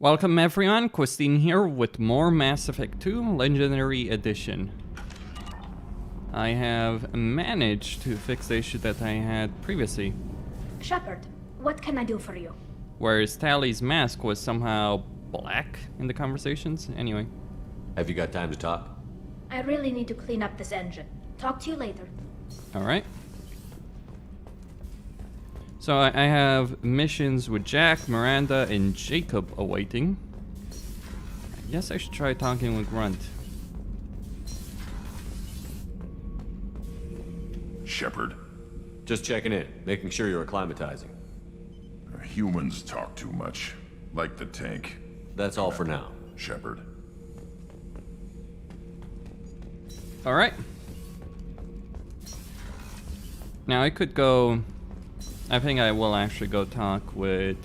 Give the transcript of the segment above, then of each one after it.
Welcome everyone, Christine here with more Mass Effect 2 Legendary Edition. I have managed to fix the issue that I had previously. Shepard, what can I do for you? Whereas Tally's mask was somehow black in the conversations. Anyway. Have you got time to talk? I really need to clean up this engine. Talk to you later. Alright. So I have missions with Jack, Miranda, and Jacob awaiting. I guess I should try talking with Grunt. Shepard, Just checking in, making sure you're acclimatizing. humans talk too much. Like the tank. That's all for now. Shepard. Alright. Now I could go... I think I will actually go talk with...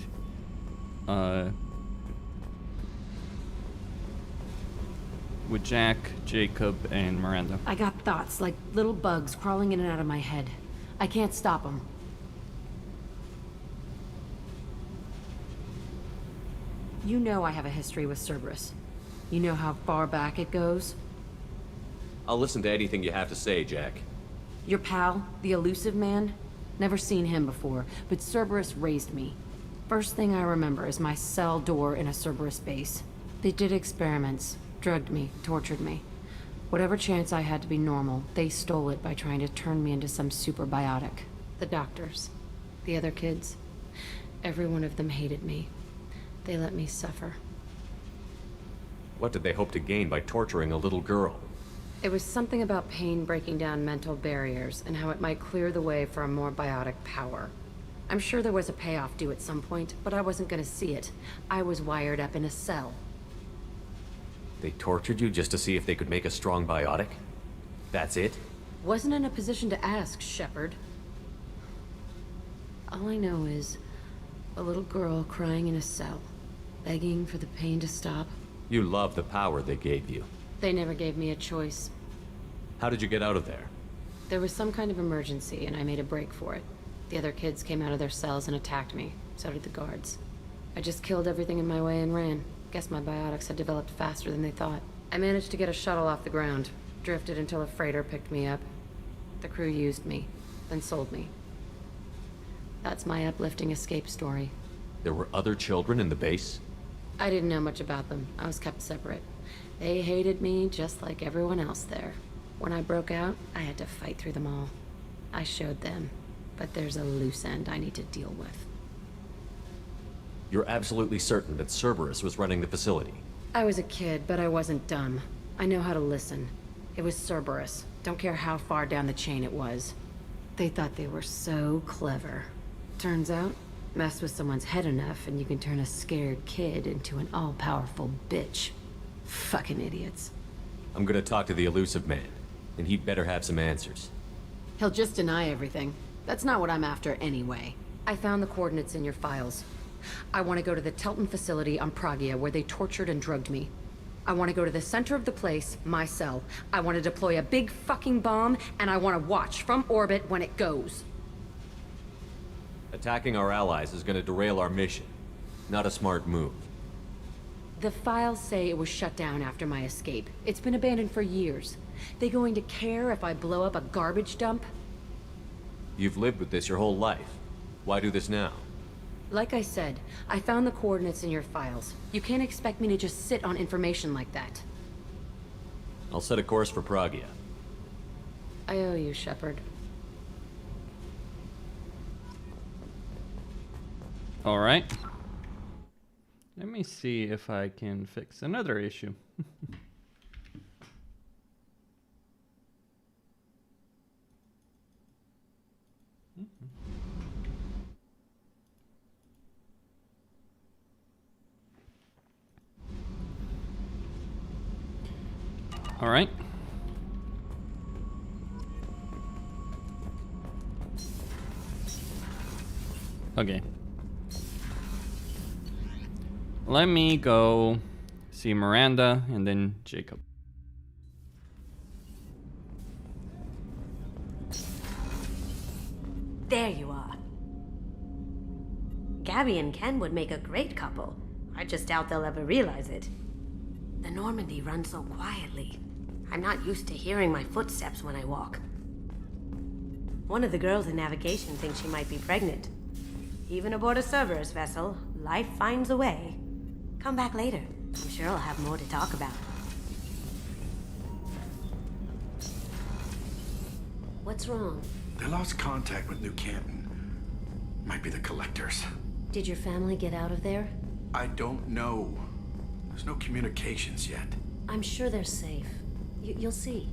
with Jack, Jacob, and Miranda. I got thoughts like little bugs crawling in and out of my head. I can't stop them. You know I have a history with Cerberus. You know how far back it goes? I'll listen to anything you have to say, Jack. Your pal, the elusive man? Never seen him before, but Cerberus raised me. First thing I remember is my cell door in a Cerberus base. They did experiments, drugged me, tortured me. Whatever chance I had to be normal, they stole it by trying to turn me into some super biotic. The doctors, the other kids, every one of them hated me. They let me suffer. What did they hope to gain by torturing a little girl? It was something about pain breaking down mental barriers and how it might clear the way for a more biotic power. I'm sure there was a payoff due at some point, but I wasn't gonna see it. I was wired up in a cell. They tortured you just to see if they could make a strong biotic? That's it? Wasn't in a position to ask, Shepard. All I know is a little girl crying in a cell, begging for the pain to stop. You love the power they gave you. They never gave me a choice. How did you get out of there? There was some kind of emergency, and I made a break for it. The other kids came out of their cells and attacked me. So did the guards. I just killed everything in my way and ran. Guess my biotics had developed faster than they thought. I managed to get a shuttle off the ground. Drifted until a freighter picked me up. The crew used me, then sold me. That's my uplifting escape story. There were other children in the base? I didn't know much about them. I was kept separate. They hated me just like everyone else there. When I broke out, I had to fight through them all. I showed them, but there's a loose end I need to deal with. You're absolutely certain that Cerberus was running the facility? I was a kid, but I wasn't dumb. I know how to listen. It was Cerberus. Don't care how far down the chain it was. They thought they were so clever. Turns out, mess with someone's head enough and you can turn a scared kid into an all-powerful bitch. Fucking idiots. I'm gonna talk to the elusive man, and he'd better have some answers. He'll just deny everything. That's not what I'm after anyway. I found the coordinates in your files. I want to go to the Telton facility on Pragia where they tortured and drugged me. I want to go to the center of the place, my cell. I want to deploy a big fucking bomb, and I want to watch from orbit when it goes. Attacking our allies is gonna derail our mission. Not a smart move. The files say it was shut down after my escape. It's been abandoned for years. They going to care if I blow up a garbage dump? You've lived with this your whole life. Why do this now? Like I said, I found the coordinates in your files. You can't expect me to just sit on information like that. I'll set a course for Pragia. I owe you, Shepard. Alright. Let me see if I can fix another issue. All right. Okay. Let me go see Miranda and then Jacob. There you are. Gabby and Ken would make a great couple. I just doubt they'll ever realize it. The Normandy runs so quietly. I'm not used to hearing my footsteps when I walk. One of the girls in navigation thinks she might be pregnant. Even aboard a Cerberus vessel, life finds a way. Come back later. I'm sure I'll have more to talk about. What's wrong? They lost contact with New Canton. Might be the Collectors. Did your family get out of there? I don't know. There's no communications yet. I'm sure they're safe. You'll see.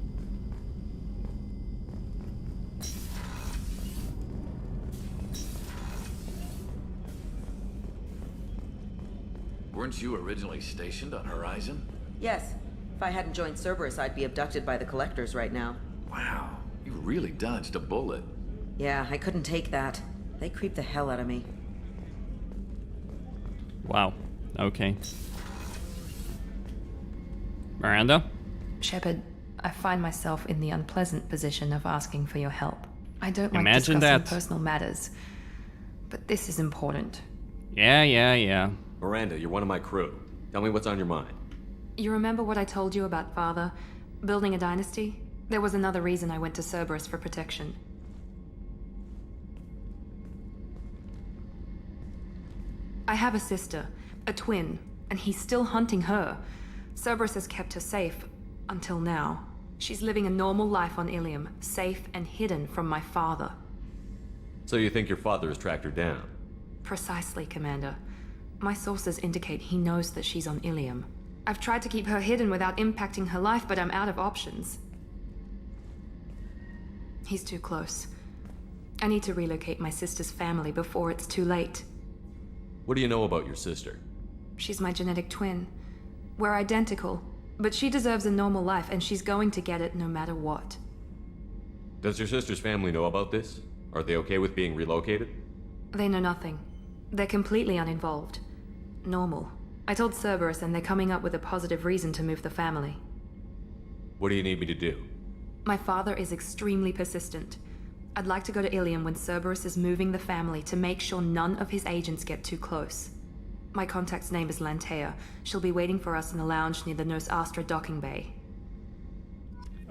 Weren't you originally stationed on Horizon? Yes. If I hadn't joined Cerberus, I'd be abducted by the Collectors right now. Wow, you really dodged a bullet. Yeah, I couldn't take that. They creeped the hell out of me. Wow. Okay. Miranda? Shepard, I find myself in the unpleasant position of asking for your help. I don't like Imagine discussing that. personal matters, but this is important. Yeah. Miranda, you're one of my crew. Tell me what's on your mind. You remember what I told you about Father? Building a dynasty? There was another reason I went to Cerberus for protection. I have a sister, a twin, and he's still hunting her. Cerberus has kept her safe, until now. She's living a normal life on Ilium, safe and hidden from my father. So you think your father has tracked her down? Precisely, Commander. My sources indicate he knows that she's on Ilium. I've tried to keep her hidden without impacting her life, but I'm out of options. He's too close. I need to relocate my sister's family before it's too late. What do you know about your sister? She's my genetic twin. We're identical, but she deserves a normal life, and she's going to get it no matter what. Does your sister's family know about this? Are they okay with being relocated? They know nothing. They're completely uninvolved. Normal. I told Cerberus, and they're coming up with a positive reason to move the family. What do you need me to do? My father is extremely persistent. I'd like to go to Ilium when Cerberus is moving the family to make sure none of his agents get too close. My contact's name is Lantea. She'll be waiting for us in the lounge near the Nos Astra docking bay.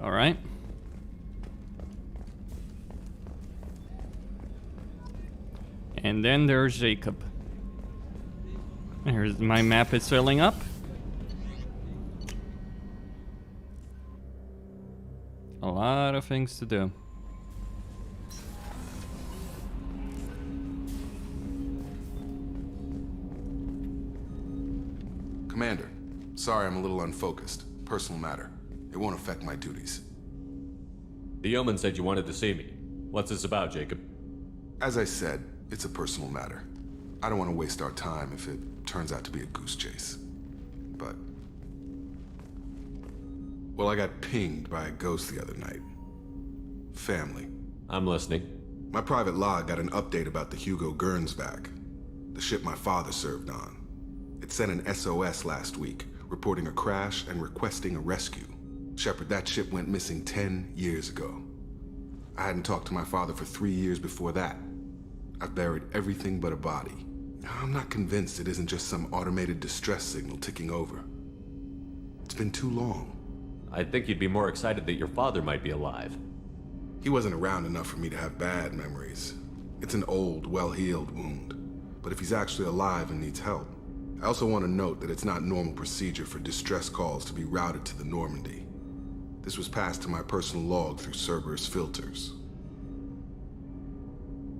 Alright. And then there's Jacob. Here's my map is filling up. A lot of things to do. Commander, sorry I'm a little unfocused. Personal matter. It won't affect my duties. The yeoman said you wanted to see me. What's this about, Jacob? As I said, it's a personal matter. I don't want to waste our time if it turns out to be a goose chase. But... well, I got pinged by a ghost the other night. Family. I'm listening. My private log got an update about the Hugo Gernsback, the ship my father served on. It sent an SOS last week, reporting a crash and requesting a rescue. Shepard, that ship went missing 10 years ago. I hadn't talked to my father for 3 years before that. I've buried everything but a body. I'm not convinced it isn't just some automated distress signal ticking over. It's been too long. I'd think you'd be more excited that your father might be alive. He wasn't around enough for me to have bad memories. It's an old, well-healed wound. But if he's actually alive and needs help, I also want to note that it's not normal procedure for distress calls to be routed to the Normandy. This was passed to my personal log through Cerberus filters.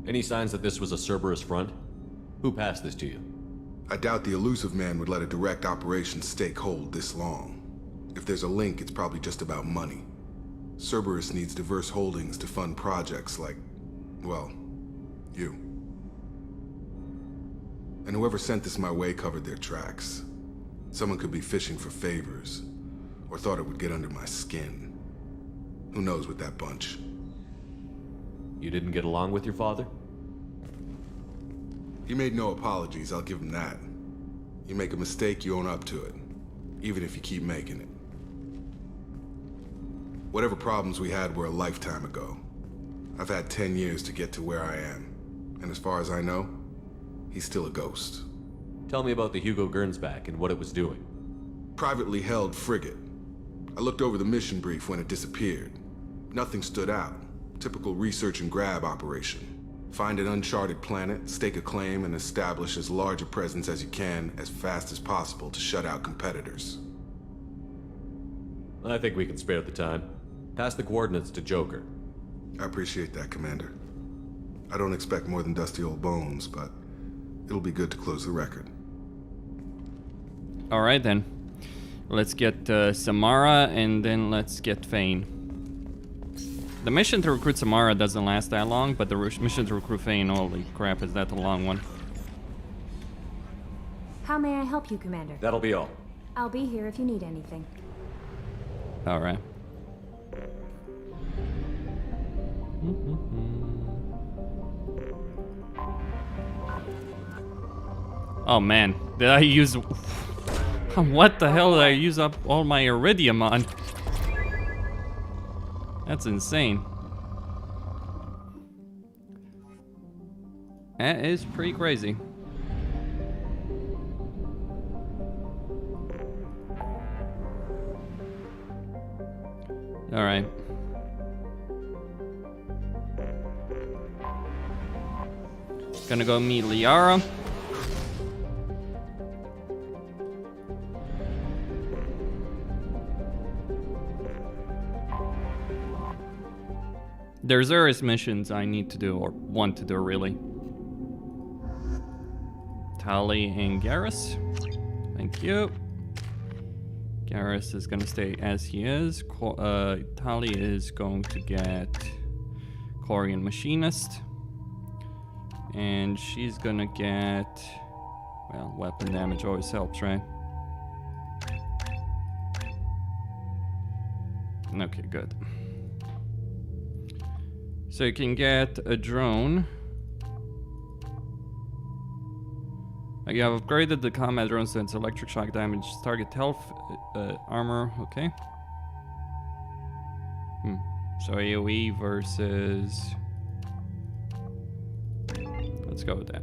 Any signs that this was a Cerberus front? Who passed this to you? I doubt the elusive man would let a direct operations stake hold this long. If there's a link, it's probably just about money. Cerberus needs diverse holdings to fund projects like, well, you. And whoever sent this my way covered their tracks. Someone could be fishing for favors, or thought it would get under my skin. Who knows with that bunch? You didn't get along with your father? He made no apologies, I'll give him that. You make a mistake, you own up to it, even if you keep making it. Whatever problems we had were a lifetime ago. I've had 10 years to get to where I am, and as far as I know, he's still a ghost. Tell me about the Hugo Gernsback and what it was doing. Privately held frigate. I looked over the mission brief when it disappeared. Nothing stood out. Typical research and grab operation. Find an uncharted planet, stake a claim, and establish as large a presence as you can as fast as possible to shut out competitors. I think we can spare the time. Pass the coordinates to Joker. I appreciate that, Commander. I don't expect more than dusty old bones, but it'll be good to close the record. Alright then. Let's get Samara and then let's get Fane. The mission to recruit Samara doesn't last that long, but the mission to recruit Fane, holy crap, is that a long one. How may I help you, Commander? That'll be all. I'll be here if you need anything. Alright. Oh man, did I use... What the hell did I use up all my iridium on? That's insane. That is pretty crazy. Alright. Gonna go meet Liara. There's various missions I need to do, or want to do, really. Tali and Garrus. Thank you. Garrus is gonna stay as he is. Tali is going to get Quarian Machinist. And she's gonna get... Well, weapon damage always helps, right? Okay, good. So you can get a drone. You have upgraded the combat drone since electric shock damage, target health, armor, okay. So AoE versus... Let's go with that.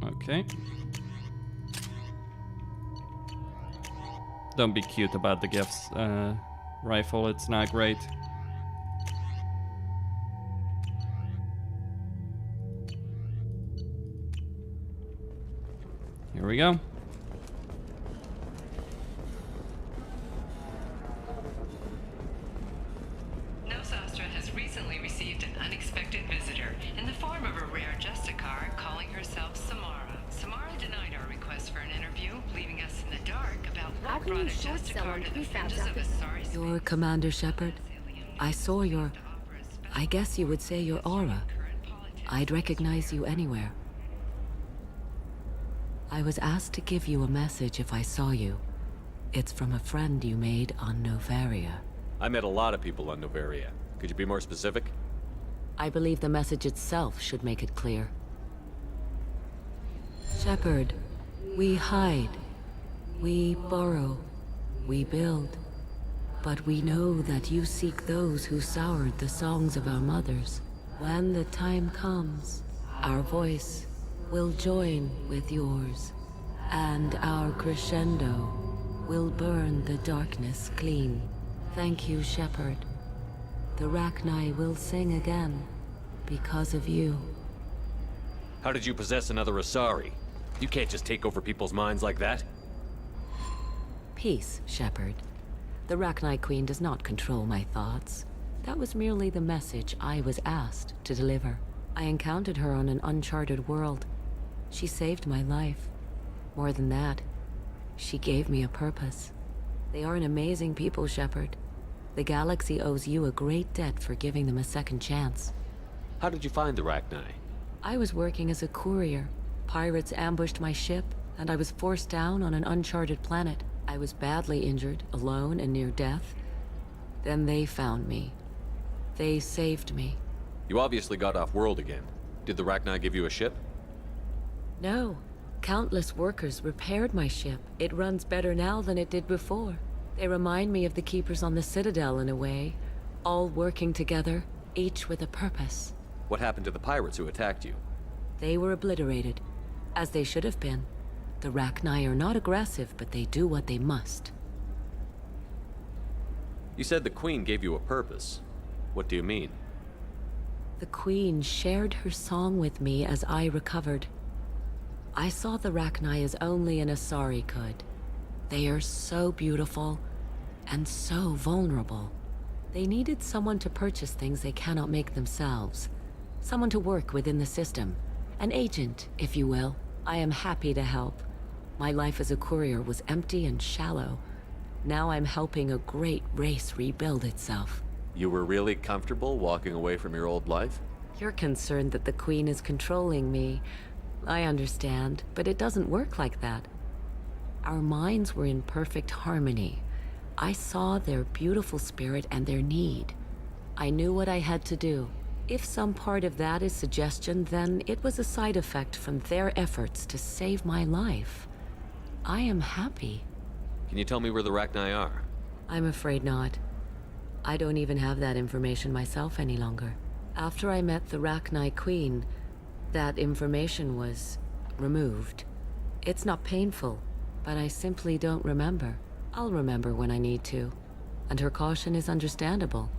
Okay. Don't be cute about the gifts. Rifle, it's not great. Here we go. Nosastra has recently received an unexpected visitor in the form of a rare Justicar calling herself Samara. Samara denied our request for an interview, leaving us in the dark about what brought a Justicar to the fringes of Asari. You're Commander Shepard. I saw your... I guess you would say your aura. I'd recognize you anywhere. I was asked to give you a message if I saw you. It's from a friend you made on Novaria. I met a lot of people on Novaria. Could you be more specific? I believe the message itself should make it clear. Shepard, we hide. We borrow. We build. But we know that you seek those who soured the songs of our mothers. When the time comes, our voice will join with yours, and our crescendo will burn the darkness clean. Thank you, Shepard. The Rachni will sing again because of you. How did you possess another Asari? You can't just take over people's minds like that. Peace, Shepard. The Rachni Queen does not control my thoughts. That was merely the message I was asked to deliver. I encountered her on an uncharted world. She saved my life. More than that, she gave me a purpose. They are an amazing people, Shepard. The galaxy owes you a great debt for giving them a second chance. How did you find the Rachni? I was working as a courier. Pirates ambushed my ship, and I was forced down on an uncharted planet. I was badly injured, alone and near death. Then they found me. They saved me. You obviously got off-world again. Did the Rachni give you a ship? No. Countless workers repaired my ship. It runs better now than it did before. They remind me of the Keepers on the Citadel in a way. All working together, each with a purpose. What happened to the pirates who attacked you? They were obliterated, as they should have been. The Rachni are not aggressive, but they do what they must. You said the Queen gave you a purpose. What do you mean? The Queen shared her song with me as I recovered. I saw the Rachni as only an Asari could. They are so beautiful, and so vulnerable. They needed someone to purchase things they cannot make themselves. Someone to work within the system. An agent, if you will. I am happy to help. My life as a courier was empty and shallow. Now I'm helping a great race rebuild itself. You were really comfortable walking away from your old life? You're concerned that the Queen is controlling me. I understand, but it doesn't work like that. Our minds were in perfect harmony. I saw their beautiful spirit and their need. I knew what I had to do. If some part of that is suggestion, then it was a side effect from their efforts to save my life. I am happy. Can you tell me where the Rachni are? I'm afraid not. I don't even have that information myself any longer. After I met the Rachni Queen, that information was removed. It's not painful, but I simply don't remember. I'll remember when I need to, and her caution is understandable.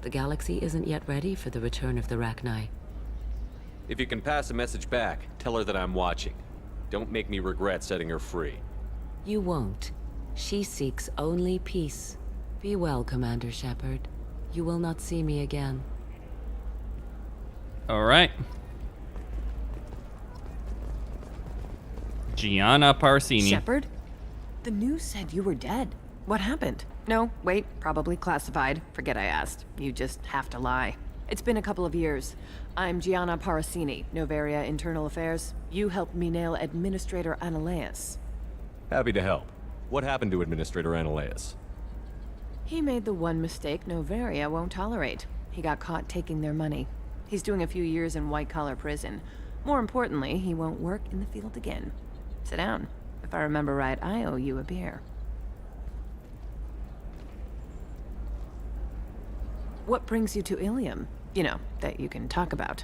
The galaxy isn't yet ready for the return of the Rachni. If you can pass a message back, tell her that I'm watching. Don't make me regret setting her free. You won't. She seeks only peace. Be well, Commander Shepard. You will not see me again. Alright. Gianna Parsini. Shepard? The news said you were dead. What happened? No, wait, probably classified. Forget I asked. You just have to lie. It's been a couple of years. I'm Gianna Parsini, Noveria Internal Affairs. You helped me nail Administrator Sinnelleos. Happy to help. What happened to Administrator Sinnelleos? He made the one mistake Noveria won't tolerate. He got caught taking their money. He's doing a few years in white-collar prison. More importantly, he won't work in the field again. Sit down. If I remember right, I owe you a beer. What brings you to Ilium? You know, that you can talk about.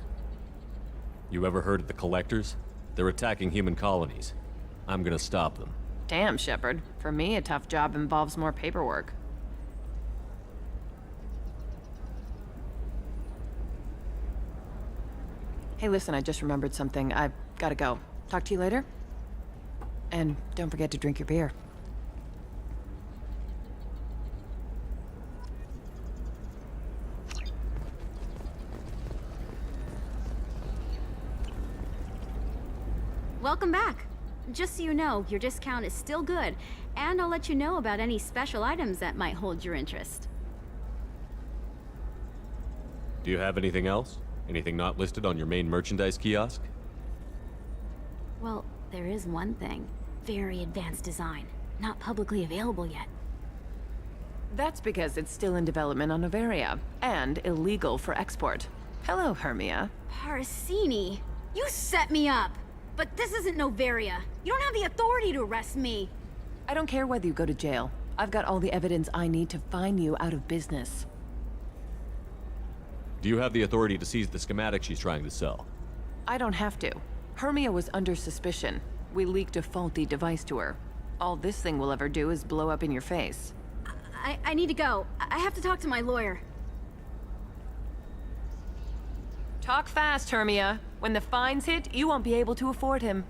You ever heard of the Collectors? They're attacking human colonies. I'm gonna stop them. Damn, Shepard. For me, a tough job involves more paperwork. Hey, listen, I just remembered something. I've gotta go. Talk to you later? And don't forget to drink your beer. Welcome back. Just so you know, your discount is still good, and I'll let you know about any special items that might hold your interest. Do you have anything else? Anything not listed on your main merchandise kiosk? Well, there is one thing. Very advanced design. Not publicly available yet. That's because it's still in development on Noveria, and illegal for export. Hello, Hermia. Parsini, you set me up! But this isn't Noveria. You don't have the authority to arrest me. I don't care whether you go to jail. I've got all the evidence I need to find you out of business. Do you have the authority to seize the schematic she's trying to sell? I don't have to. Hermia was under suspicion. We leaked a faulty device to her. All this thing will ever do is blow up in your face. I need to go. I have to talk to my lawyer. Talk fast, Hermia. When the fines hit, you won't be able to afford him.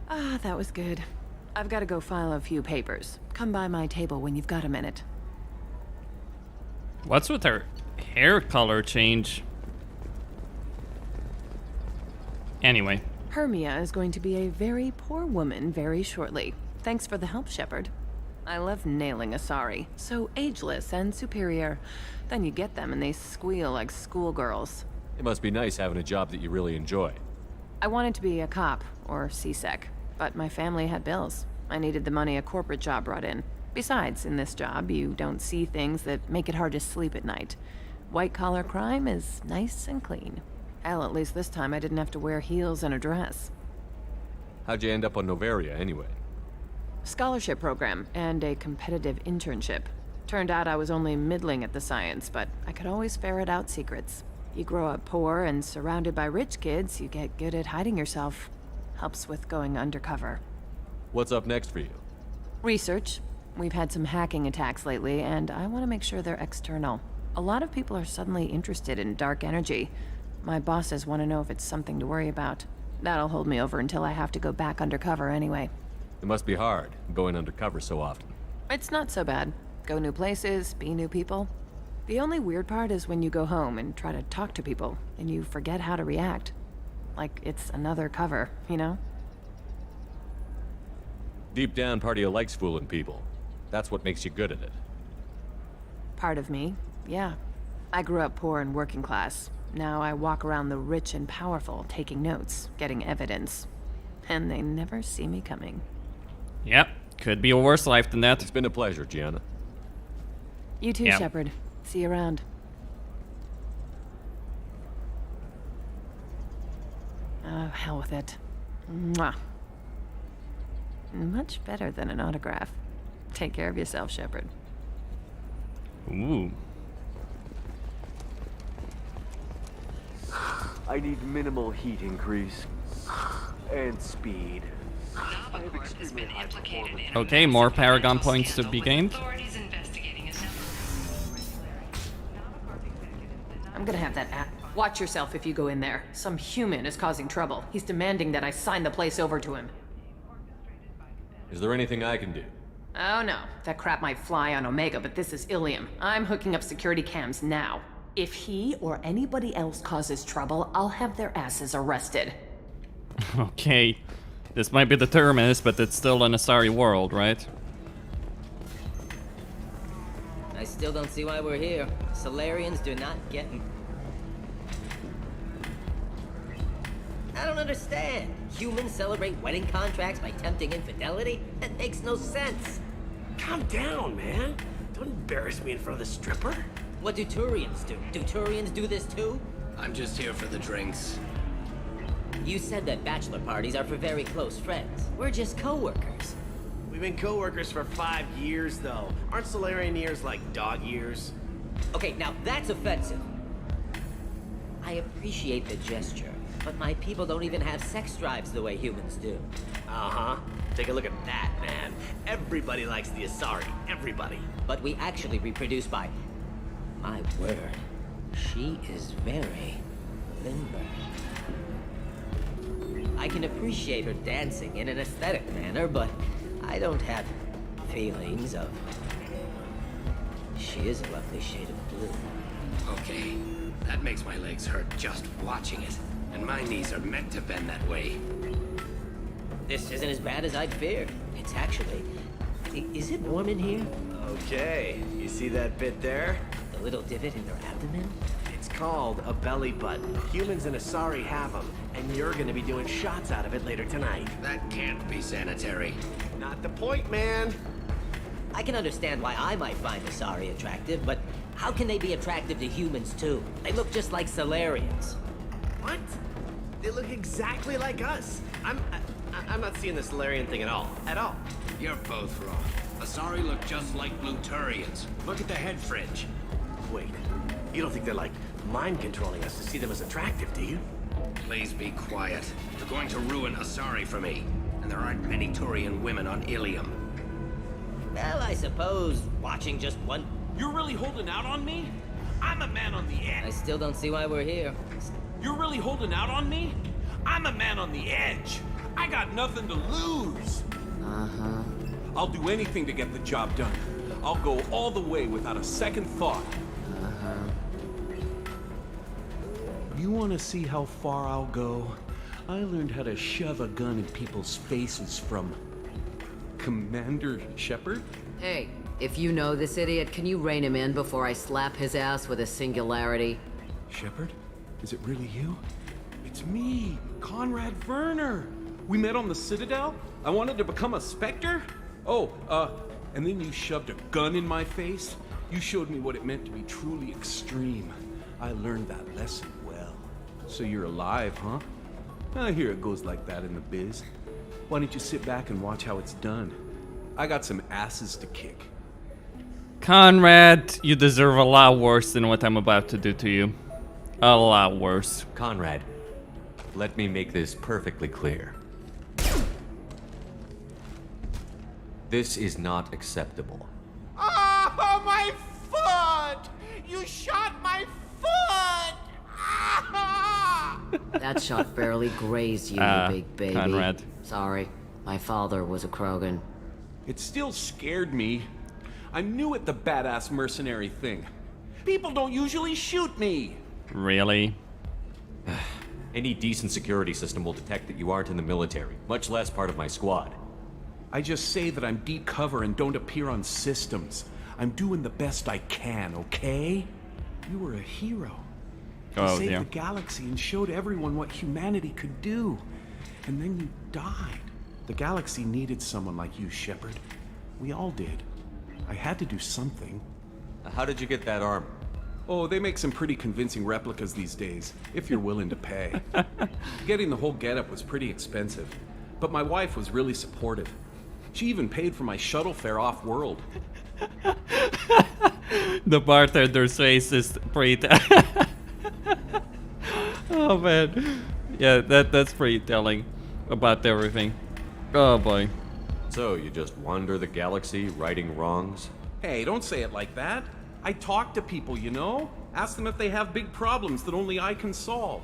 Ah, that was good. I've got to go file a few papers. Come by my table when you've got a minute. What's with her hair color change? Anyway. Hermia is going to be a very poor woman very shortly. Thanks for the help, Shepard. I love nailing Asari. So ageless and superior. Then you get them and they squeal like schoolgirls. It must be nice having a job that you really enjoy. I wanted to be a cop, or CSEC, but my family had bills. I needed the money a corporate job brought in. Besides, in this job, you don't see things that make it hard to sleep at night. White-collar crime is nice and clean. Hell, at least this time I didn't have to wear heels and a dress. How'd you end up on Noveria, anyway? Scholarship program, and a competitive internship. Turned out I was only middling at the science, but I could always ferret out secrets. You grow up poor and surrounded by rich kids, you get good at hiding yourself. Helps with going undercover. What's up next for you? Research. We've had some hacking attacks lately, and I want to make sure they're external. A lot of people are suddenly interested in dark energy. My bosses want to know if it's something to worry about. That'll hold me over until I have to go back undercover anyway. It must be hard, going undercover so often. It's not so bad. Go new places, be new people. The only weird part is when you go home and try to talk to people, and you forget how to react. Like it's another cover, you know? Deep down, part of you likes fooling people. That's what makes you good at it. Part of me, yeah. I grew up poor and working class. Now I walk around the rich and powerful, taking notes, getting evidence. And they never see me coming. Yep, could be a worse life than that. It's been a pleasure, Gianna. You too, Shepard. See you around. Oh, hell with it. Mwah. Much better than an autograph. Take care of yourself, Shepard. Ooh. I need minimal heat increase. And speed. Okay, more Paragon points to be gained. I'm gonna have that app. Watch yourself if you go in there. Some human is causing trouble. He's demanding that I sign the place over to him. Is there anything I can do? Oh no, that crap might fly on Omega, but this is Ilium. I'm hooking up security cams now. If he or anybody else causes trouble, I'll have their asses arrested. Okay. This might be the terminus, but it's still an Asari world, right? I still don't see why we're here. Solarians do not get... I don't understand. Humans celebrate wedding contracts by tempting infidelity? That makes no sense. Calm down, man. Don't embarrass me in front of the stripper. What do Turians do? Do Turians do this too? I'm just here for the drinks. You said that bachelor parties are for very close friends. We're just co-workers. We've been co-workers for 5 years, though. Aren't Solarian years like dog years? Okay, now that's offensive. I appreciate the gesture, but my people don't even have sex drives the way humans do. Uh-huh. Take a look at that, man. Everybody likes the Asari. Everybody. But we actually reproduce by... My word. She is very limber. I can appreciate her dancing in an aesthetic manner, but I don't have feelings of... She is a lovely shade of blue. Okay, that makes my legs hurt just watching it. And my knees are meant to bend that way. This isn't as bad as I'd feared. It's actually... Is it warm in here? Okay, you see that bit there? The little divot in their abdomen? It's called a belly button. Humans and Asari have them, and you're gonna be doing shots out of it later tonight. That can't be sanitary. Not the point, man. I can understand why I might find Asari attractive, but how can they be attractive to humans too? They look just like Solarians. What? They look exactly like us. I'm not seeing the Solarian thing at all. At all. You're both wrong. Asari look just like blue Turians. Look at the head fringe. Wait, you don't think they're like mind controlling us to see them as attractive, do you? Please be quiet. You're going to ruin Asari for me. And there aren't many Turian women on Ilium. Well, I suppose watching just one... You're really holding out on me? I'm a man on the edge. I still don't see why we're here. You're really holding out on me? I'm a man on the edge. I got nothing to lose. Uh-huh. I'll do anything to get the job done. I'll go all the way without a second thought. Uh-huh. You want to see how far I'll go? I learned how to shove a gun in people's faces from... Commander Shepard? Hey, if you know this idiot, can you rein him in before I slap his ass with a singularity? Shepard? Is it really you? It's me, Conrad Werner. We met on the Citadel? I wanted to become a Spectre? Oh, and then you shoved a gun in my face? You showed me what it meant to be truly extreme. I learned that lesson well. So you're alive, huh? I hear it goes like that in the biz. Why don't you sit back and watch how it's done? I got some asses to kick. Conrad, you deserve a lot worse than what I'm about to do to you. A lot worse. Conrad, let me make this perfectly clear. This is not acceptable. Oh, my foot! You shot my foot! That shot barely grazed you, you big baby. Conrad. Sorry, my father was a Krogan. It still scared me. I'm new at the badass mercenary thing. People don't usually shoot me. Really? Any decent security system will detect that you aren't in the military, much less part of my squad. I just say that I'm deep cover and don't appear on systems. I'm doing the best I can, okay? You were a hero. You saved the galaxy and showed everyone what humanity could do. And then you died. The galaxy needed someone like you, Shepard. We all did. I had to do something. How did you get that armor? Oh, they make some pretty convincing replicas these days, if you're willing to pay. Getting the whole getup was pretty expensive, but my wife was really supportive. She even paid for my shuttle fare off-world. The bartender's face is pretty... Oh man. Yeah, that's pretty telling about everything. Oh boy. So, you just wander the galaxy, righting wrongs? Hey, don't say it like that. I talk to people, you know? Ask them if they have big problems that only I can solve.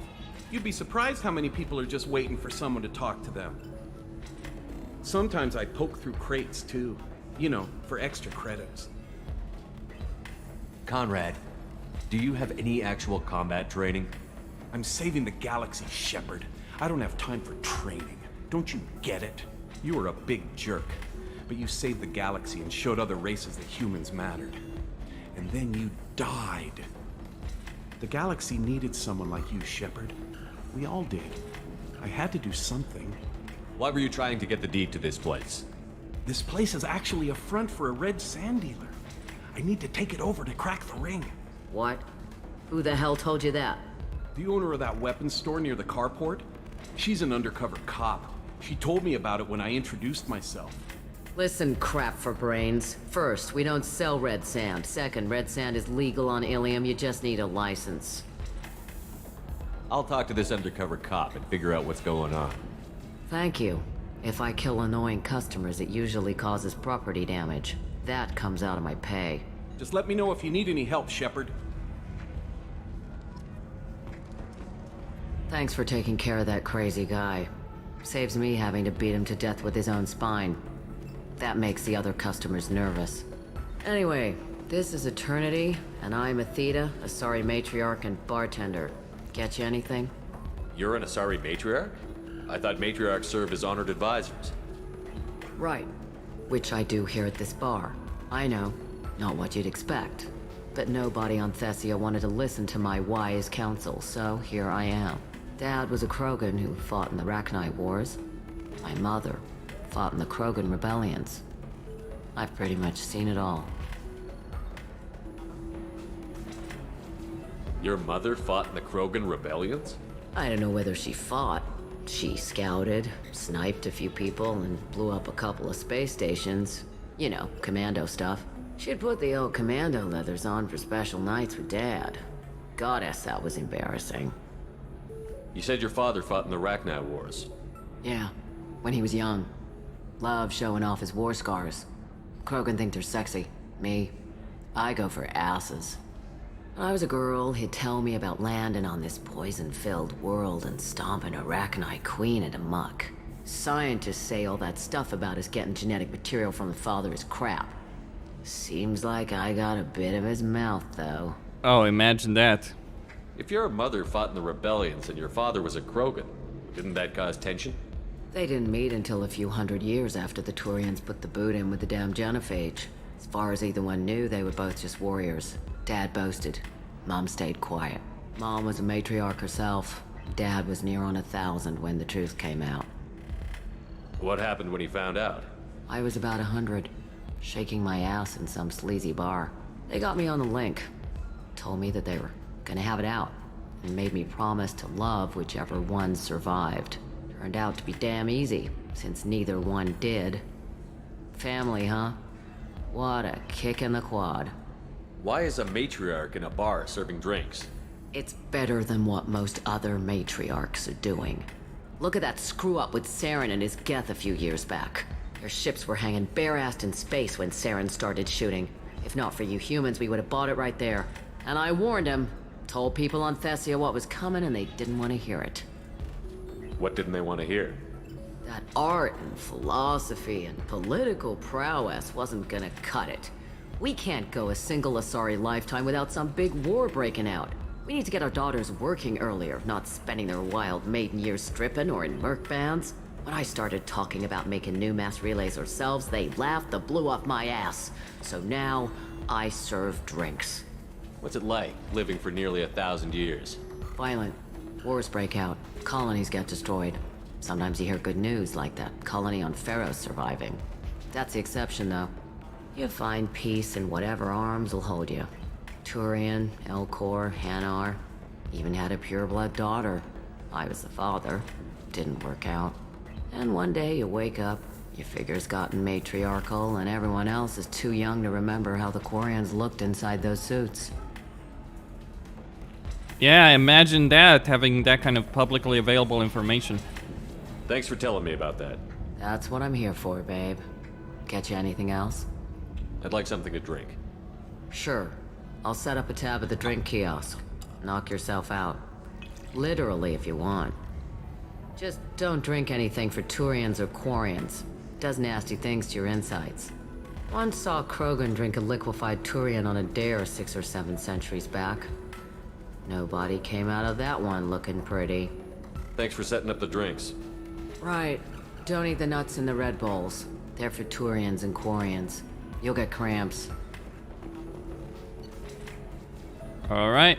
You'd be surprised how many people are just waiting for someone to talk to them. Sometimes I poke through crates, too. You know, for extra credits. Conrad, do you have any actual combat training? I'm saving the galaxy, Shepard. I don't have time for training. Don't you get it? You were a big jerk, but you saved the galaxy and showed other races that humans mattered. And then you died. The galaxy needed someone like you, Shepard. We all did. I had to do something. Why were you trying to get the deed to this place? This place is actually a front for a red sand dealer. I need to take it over to crack the ring. What? Who the hell told you that? The owner of that weapons store near the carport. She's an undercover cop. She told me about it when I introduced myself. Listen, crap for brains. First, we don't sell red sand. Second, red sand is legal on Ilium. You just need a license. I'll talk to this undercover cop and figure out what's going on. Thank you. If I kill annoying customers, it usually causes property damage. That comes out of my pay. Just let me know if you need any help, Shepard. Thanks for taking care of that crazy guy. Saves me having to beat him to death with his own spine. That makes the other customers nervous. Anyway, this is Eternity, and I'm Athena, Asari matriarch and bartender. Get you anything? You're an Asari matriarch? I thought matriarchs serve as honored advisors. Right. Which I do here at this bar. I know, not what you'd expect. But nobody on Thessia wanted to listen to my wise counsel, so here I am. Dad was a Krogan who fought in the Rachni Wars. My mother fought in the Krogan rebellions. I've pretty much seen it all. Your mother fought in the Krogan rebellions? I don't know whether she fought. She scouted, sniped a few people, and blew up a couple of space stations. You know, commando stuff. She'd put the old commando leathers on for special nights with Dad. Goddess, that was embarrassing. You said your father fought in the Rachni Wars. Yeah, when he was young. Loved showing off his war scars. Krogan think they're sexy. Me, I go for asses. When I was a girl, he'd tell me about landing on this poison-filled world and stomping a Rachni queen into muck. Scientists say all that stuff about us getting genetic material from the father is crap. Seems like I got a bit of his mouth, though. Oh, imagine that. If your mother fought in the rebellions and your father was a Krogan, didn't that cause tension? They didn't meet until a few hundred years after the Turians put the boot in with the damn genophage. As far as either one knew, they were both just warriors. Dad boasted. Mom stayed quiet. Mom was a matriarch herself. Dad was near on 1,000 when the truth came out. What happened when he found out? I was about 100, shaking my ass in some sleazy bar. They got me on the link. Told me that they were gonna have it out, and made me promise to love whichever one survived. Turned out to be damn easy, since neither one did. Family, huh? What a kick in the quad. Why is a matriarch in a bar serving drinks? It's better than what most other matriarchs are doing. Look at that screw-up with Saren and his Geth a few years back. Their ships were hanging bare-assed in space when Saren started shooting. If not for you humans, we would have bought it right there. And I warned him. Told people on Thessia what was coming and they didn't want to hear it. What didn't they want to hear? That art and philosophy and political prowess wasn't gonna cut it. We can't go a single Asari lifetime without some big war breaking out. We need to get our daughters working earlier, not spending their wild maiden years stripping or in merc bands. When I started talking about making new mass relays ourselves, they laughed the blue off my ass. So now, I serve drinks. What's it like, living for nearly 1,000 years? Violent. Wars break out. Colonies get destroyed. Sometimes you hear good news, like that colony on Pharaoh surviving. That's the exception, though. You find peace in whatever arms will hold you. Turian, Elcor, Hanar. Even had a pureblood daughter. I was the father. Didn't work out. And one day you wake up, your figure's gotten matriarchal, and everyone else is too young to remember how the Quarians looked inside those suits. Yeah, imagine that, having that kind of publicly available information. Thanks for telling me about that. That's what I'm here for, babe. Get you anything else? I'd like something to drink. Sure. I'll set up a tab at the drink kiosk. Knock yourself out. Literally, if you want. Just don't drink anything for Turians or Quarians. Does nasty things to your insides. Once saw Krogan drink a liquefied Turian on a dare 6 or 7 centuries back. Nobody came out of that one looking pretty. Thanks for setting up the drinks. Right. Don't eat the nuts in the Red Bowls. They're for Turians and Quarians. You'll get cramps. All right.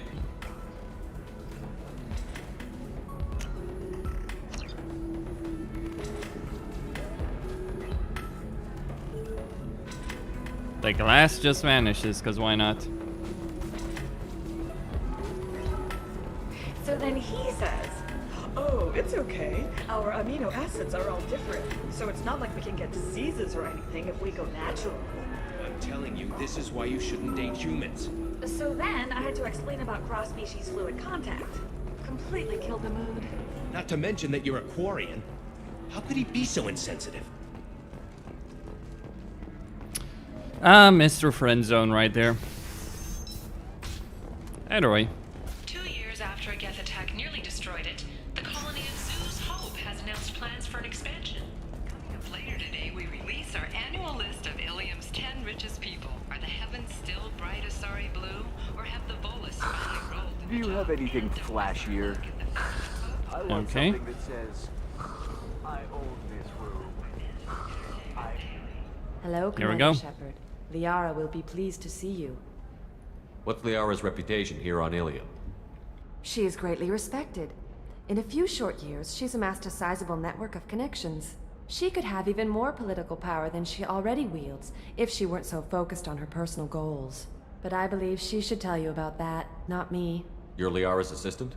The glass just vanishes, because why not? So then he says, oh, it's okay. Our amino acids are all different, so it's not like we can get diseases or anything if we go natural. I'm telling you, this is why you shouldn't date humans. So then I had to explain about cross-species fluid contact. Completely killed the mood. Not to mention that you're a Quarian. How could he be so insensitive? Mr. Friendzone right there. Anyway. 2 years after a Geth attack nearly destroyed it, the colony of Zoo's Hope has announced plans for an expansion. Coming up later today, we release our annual list of Ilium's 10 richest people. Are the heavens still bright Asari blue, or have the Volus finally rolled? Do you have anything flashier? I want Okay. something that says, I own this room. Hello, Here we Commander go. Shepard. Liara will be pleased to see you. What's Liara's reputation here on Ilium? She is greatly respected. In a few short years, she's amassed a sizable network of connections. She could have even more political power than she already wields, if she weren't so focused on her personal goals. But I believe she should tell you about that, not me. You're Liara's assistant?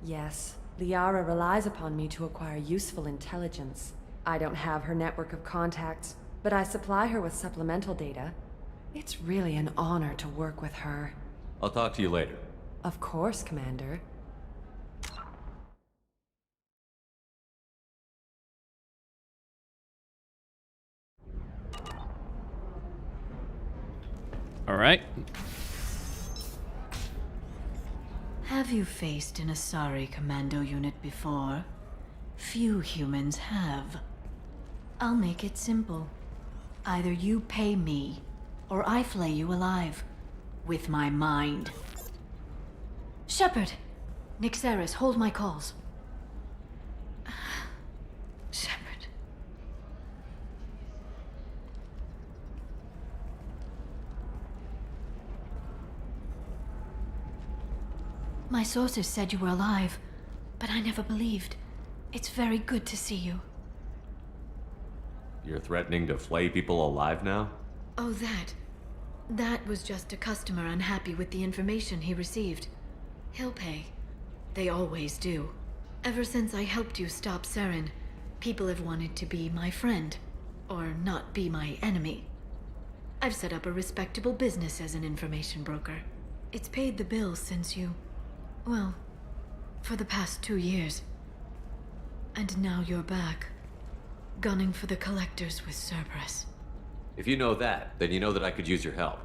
Yes, Liara relies upon me to acquire useful intelligence. I don't have her network of contacts, but I supply her with supplemental data. It's really an honor to work with her. I'll talk to you later. Of course, Commander. All right. Have you faced an Asari commando unit before? Few humans have. I'll make it simple. Either you pay me, or I flay you alive. With my mind. Shepard! Nixeris, hold my calls. Shepard. My sources said you were alive, but I never believed. It's very good to see you. You're threatening to flay people alive now? Oh, That was just a customer unhappy with the information he received. He'll pay. They always do. Ever since I helped you stop Saren, people have wanted to be my friend, or not be my enemy. I've set up a respectable business as an information broker. It's paid the bills since you... Well, for the past 2 years. And now you're back, gunning for the collectors with Cerberus. If you know that, then you know that I could use your help.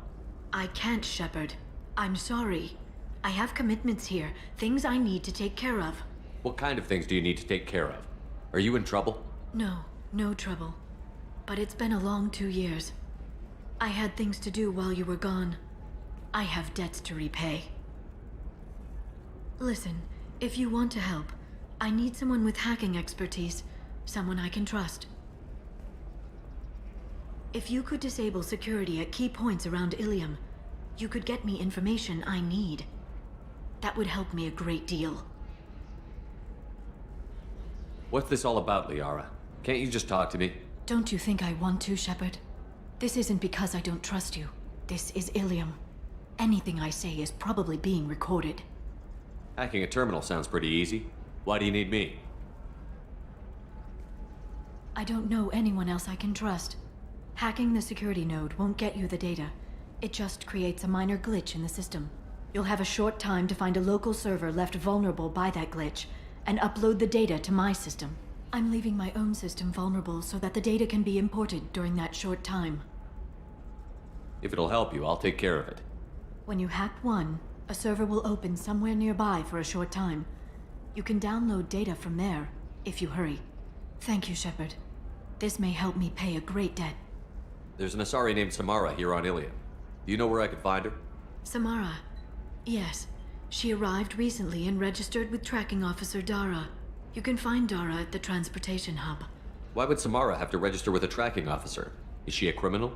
I can't, Shepard. I'm sorry. I have commitments here, things I need to take care of. What kind of things do you need to take care of? Are you in trouble? No, no trouble. But it's been a long 2 years. I had things to do while you were gone. I have debts to repay. Listen, if you want to help, I need someone with hacking expertise, someone I can trust. If you could disable security at key points around Ilium, you could get me information I need. That would help me a great deal. What's this all about, Liara? Can't you just talk to me? Don't you think I want to, Shepard? This isn't because I don't trust you. This is Ilium. Anything I say is probably being recorded. Hacking a terminal sounds pretty easy. Why do you need me? I don't know anyone else I can trust. Hacking the security node won't get you the data. It just creates a minor glitch in the system. You'll have a short time to find a local server left vulnerable by that glitch, and upload the data to my system. I'm leaving my own system vulnerable so that the data can be imported during that short time. If it'll help you, I'll take care of it. When you hack one, a server will open somewhere nearby for a short time. You can download data from there, if you hurry. Thank you, Shepard. This may help me pay a great debt. There's an Asari named Samara here on Ilium. Do you know where I could find her? Samara. Yes. She arrived recently and registered with Tracking Officer Dara. You can find Dara at the transportation hub. Why would Samara have to register with a tracking officer? Is she a criminal?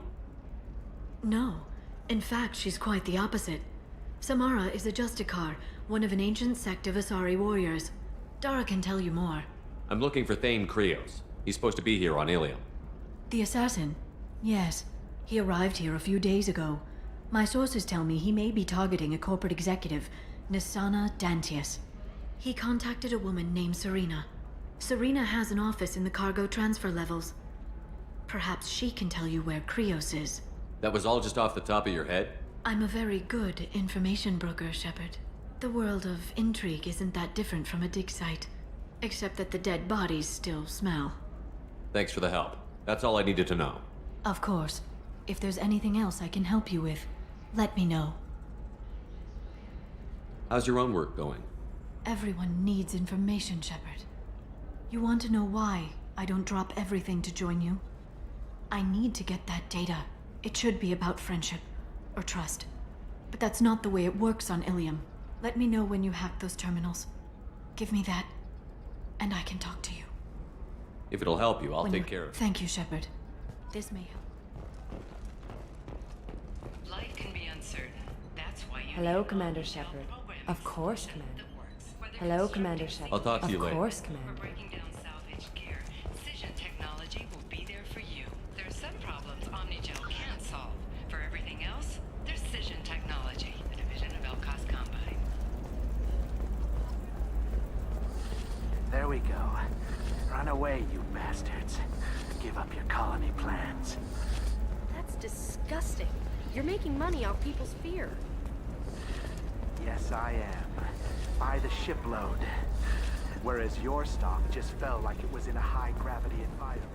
No. In fact, she's quite the opposite. Samara is a Justicar, one of an ancient sect of Asari warriors. Dara can tell you more. I'm looking for Thane Krios. He's supposed to be here on Ilium. The assassin? Yes. He arrived here a few days ago. My sources tell me he may be targeting a corporate executive, Nisana Dantius. He contacted a woman named Serena. Serena has an office in the cargo transfer levels. Perhaps she can tell you where Krios is. That was all just off the top of your head? I'm a very good information broker, Shepard. The world of intrigue isn't that different from a dig site, except that the dead bodies still smell. Thanks for the help. That's all I needed to know. Of course. If there's anything else I can help you with, let me know. How's your own work going? Everyone needs information, Shepard. You want to know why I don't drop everything to join you? I need to get that data. It should be about friendship, or trust. But that's not the way it works on Ilium. Let me know when you hack those terminals. Give me that, and I can talk to you. If it'll help you, I'll take care of it. Thank you, Shepard. This may help. Life can be uncertain. That's why you Hello, Commander Shepard. Of course, Commander. Hello, Commander Shepard. I'll talk to you later. Of course, Commander. breaking down salvage gear. Cision technology will be there for you. There are some problems Omnigel can't solve. For everything else, there's Cision technology, a division of Elcos Combine. There we go. Run away, you bastards. Give up your colony plans. That's disgusting. You're making money off people's fear. Yes, I am. By the shipload. Whereas your stock just fell like it was in a high-gravity environment.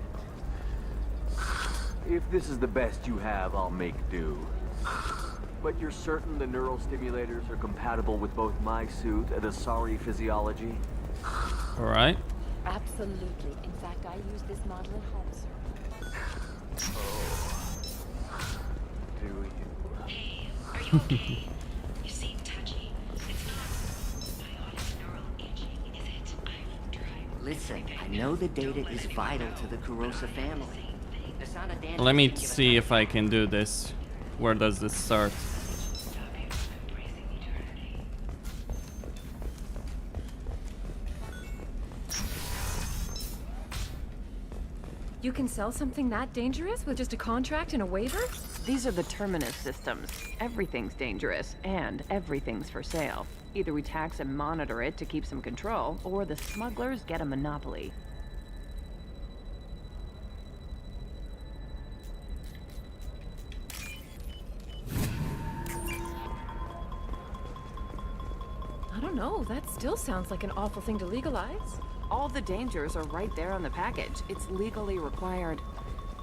If this is the best you have, I'll make do. But you're certain the neural stimulators are compatible with both my suit and Asari physiology? Alright. Absolutely. In fact, I use this model at home, sir. Do you? Hey, are you okay? You seem touchy. It's not biotic neural aging, is it? I've tried. Listen, I know the data is vital to the Kurosa family. Let me see if I can do this. Where does this start? You can sell something that dangerous with just a contract and a waiver? These are the Terminus systems. Everything's dangerous, and everything's for sale. Either we tax and monitor it to keep some control, or the smugglers get a monopoly. I don't know, that still sounds like an awful thing to legalize. All the dangers are right there on the package. It's legally required.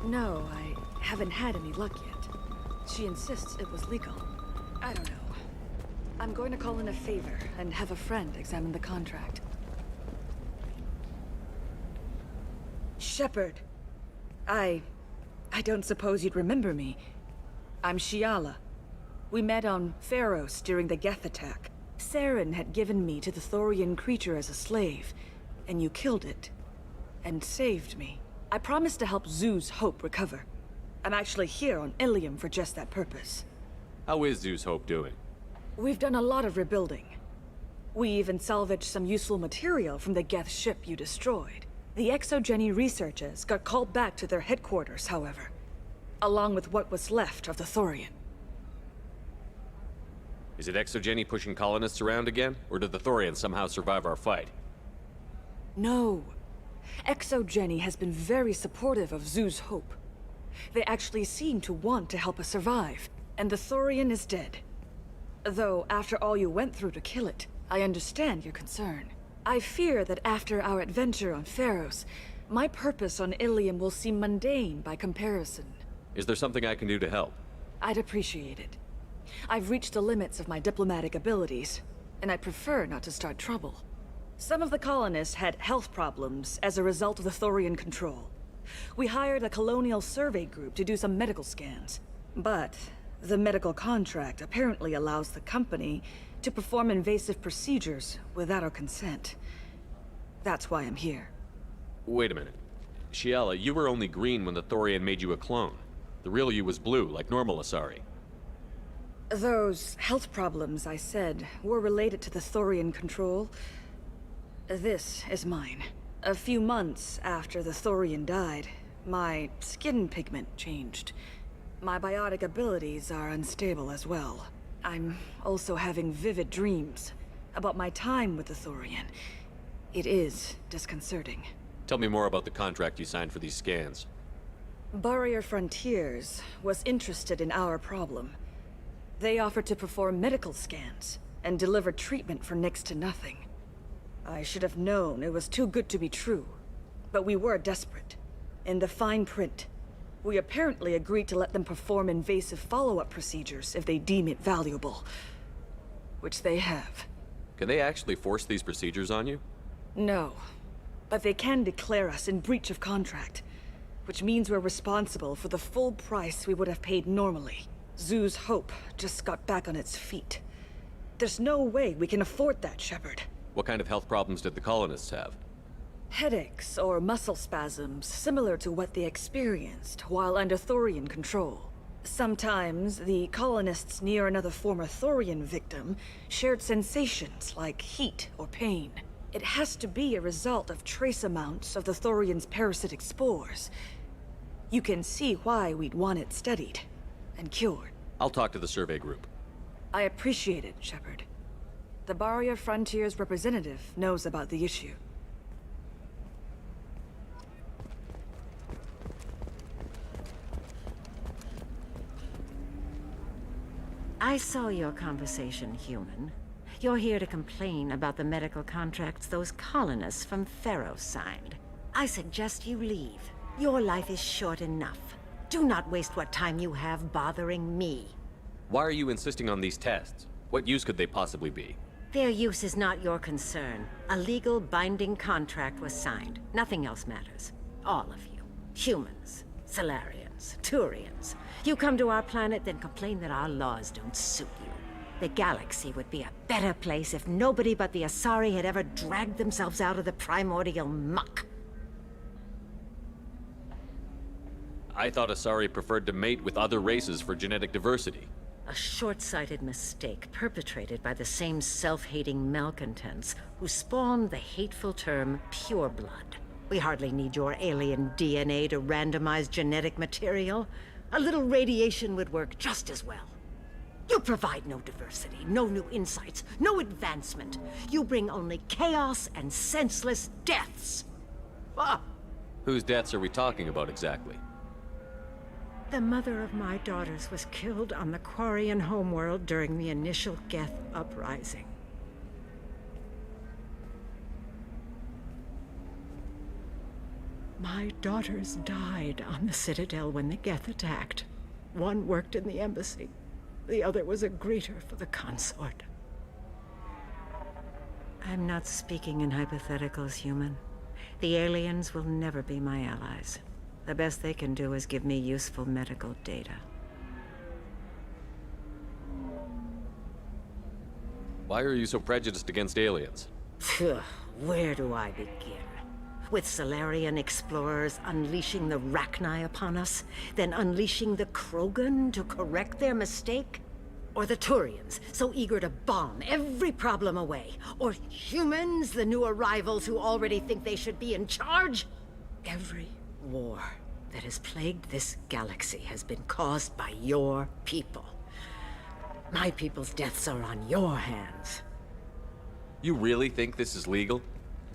No, I haven't had any luck yet. She insists it was legal. I don't know. I'm going to call in a favor and have a friend examine the contract. Shepard. I don't suppose you'd remember me. I'm Shiala. We met on Pharos during the Geth attack. Saren had given me to the Thorian creature as a slave, and you killed it. And saved me. I promised to help Zeus Hope recover. I'm actually here on Ilium for just that purpose. How is Zeus Hope doing? We've done a lot of rebuilding. We even salvaged some useful material from the Geth ship you destroyed. The Exogeny researchers got called back to their headquarters, however, along with what was left of the Thorian. Is it Exogeny pushing colonists around again? Or did the Thorians somehow survive our fight? No. Exogeny has been very supportive of Zeus Hope. They actually seem to want to help us survive, and the Thorian is dead. Though, after all you went through to kill it, I understand your concern. I fear that after our adventure on Pharos, my purpose on Ilium will seem mundane by comparison. Is there something I can do to help? I'd appreciate it. I've reached the limits of my diplomatic abilities, and I prefer not to start trouble. Some of the colonists had health problems as a result of the Thorian control. We hired a colonial survey group to do some medical scans. But the medical contract apparently allows the company to perform invasive procedures without our consent. That's why I'm here. Wait a minute. Shiala, you were only green when the Thorian made you a clone. The real you was blue, like normal Asari. Those health problems I said were related to the Thorian control. This is mine. A few months after the Thorian died, my skin pigment changed. My biotic abilities are unstable as well. I'm also having vivid dreams about my time with the Thorian. It is disconcerting. Tell me more about the contract you signed for these scans. Barrier Frontiers was interested in our problem. They offered to perform medical scans and deliver treatment for next to nothing. I should have known it was too good to be true, but we were desperate. In the fine print, we apparently agreed to let them perform invasive follow-up procedures if they deem it valuable. Which they have. Can they actually force these procedures on you? No, but they can declare us in breach of contract, which means we're responsible for the full price we would have paid normally. Zeus Hope just got back on its feet. There's no way we can afford that, Shepard. What kind of health problems did the colonists have? Headaches or muscle spasms similar to what they experienced while under Thorian control. Sometimes the colonists near another former Thorian victim shared sensations like heat or pain. It has to be a result of trace amounts of the Thorian's parasitic spores. You can see why we'd want it studied and cured. I'll talk to the survey group. I appreciate it, Shepard. The Barrier Frontiers representative knows about the issue. I saw your conversation, human. You're here to complain about the medical contracts those colonists from Pharos signed. I suggest you leave. Your life is short enough. Do not waste what time you have bothering me. Why are you insisting on these tests? What use could they possibly be? Their use is not your concern. A legal, binding contract was signed. Nothing else matters. All of you. Humans, Solarians, Turians. You come to our planet, then complain that our laws don't suit you. The galaxy would be a better place if nobody but the Asari had ever dragged themselves out of the primordial muck. I thought Asari preferred to mate with other races for genetic diversity. A short-sighted mistake perpetrated by the same self-hating malcontents who spawned the hateful term pureblood. We hardly need your alien DNA to randomize genetic material. A little radiation would work just as well. You provide no diversity, no new insights, no advancement. You bring only chaos and senseless deaths. Ah! Whose deaths are we talking about exactly? The mother of my daughters was killed on the Quarian homeworld during the initial Geth uprising. My daughters died on the Citadel when the Geth attacked. One worked in the embassy. The other was a greeter for the consort. I'm not speaking in hypotheticals, human. The aliens will never be my allies. The best they can do is give me useful medical data. Why are you so prejudiced against aliens? Where do I begin? With Solarian explorers unleashing the Rachni upon us, then unleashing the Krogan to correct their mistake? Or the Turians, so eager to bomb every problem away? Or humans, the new arrivals who already think they should be in charge? Every war that has plagued this galaxy has been caused by your people. My people's deaths are on your hands. You really think this is legal?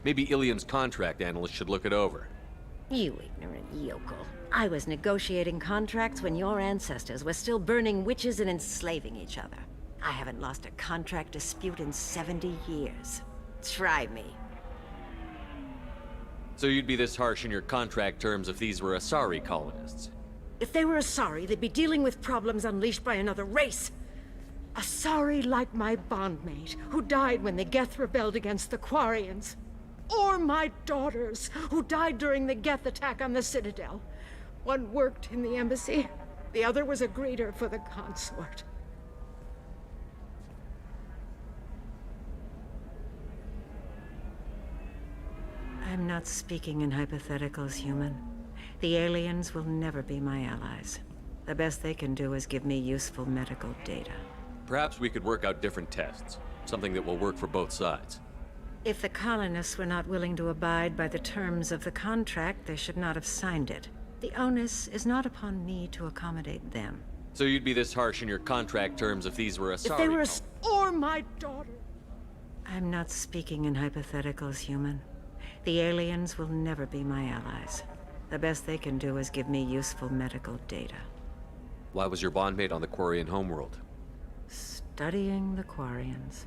Maybe Ilian's contract analyst should look it over. You ignorant yokel. I was negotiating contracts when your ancestors were still burning witches and enslaving each other. I haven't lost a contract dispute in 70 years. Try me. So you'd be this harsh in your contract terms if these were Asari colonists? If they were Asari, they'd be dealing with problems unleashed by another race. Asari like my bondmate, who died when the Geth rebelled against the Quarians. Or my daughters, who died during the Geth attack on the Citadel. One worked in the embassy, the other was a greeter for the consort. I'm not speaking in hypotheticals, human. The aliens will never be my allies. The best they can do is give me useful medical data. Perhaps we could work out different tests. Something that will work for both sides. If the colonists were not willing to abide by the terms of the contract, they should not have signed it. The onus is not upon me to accommodate them. So you'd be this harsh in your contract terms if these were Asari? If they were or my daughter. I'm not speaking in hypotheticals, human. The aliens will never be my allies. The best they can do is give me useful medical data. Why was your bondmate on the Quarian homeworld? Studying the Quarians.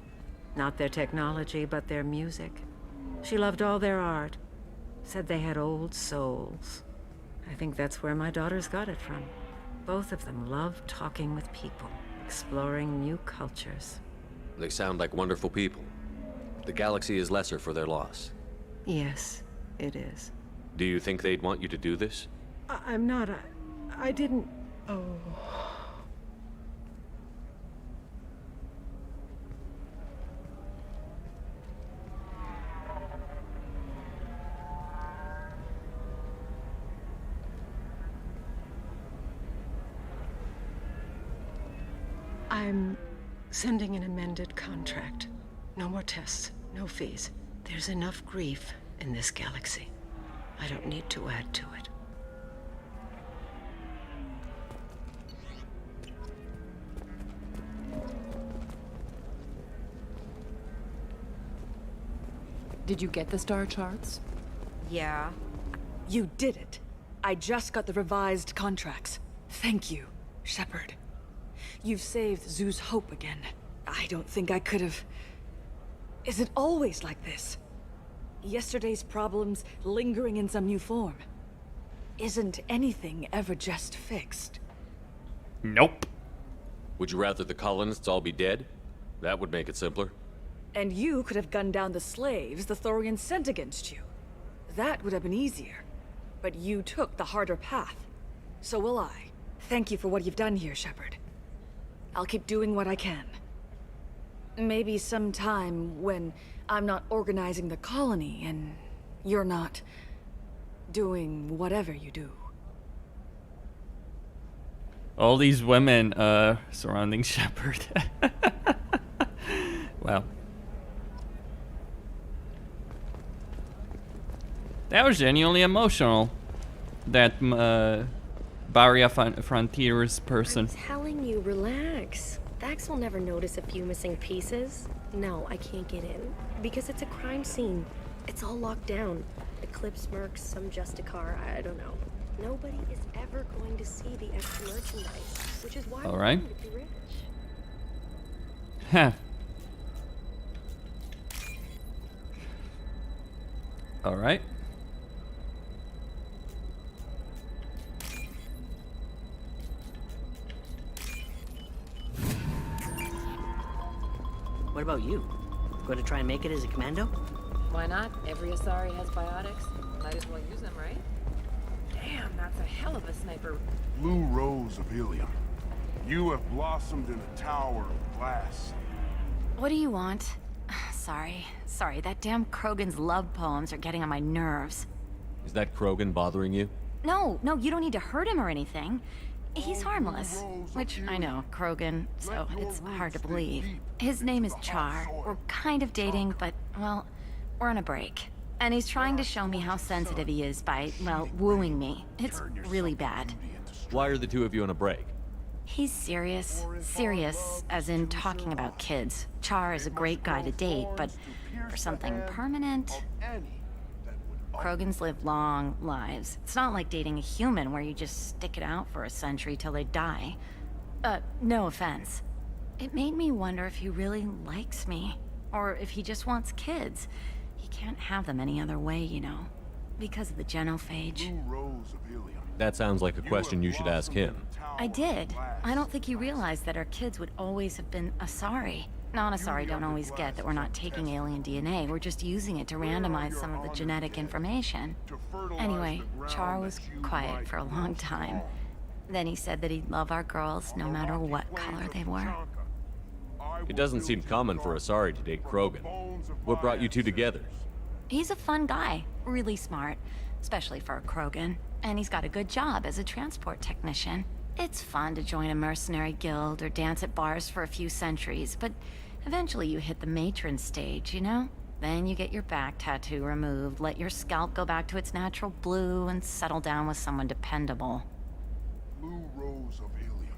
Not their technology, but their music. She loved all their art. Said they had old souls. I think that's where my daughters got it from. Both of them love talking with people, exploring new cultures. They sound like wonderful people. The galaxy is lesser for their loss. Yes, it is. Do you think they'd want you to do this? I'm not. I didn't. Oh. I'm sending an amended contract. No more tests, no fees. There's enough grief in this galaxy. I don't need to add to it. Did you get the star charts? Yeah. You did it. I just got the revised contracts. Thank you, Shepard. You've saved Zoo's hope again. I don't think I could have... Is it always like this? Yesterday's problems lingering in some new form. Isn't anything ever just fixed? Nope. Would you rather the colonists all be dead? That would make it simpler. And you could have gunned down the slaves the Thorians sent against you. That would have been easier. But you took the harder path. So will I. Thank you for what you've done here, Shepard. I'll keep doing what I can. Maybe sometime when I'm not organizing the colony and you're not doing whatever you do. All these women surrounding Shepard. Well. That was genuinely emotional. That Barrier Frontiers person. I'm telling you, relax. Vax will never notice a few missing pieces. No, I can't get in. Because it's a crime scene. It's all locked down. Eclipse mercs, some Justicar, I don't know. Nobody is ever going to see the extra merchandise, which is why all right. we're going to be rich. Huh. All right. What about you? Going to try and make it as a commando? Why not? Every Asari has biotics. Might as well use them, right? Damn, that's a hell of a sniper. Blue Rose of Ilium. You have blossomed in a tower of glass. What do you want? Sorry, that damn Krogan's love poems are getting on my nerves. Is that Krogan bothering you? No, you don't need to hurt him or anything. He's harmless. Which, I know, Krogan, so it's hard to believe. His name is Char. We're kind of dating, but, well, we're on a break. And he's trying to show me how sensitive he is by, well, wooing me. It's really bad. Why are the two of you on a break? He's serious. Serious, as in talking about kids. Char is a great guy to date, but for something permanent... Krogans live long lives. It's not like dating a human where you just stick it out for a century till they die. No offense. It made me wonder if he really likes me, or if he just wants kids. He can't have them any other way, you know, because of the genophage. That sounds like a question you should ask him. I did. I don't think he realized that our kids would always have been Asari. Non-Asari don't always get that we're not taking alien DNA, we're just using it to randomize some of the genetic information. Anyway, Char was quiet for a long time. Then he said that he'd love our girls no matter what color they were. It doesn't seem common for Asari to date Krogan. What brought you two together? He's a fun guy, really smart, especially for a Krogan. And he's got a good job as a transport technician. It's fun to join a mercenary guild or dance at bars for a few centuries, but eventually you hit the matron stage, you know? Then you get your back tattoo removed, let your scalp go back to its natural blue, and settle down with someone dependable. Blue Rose of Ilium.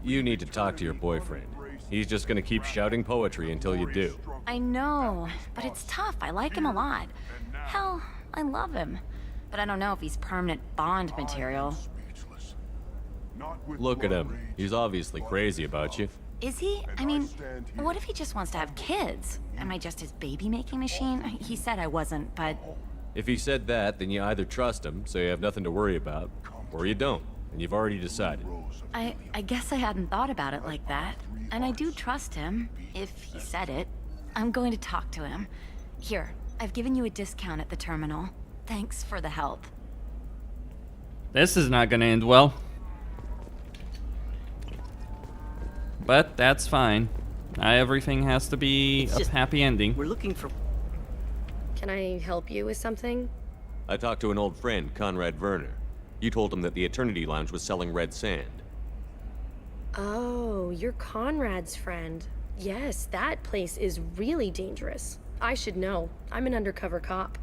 You need to talk to your boyfriend. He's just gonna keep shouting poetry until you do. I know, but it's tough. I like him a lot. Hell, I love him. But I don't know if he's permanent Bond material. Look at him. He's obviously crazy about you. Is he? I mean, what if he just wants to have kids? Am I just his baby-making machine? He said I wasn't, but... If he said that, then you either trust him, so you have nothing to worry about, or you don't, and you've already decided. I guess I hadn't thought about it like that. And I do trust him, if he said it. I'm going to talk to him. Here, I've given you a discount at the terminal. Thanks for the help. This is not gonna end well. But that's fine. Not everything has to be a happy ending. We're looking for... Can I help you with something? I talked to an old friend, Conrad Werner. You told him that the Eternity Lounge was selling red sand. Oh, you're Conrad's friend. Yes, that place is really dangerous. I should know. I'm an undercover cop.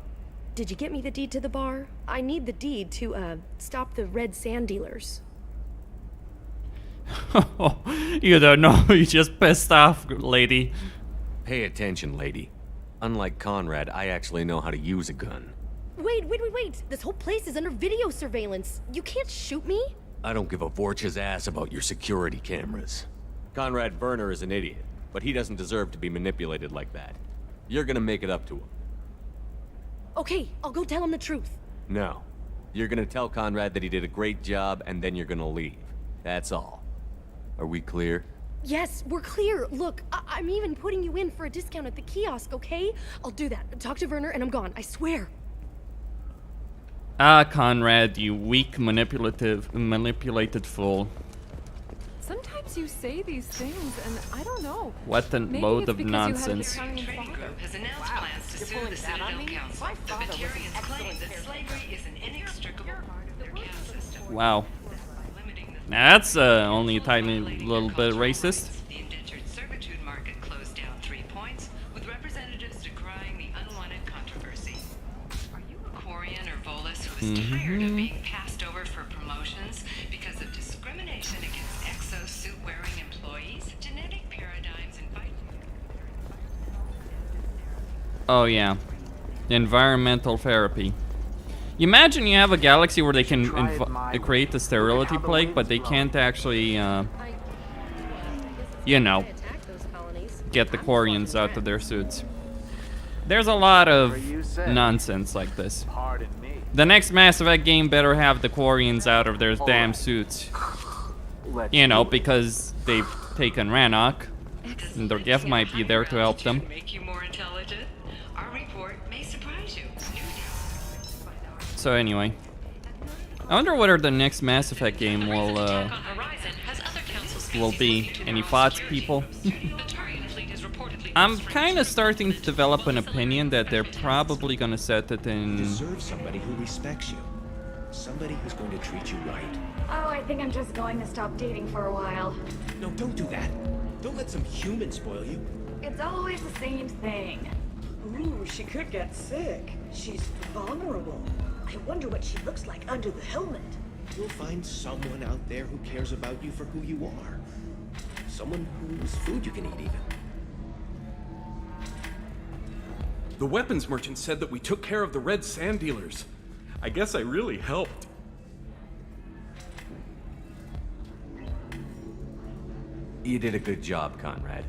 Did you get me the deed to the bar? I need the deed to, stop the red sand dealers. You don't know, you just pissed off, lady. Pay attention, lady. Unlike Conrad, I actually know how to use a gun. Wait. This whole place is under video surveillance. You can't shoot me? I don't give a Vorch's ass about your security cameras. Conrad Werner is an idiot, but he doesn't deserve to be manipulated like that. You're gonna make it up to him. Okay, I'll go tell him the truth. No. You're gonna tell Conrad that he did a great job, and then you're gonna leave. That's all. Are we clear? Yes, we're clear. Look, I'm even putting you in for a discount at the kiosk, okay? I'll do that. Talk to Werner and I'm gone, I swear. Ah, Conrad, you weak, manipulated fool. Sometimes you say these things, and I don't know. What a Maybe load it's of because nonsense. You had an Italian Trading Group has announced plans to sue the Citadel Council. The Batarians claim that slavery is an inextricable part of their caste system. Wow. That's only a tiny little bit racist. The indentured servitude market closed down 3 points, with representatives decrying the unwanted controversy. Are you a Quarian or Volus who is tired of being passed over for promotions because of discrimination against exosuit-wearing employees? Genetic paradigms invite... Oh yeah. Environmental therapy. You imagine you have a galaxy where they can create the sterility plague, but they can't actually, you know, get the Quarians out of their suits. There's a lot of nonsense like this. The next Mass Effect game better have the Quarians out of their damn suits. You know, because they've taken Rannoch. And Dorgev might be there to help them. Make you more intelligent? Our report may surprise you. So anyway, I wonder whether the next Mass Effect game will be. Any thoughts, people? I'm kind of starting to develop an opinion that they're probably gonna set it in. You deserve somebody who respects you, somebody who's going to treat you right. Oh, I think I'm just going to stop dating for a while. No, don't do that. Don't let some human spoil you. It's always the same thing. Ooh, she could get sick. She's vulnerable. I wonder what she looks like under the helmet. You'll find someone out there who cares about you for who you are. Someone whose food you can eat, even. The weapons merchant said that we took care of the red sand dealers. I guess I really helped. You did a good job, Conrad.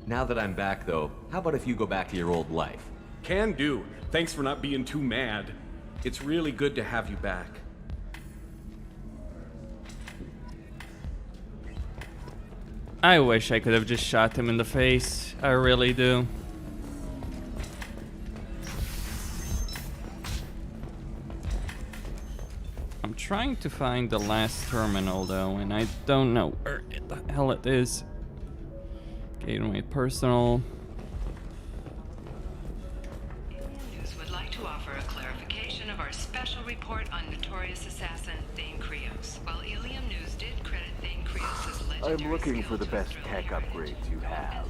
Now that I'm back, though, how about if you go back to your old life? Can do. Thanks for not being too mad. It's really good to have you back. I wish I could have just shot him in the face. I really do. I'm trying to find the last terminal though, and I don't know where the hell it is. Gateway personal. News would like to offer a clarification of our special report on notorious assassin Thane Krios. While Ilium News did credit Thane Krios' legendary I'm looking for the best tech upgrades you have.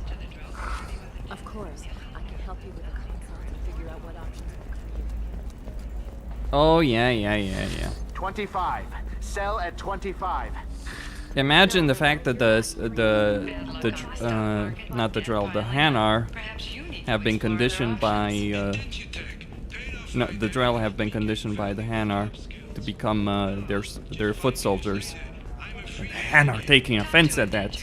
Of course, I can help you with a consult and figure out what options will create. Oh yeah. 25. Sell at 25. Imagine the fact that the Hanar have been conditioned by the Drell have been conditioned by the Hanar to become their foot soldiers. And the Hanar taking offense at that.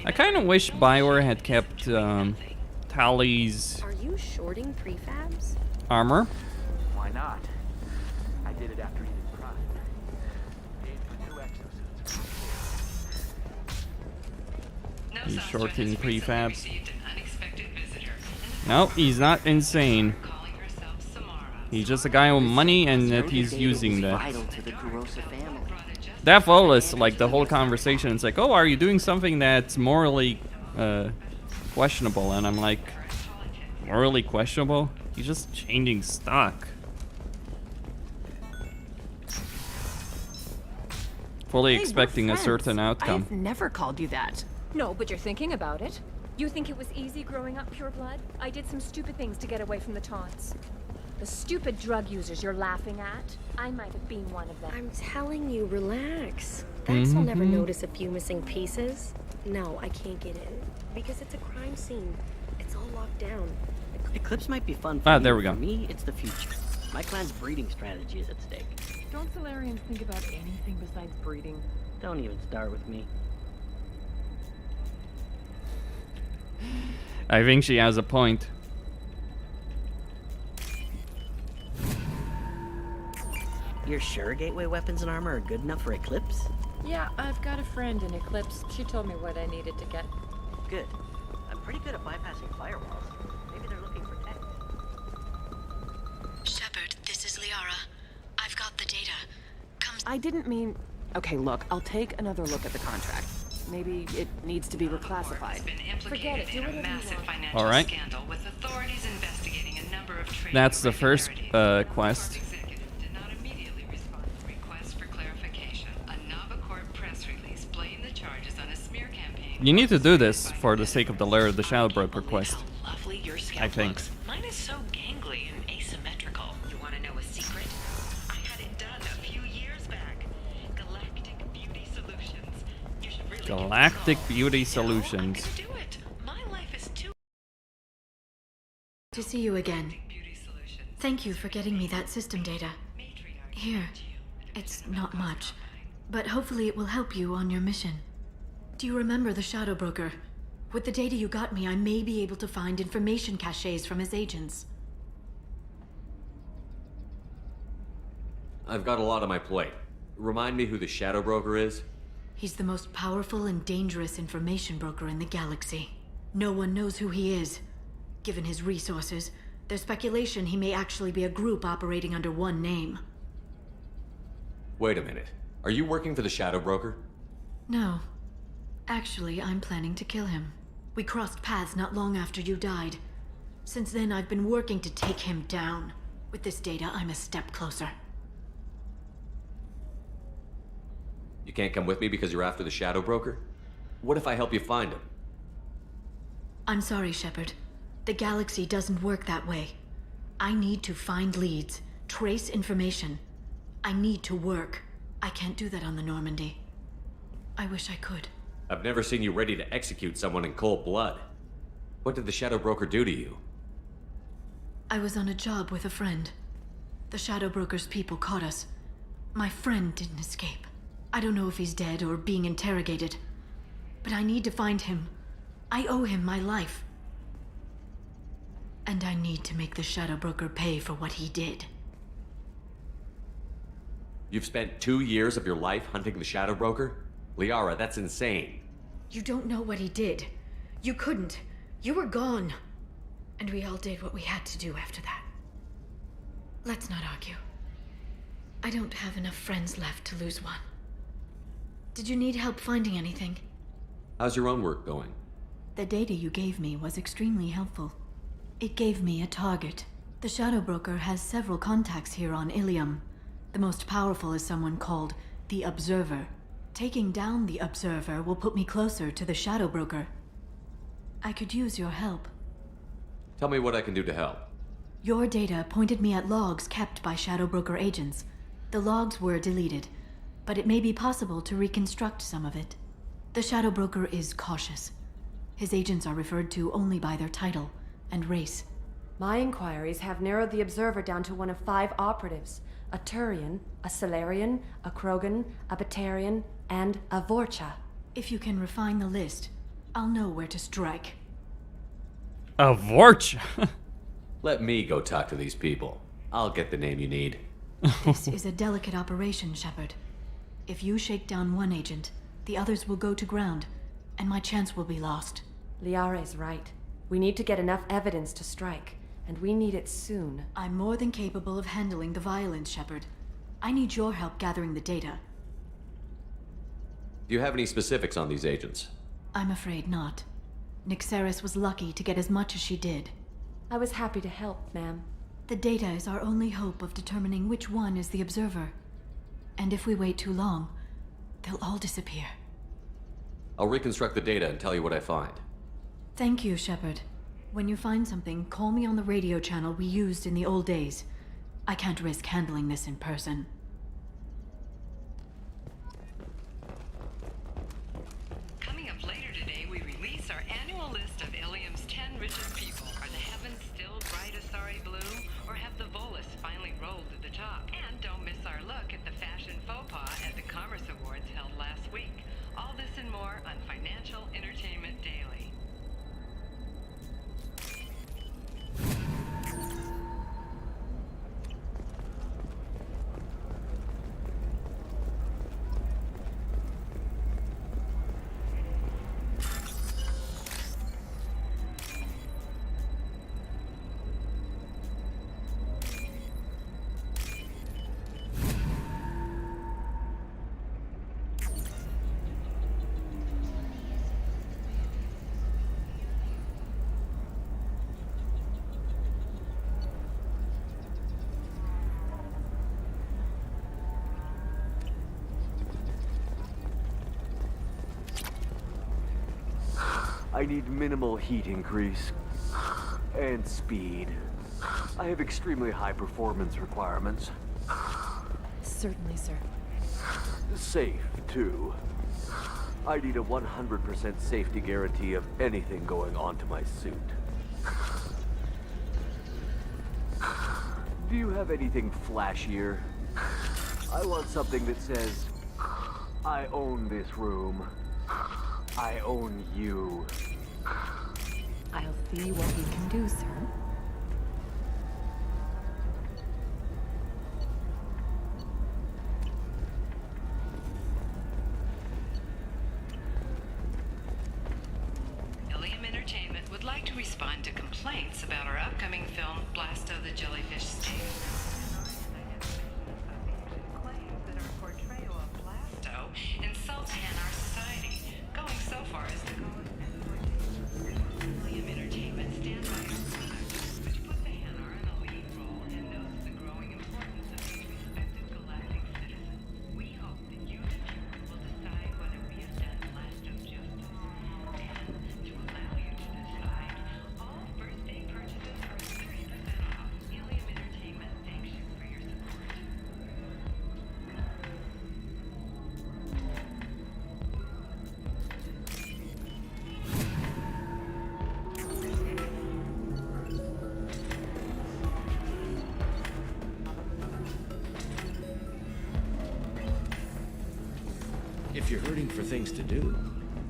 I kind of wish Bioware had kept Tali's Are you shorting prefabs? armor. Why not? I did it after eating Prime. Paid for 2 exos. He's shorting prefabs. Nope, he's not insane. He's just a guy with money and that he's using that. That was like the whole conversation. It's like, oh, are you doing something that's morally questionable? And I'm like, morally questionable? He's just changing stock. Fully expecting a certain outcome. I've never called you that. No, but you're thinking about it. You think it was easy growing up pure blood? I did some stupid things to get away from the taunts. The stupid drug users you're laughing at, I might have been one of them. I'm telling you, relax. Vax will never notice a few missing pieces. No, I can't get in. Because it's a crime scene. It's all locked down. Eclipse might be fun for there we go. For me, it's the future. My clan's breeding strategy is at stake. Don't Solarians think about anything besides breeding? Don't even start with me. I think she has a point. You're sure gateway weapons and armor are good enough for Eclipse? Yeah, I've got a friend in Eclipse. She told me what I needed to get. Good. I'm pretty good at bypassing firewalls. Maybe they're looking for tech. Shepard, this is Liara. I've got the data. I didn't mean... Okay, look, I'll take another look at the contract. Maybe it needs to be reclassified. Forget it, do whatever you want. All right. That's the first quest. You need to do this for the sake of the Lair of the Shadow Broker quest. I think. Mine is so gangly and asymmetrical. You want to know a secret? I had it done a few years back. Galactic Beauty Solutions. You should really Galactic Beauty Solutions. My life is too To see you again. Thank you for getting me that system data. Here, it's not much, but hopefully it will help you on your mission. Do you remember the Shadow Broker? With the data you got me, I may be able to find information caches from his agents. I've got a lot on my plate. Remind me who the Shadow Broker is? He's the most powerful and dangerous information broker in the galaxy. No one knows who he is. Given his resources, there's speculation he may actually be a group operating under one name. Wait a minute. Are you working for the Shadow Broker? No. Actually, I'm planning to kill him. We crossed paths not long after you died. Since then, I've been working to take him down. With this data, I'm a step closer. You can't come with me because you're after the Shadow Broker? What if I help you find him? I'm sorry, Shepard. The galaxy doesn't work that way. I need to find leads, trace information. I need to work. I can't do that on the Normandy. I wish I could. I've never seen you ready to execute someone in cold blood. What did the Shadow Broker do to you? I was on a job with a friend. The Shadow Broker's people caught us. My friend didn't escape. I don't know if he's dead or being interrogated. But I need to find him. I owe him my life. And I need to make the Shadow Broker pay for what he did. You've spent 2 years of your life hunting the Shadow Broker? Liara, that's insane. You don't know what he did. You couldn't. You were gone. And we all did what we had to do after that. Let's not argue. I don't have enough friends left to lose one. Did you need help finding anything? How's your own work going? The data you gave me was extremely helpful. It gave me a target. The Shadow Broker has several contacts here on Ilium. The most powerful is someone called the Observer. Taking down the Observer will put me closer to the Shadow Broker. I could use your help. Tell me what I can do to help. Your data pointed me at logs kept by Shadow Broker agents. The logs were deleted, but it may be possible to reconstruct some of it. The Shadow Broker is cautious. His agents are referred to only by their title and race. My inquiries have narrowed the Observer down to one of 5 operatives. A Turian, a Solarian, a Krogan, a Batarian, and a Vorcha. If you can refine the list, I'll know where to strike. A Vorcha? Let me go talk to these people. I'll get the name you need. This is a delicate operation, Shepard. If you shake down one agent, the others will go to ground, and my chance will be lost. Liara is right. We need to get enough evidence to strike, and we need it soon. I'm more than capable of handling the violence, Shepard. I need your help gathering the data. Do you have any specifics on these agents? I'm afraid not. Nyxeris was lucky to get as much as she did. I was happy to help, ma'am. The data is our only hope of determining which one is the Observer. And if we wait too long, they'll all disappear. I'll reconstruct the data and tell you what I find. Thank you, Shepard. When you find something, call me on the radio channel we used in the old days. I can't risk handling this in person. Coming up later today, we release our annual list of Ilium's 10 richest people. Are the heavens still bright Asari blue, or have the Volus finally rolled to the top? And don't miss our look at the fashion faux pas at the Commerce Awards held last week. All this and more on Financial Entertainment Daily. I need minimal heat increase and speed. I have extremely high performance requirements. Certainly, sir. Safe, too. I need a 100% safety guarantee of anything going onto my suit. Do you have anything flashier? I want something that says, I own this room. I own you. I'll see what we can do, sir. upcoming film, Blasto the Jellyfish Sting. Claims that our portrayal of Blasto insults our society, going so far as to call it William Entertainment stand by its product, which puts the Hanar in a lead role and notes the growing importance of being respected galactic citizen. We hope that you, the viewer, will decide whether we have done Blasto justice. And to allow you to decide, all first-day purchases are 30% off. Helium Entertainment thanks you for your support. If you're hurting for things to do,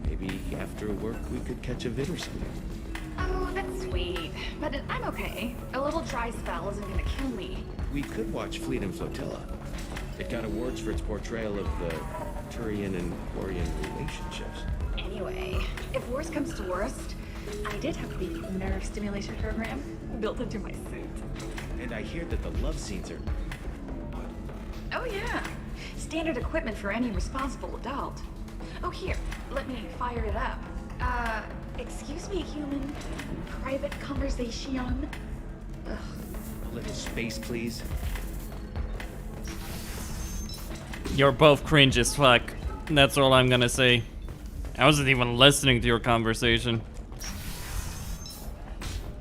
maybe after work we could catch a vid or something. Oh, that's sweet. But I'm okay. A little dry spell isn't gonna kill me. We could watch Fleet and Flotilla. It got awards for its portrayal of the Turian and Quarian relationships. Anyway, if worst comes to worst, I did have the nerve stimulation program built into my suit. And I hear that the love scenes are... Oh yeah. Standard equipment for any responsible adult. Oh here, let me fire it up. Excuse me, human. Private conversation. Ugh. A little space, please. You're both cringe as fuck. That's all I'm gonna say. I wasn't even listening to your conversation.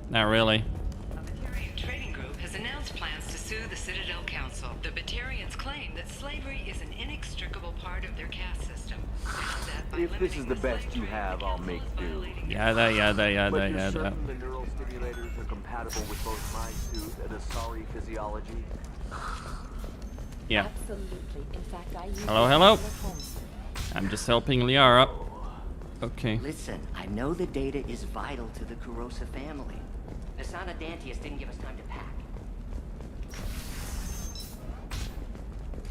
Not really. Batarian Trading Group has announced plans to sue the Citadel Council. The Batarians claim that slavery is an inextricable part of their caste system. If this is the best you have, I'll make do. Yada yada yada But you're yada. certain the neural stimulators are compatible with both my suit and Asari physiology? Yeah. Absolutely. In fact, I use Hello, hello. I'm just helping Liara. Okay. Listen, I know the data is vital to the Kurosa family. Nasana Dantius didn't give us time to pack.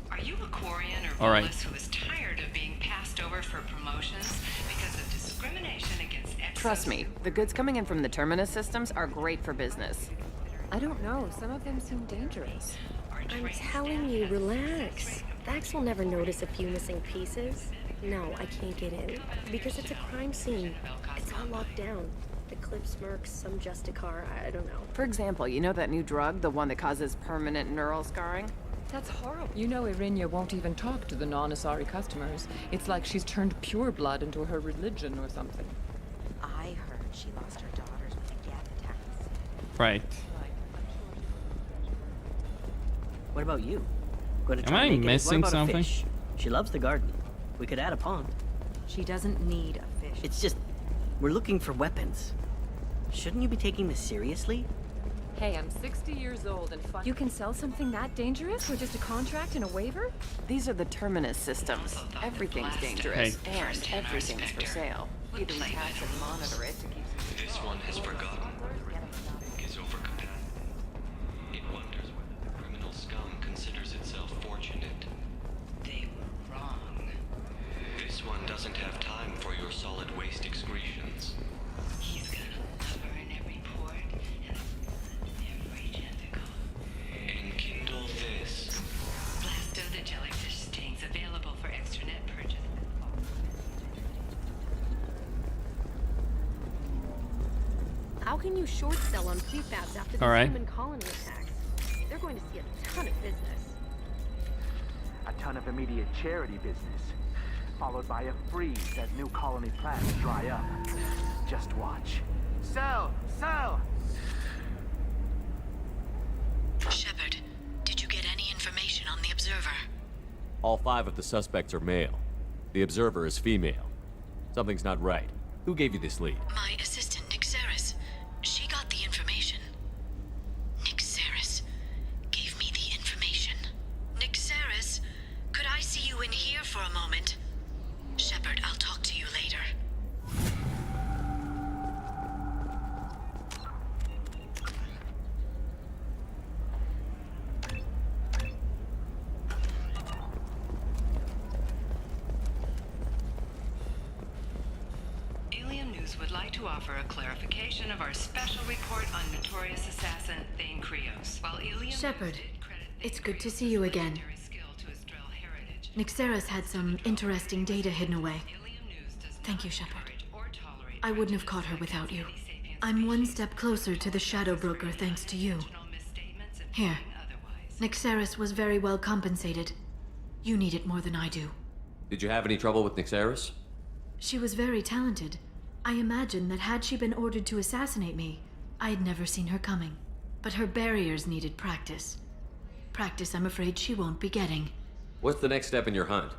Are you a Quarian or All right. Volus who is tired of being passed over for promotions because of discrimination against exos? Trust me, the goods coming in from the Terminus systems are great for business. I don't know. Some of them seem dangerous. I'm telling you, relax. Vax will never notice a few missing pieces. No, I can't get in. Because it's a crime scene. It's all locked down. The Clips Mercs, some Justicar, I don't know. For example, you know that new drug, the one that causes permanent neural scarring? That's horrible. You know Irinia won't even talk to the non-Asari customers. It's like she's turned pure blood into her religion or something. I heard she lost her daughters with a gas attack. Right. What about you? Going to Am try I and make it? missing What about something? A fish? She loves the garden. We could add a pond. She doesn't need a fish. It's just, we're looking for weapons. Shouldn't you be taking this seriously? Hey, I'm 60 years old and fun. You can sell something that dangerous with just a contract and a waiver? These are the Terminus systems. Everything's dangerous, and everything's for sale. You can tap and monitor it to keep... This one has forgotten. Is overcapacity. It wonders whether the criminal scum considers itself fortunate. They were wrong. This one doesn't have time for your solid waste excretions. He's got a lover in every port and every tentacle. Enkindle this. Blasto the Jellyfish Stings available for extranet purchase. How can you short sell on prefabs after the All right. human colony attacks? They're going to see a ton of business. A ton of immediate charity business, followed by a freeze as new colony plans dry up. Just watch. Sell! Sell! Shepard, did you get any information on the Observer? All 5 of the suspects are male. The Observer is female. Something's not right. Who gave you this lead? My assistant, Nixeris. She got the information. Nixeris gave me the information. Nixeris, could I see you in here for a moment? Shepard, I'll talk to you later. Alien News would like to offer a clarification of our special report on notorious assassin Thane Krios. While Alien Shepard, it's good to see you again. Nyxeris had some interesting data hidden away. Thank you, Shepard. I wouldn't have caught her without you. I'm one step closer to the Shadow Broker thanks to you. Here. Nyxeris was very well compensated. You need it more than I do. Did you have any trouble with Nyxeris? She was very talented. I imagine that had she been ordered to assassinate me, I had never seen her coming. But her barriers needed practice. Practice I'm afraid she won't be getting. What's the next step in your hunt?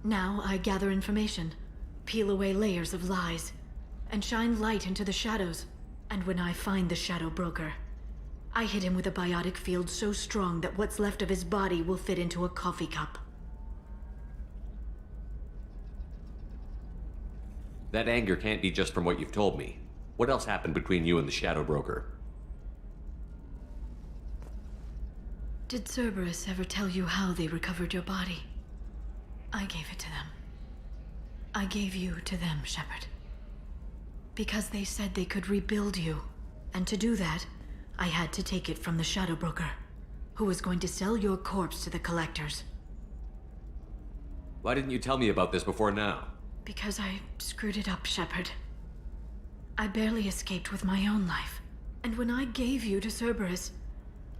Now I gather information, peel away layers of lies, and shine light into the shadows. And when I find the Shadow Broker, I hit him with a biotic field so strong that what's left of his body will fit into a coffee cup. That anger can't be just from what you've told me. What else happened between you and the Shadow Broker? Did Cerberus ever tell you how they recovered your body? I gave it to them. I gave you to them, Shepard. Because they said they could rebuild you. And to do that, I had to take it from the Shadow Broker, who was going to sell your corpse to the collectors. Why didn't you tell me about this before now? Because I screwed it up, Shepard. I barely escaped with my own life. And when I gave you to Cerberus,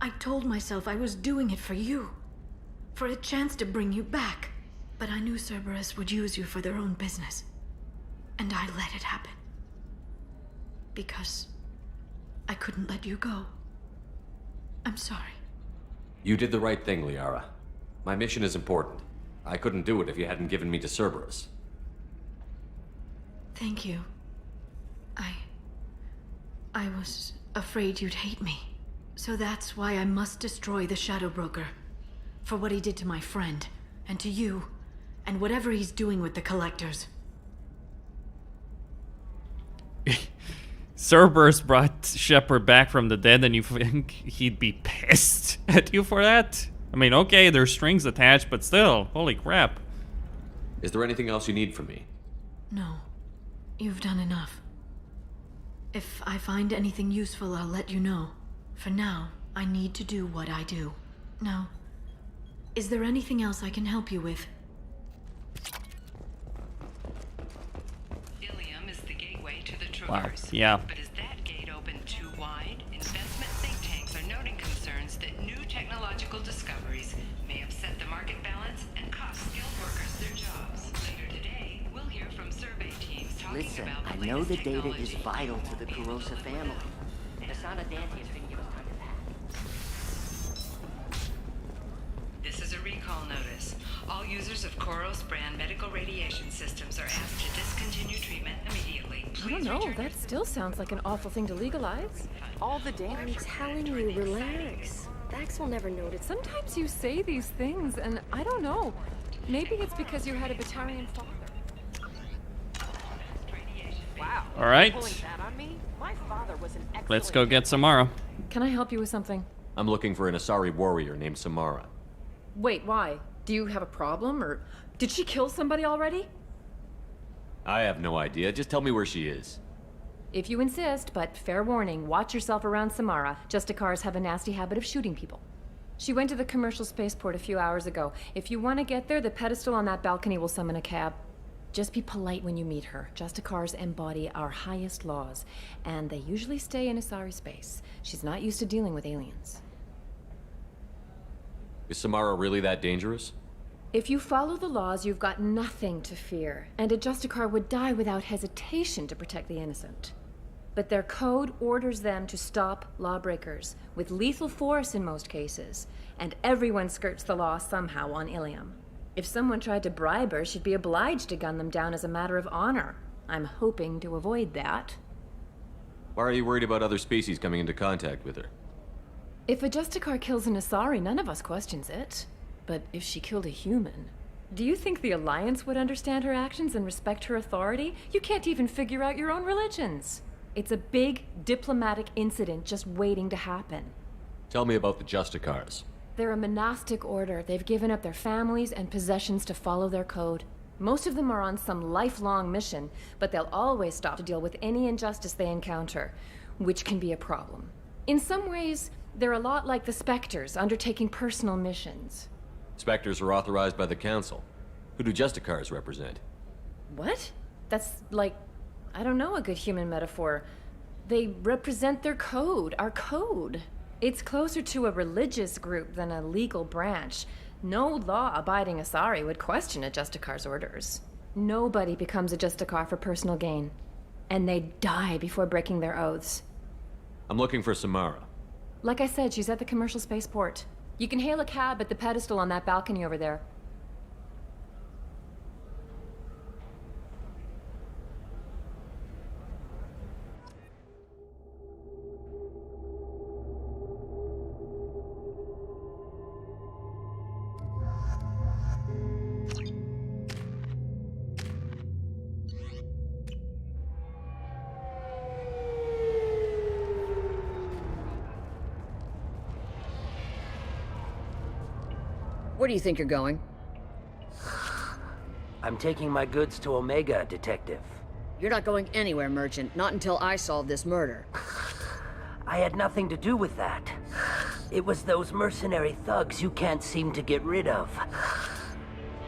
I told myself I was doing it for you. For a chance to bring you back. But I knew Cerberus would use you for their own business. And I let it happen. Because I couldn't let you go. I'm sorry. You did the right thing, Liara. My mission is important. I couldn't do it if you hadn't given me to Cerberus. Thank you. I was afraid you'd hate me. So that's why I must destroy the Shadow Broker. For what he did to my friend, and to you, and whatever he's doing with the collectors. Cerberus brought Shepard back from the dead, and you think he'd be pissed at you for that? I mean, okay, there's strings attached, but still, holy crap. Is there anything else you need from me? No. You've done enough. If I find anything useful, I'll let you know. For now, I need to do what I do. Now, is there anything else I can help you with? Ilium is the gateway to the Traverse. Wow, yeah. But is that gate open too wide? Investment think tanks are noting concerns that new technological discoveries may upset the market balance and cost skilled workers their jobs. Later today, we'll hear from survey teams talking Listen, about I the know latest the data is technology. vital to the Kurosa family. Asana Dantius didn't give us time to pack. This is a recall notice. All users of Koros brand medical radiation systems are asked to discontinue treatment immediately. I don't know, that still sounds like an awful thing to legalize. All the data. I'm telling you, relax. Vax will never notice. Sometimes you say these things, and I don't know. Maybe it's because you had a Batarian father. Wow. All right. Pulling that on me? My father was an excellent. Let's go get Samara. Can I help you with something? I'm looking for an Asari warrior named Samara. Wait, why? Do you have a problem, or did she kill somebody already? I have no idea. Just tell me where she is. If you insist, but fair warning, watch yourself around Samara. Justicars have a nasty habit of shooting people. She went to the commercial spaceport a few hours ago. If you want to get there, the pedestal on that balcony will summon a cab. Just be polite when you meet her. Justicars embody our highest laws, and they usually stay in Asari space. She's not used to dealing with aliens. Is Samara really that dangerous? If you follow the laws, you've got nothing to fear, and a Justicar would die without hesitation to protect the innocent. But their code orders them to stop lawbreakers, with lethal force in most cases, and everyone skirts the law somehow on Ilium. If someone tried to bribe her, she'd be obliged to gun them down as a matter of honor. I'm hoping to avoid that. Why are you worried about other species coming into contact with her? If a Justicar kills an Asari, none of us questions it. But if she killed a human, do you think the Alliance would understand her actions and respect her authority? You can't even figure out your own religions. It's a big diplomatic incident just waiting to happen. Tell me about the Justicars. They're a monastic order. They've given up their families and possessions to follow their code. Most of them are on some lifelong mission, but they'll always stop to deal with any injustice they encounter, which can be a problem. In some ways, they're a lot like the Spectres, undertaking personal missions. Spectres are authorized by the Council. Who do Justicars represent? What? That's like, I don't know, a good human metaphor. They represent their code, our code. It's closer to a religious group than a legal branch. No law-abiding Asari would question a Justicar's orders. Nobody becomes a Justicar for personal gain. And they die before breaking their oaths. I'm looking for Samara. Like I said, she's at the commercial spaceport. You can hail a cab at the pedestal on that balcony over there. Where do you think you're going? I'm taking my goods to Omega, Detective. You're not going anywhere, Merchant. Not until I solve this murder. I had nothing to do with that. It was those mercenary thugs you can't seem to get rid of.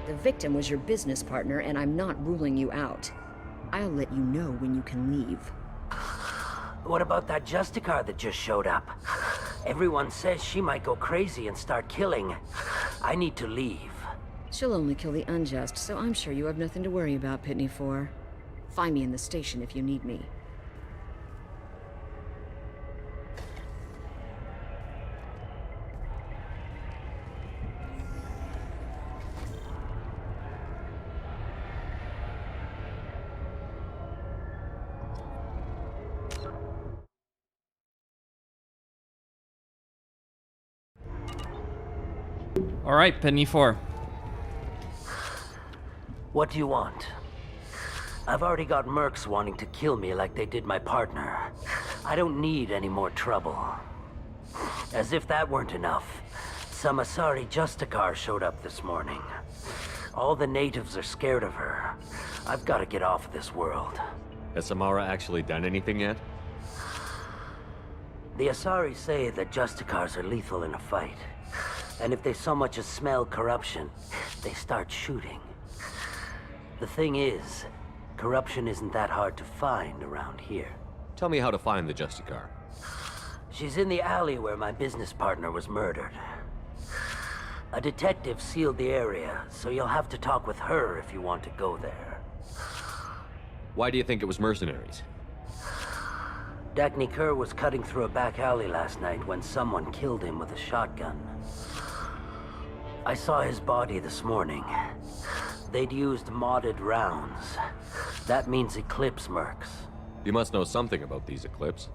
The victim was your business partner, and I'm not ruling you out. I'll let you know when you can leave. What about that Justicar that just showed up? Everyone says she might go crazy and start killing. I need to leave. She'll only kill the unjust, so I'm sure you have nothing to worry about, Pitney 4. Find me in the station if you need me. All right, Penny 4. What do you want? I've already got mercs wanting to kill me like they did my partner. I don't need any more trouble. As if that weren't enough, some Asari Justicar showed up this morning. All the natives are scared of her. I've got to get off of this world. Has Samara actually done anything yet? The Asari say that Justicars are lethal in a fight. And if they so much as smell corruption, they start shooting. The thing is, corruption isn't that hard to find around here. Tell me how to find the Justicar. She's in the alley where my business partner was murdered. A detective sealed the area, so you'll have to talk with her if you want to go there. Why do you think it was mercenaries? Dagny Kerr was cutting through a back alley last night when someone killed him with a shotgun. I saw his body this morning. They'd used modded rounds. That means Eclipse mercs. You must know something about these Eclipse.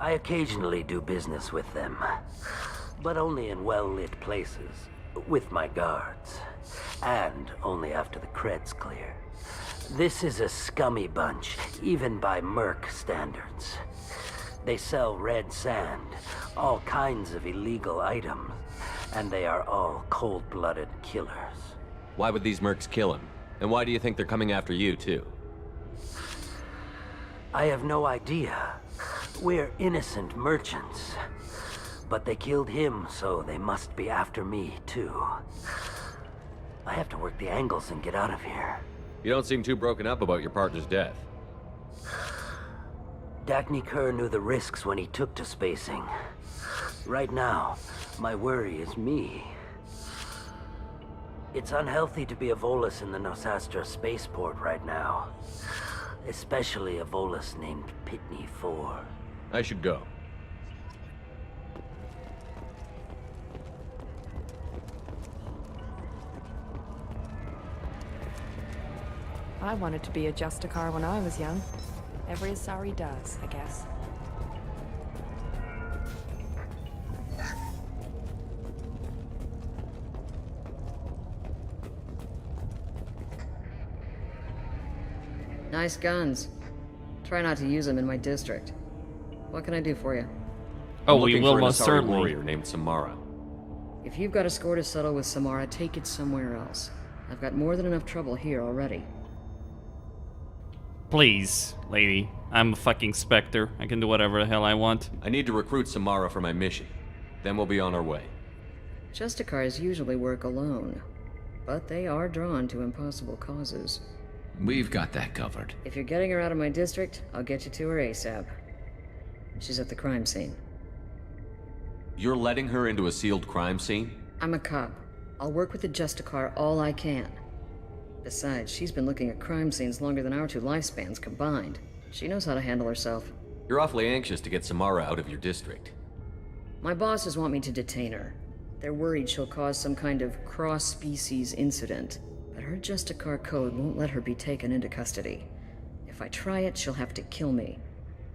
I occasionally do business with them, but only in well-lit places, with my guards, and only after the cred's clear. This is a scummy bunch, even by merc standards. They sell red sand, all kinds of illegal items, and they are all cold-blooded killers. Why would these mercs kill him? And why do you think they're coming after you, too? I have no idea. We're innocent merchants. But they killed him, so they must be after me, too. I have to work the angles and get out of here. You don't seem too broken up about your partner's death. Dagny Kerr knew the risks when he took to spacing. Right now, my worry is me. It's unhealthy to be a Volus in the Nosastra spaceport right now. Especially a Volus named Pitney 4. I should go. I wanted to be a Justicar when I was young. Every Asari does, I guess. Nice guns. Try not to use them in my district. What can I do for you? Oh, I'm we looking will for an most Asari certainly. warrior named Samara. If you've got a score to settle with Samara, take it somewhere else. I've got more than enough trouble here already. Please, lady. I'm a fucking Spectre. I can do whatever the hell I want. I need to recruit Samara for my mission. Then we'll be on our way. Justicars usually work alone, but they are drawn to impossible causes. We've got that covered. If you're getting her out of my district, I'll get you to her ASAP. She's at the crime scene. You're letting her into a sealed crime scene? I'm a cop. I'll work with the Justicar all I can. Besides, she's been looking at crime scenes longer than our 2 lifespans combined. She knows how to handle herself. You're awfully anxious to get Samara out of your district. My bosses want me to detain her. They're worried she'll cause some kind of cross-species incident, but her Justicar code won't let her be taken into custody. If I try it, she'll have to kill me.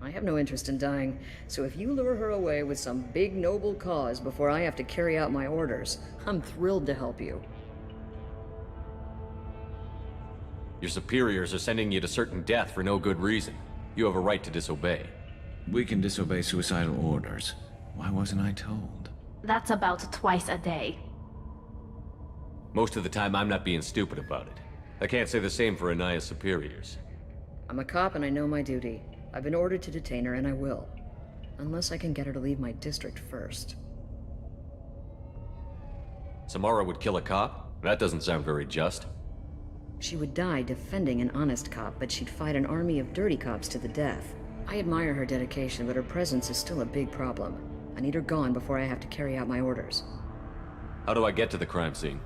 I have no interest in dying, so if you lure her away with some big noble cause before I have to carry out my orders, I'm thrilled to help you. Your superiors are sending you to certain death for no good reason. You have a right to disobey. We can disobey suicidal orders. Why wasn't I told? That's about twice a day. Most of the time, I'm not being stupid about it. I can't say the same for Anaya's superiors. I'm a cop and I know my duty. I've been ordered to detain her, and I will. Unless I can get her to leave my district first. Samara would kill a cop? That doesn't sound very just. She would die defending an honest cop, but she'd fight an army of dirty cops to the death. I admire her dedication, but her presence is still a big problem. I need her gone before I have to carry out my orders. How do I get to the crime scene?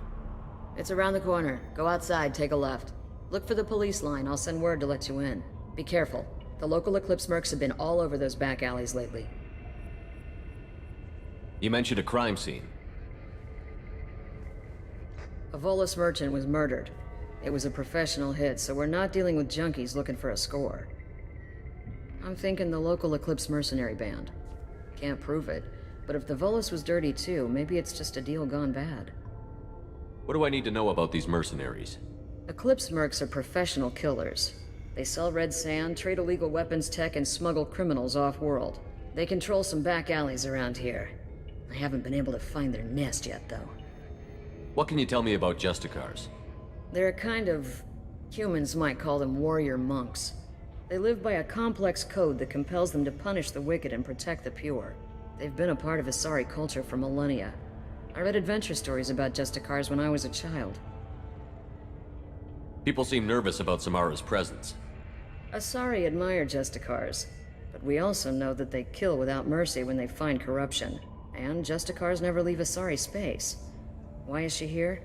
It's around the corner. Go outside, take a left. Look for the police line. I'll send word to let you in. Be careful. The local Eclipse mercs have been all over those back alleys lately. You mentioned a crime scene. A Volus merchant was murdered. It was a professional hit, so we're not dealing with junkies looking for a score. I'm thinking the local Eclipse mercenary band. Can't prove it, but if the Volus was dirty too, maybe it's just a deal gone bad. What do I need to know about these mercenaries? Eclipse mercs are professional killers. They sell red sand, trade illegal weapons tech, and smuggle criminals off-world. They control some back alleys around here. I haven't been able to find their nest yet, though. What can you tell me about Justicars? They're a kind of... humans might call them warrior monks. They live by a complex code that compels them to punish the wicked and protect the pure. They've been a part of Asari culture for millennia. I read adventure stories about Justicars when I was a child. People seem nervous about Samara's presence. Asari admire Justicars, but we also know that they kill without mercy when they find corruption. And Justicars never leave Asari space. Why is she here?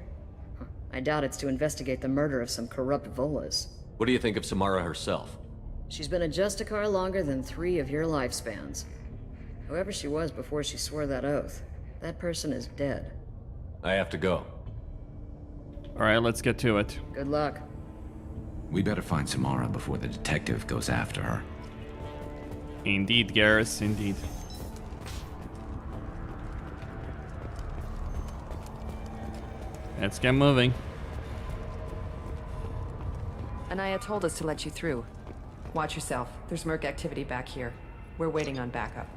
I doubt it's to investigate the murder of some corrupt Volas. What do you think of Samara herself? She's been a Justicar longer than 3 of your lifespans. Whoever she was before she swore that oath, that person is dead. I have to go. Alright, let's get to it. Good luck. We better find Samara before the detective goes after her. Indeed, Garrus, indeed. Let's get moving. Anaya told us to let you through. Watch yourself. There's merc activity back here. We're waiting on backup.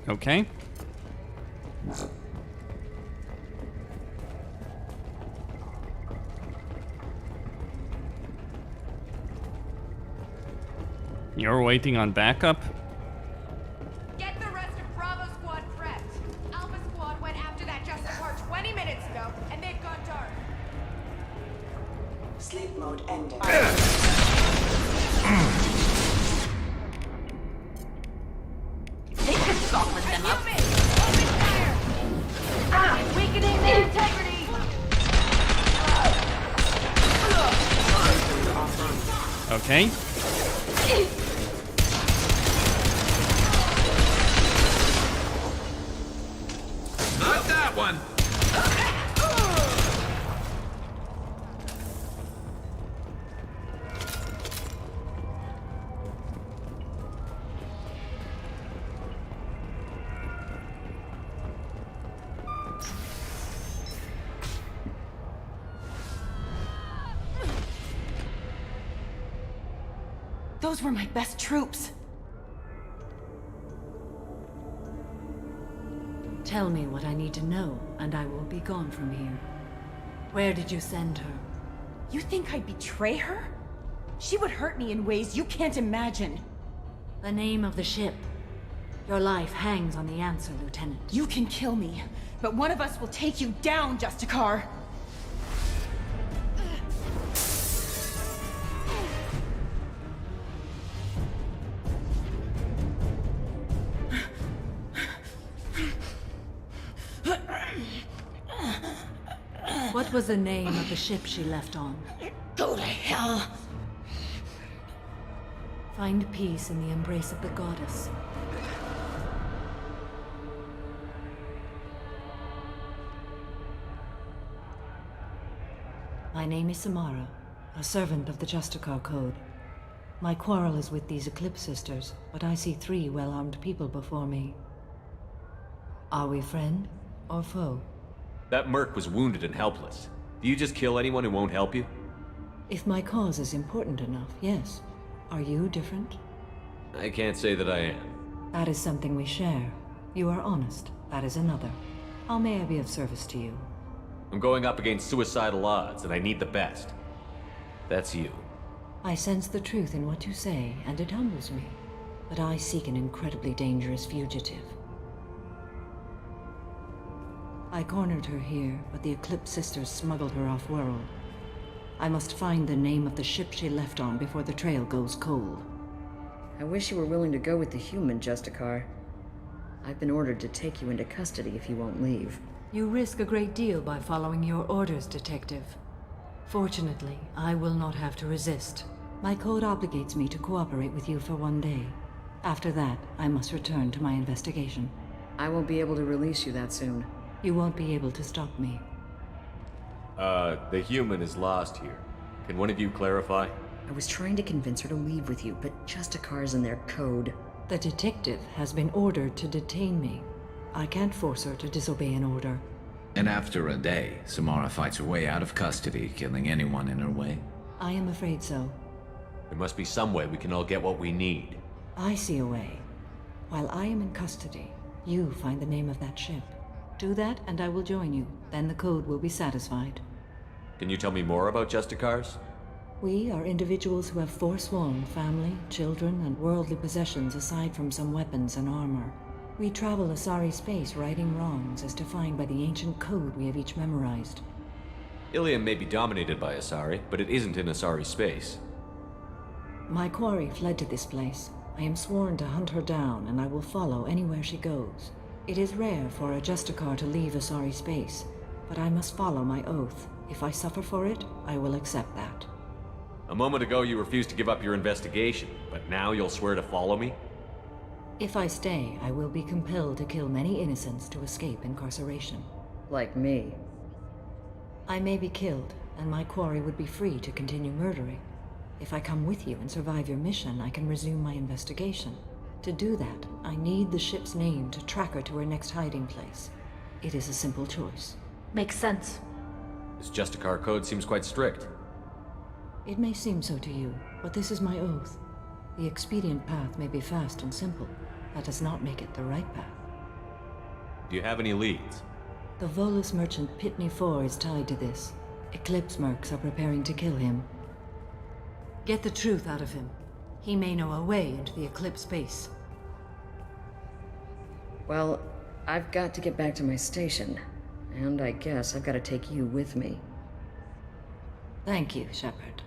Okay. You're waiting on backup? Get the rest of Bravo Squad prepped. Alpha Squad went after that Justicar 20 minutes ago, and they've gone dark. Sleep mode ended. They could gauntlet them up. Open fire! Weakening their integrity! Okay. Not that one! Those were my best troops. Tell me what I need to know, and I will be gone from here. Where did you send her? You think I'd betray her? She would hurt me in ways you can't imagine. The name of the ship. Your life hangs on the answer, Lieutenant. You can kill me, but one of us will take you down, Justicar. What was the name of the ship she left on? Go to hell! Find peace in the embrace of the goddess. My name is Samara, a servant of the Justicar Code. My quarrel is with these Eclipse Sisters, but I see 3 well-armed people before me. Are we friend or foe? That merc was wounded and helpless. Do you just kill anyone who won't help you? If my cause is important enough, yes. Are you different? I can't say that I am. That is something we share. You are honest. That is another. How may I be of service to you? I'm going up against suicidal odds, and I need the best. That's you. I sense the truth in what you say, and it humbles me. But I seek an incredibly dangerous fugitive. I cornered her here, but the Eclipse Sisters smuggled her off-world. I must find the name of the ship she left on before the trail goes cold. I wish you were willing to go with the human, Justicar. I've been ordered to take you into custody if you won't leave. You risk a great deal by following your orders, Detective. Fortunately, I will not have to resist. My code obligates me to cooperate with you for 1 day. After that, I must return to my investigation. I won't be able to release you that soon. You won't be able to stop me. The human is lost here. Can one of you clarify? I was trying to convince her to leave with you, but Justicar's in their code. The detective has been ordered to detain me. I can't force her to disobey an order. And after a day, Samara fights her way out of custody, killing anyone in her way? I am afraid so. There must be some way we can all get what we need. I see a way. While I am in custody, you find the name of that ship. Do that, and I will join you. Then the code will be satisfied. Can you tell me more about Justicars? We are individuals who have forsworn family, children, and worldly possessions aside from some weapons and armor. We travel Asari space righting wrongs as defined by the ancient code we have each memorized. Ilium may be dominated by Asari, but it isn't in Asari space. My quarry fled to this place. I am sworn to hunt her down, and I will follow anywhere she goes. It is rare for a Justicar to leave Asari space, but I must follow my oath. If I suffer for it, I will accept that. A moment ago you refused to give up your investigation, but now you'll swear to follow me? If I stay, I will be compelled to kill many innocents to escape incarceration. Like me. I may be killed, and my quarry would be free to continue murdering. If I come with you and survive your mission, I can resume my investigation. To do that, I need the ship's name to track her to her next hiding place. It is a simple choice. Makes sense. This Justicar code seems quite strict. It may seem so to you, but this is my oath. The expedient path may be fast and simple. That does not make it the right path. Do you have any leads? The Volus merchant Pitney IV is tied to this. Eclipse mercs are preparing to kill him. Get the truth out of him. He may know a way into the Eclipse base. Well, I've got to get back to my station. And I guess I've got to take you with me. Thank you, Shepard.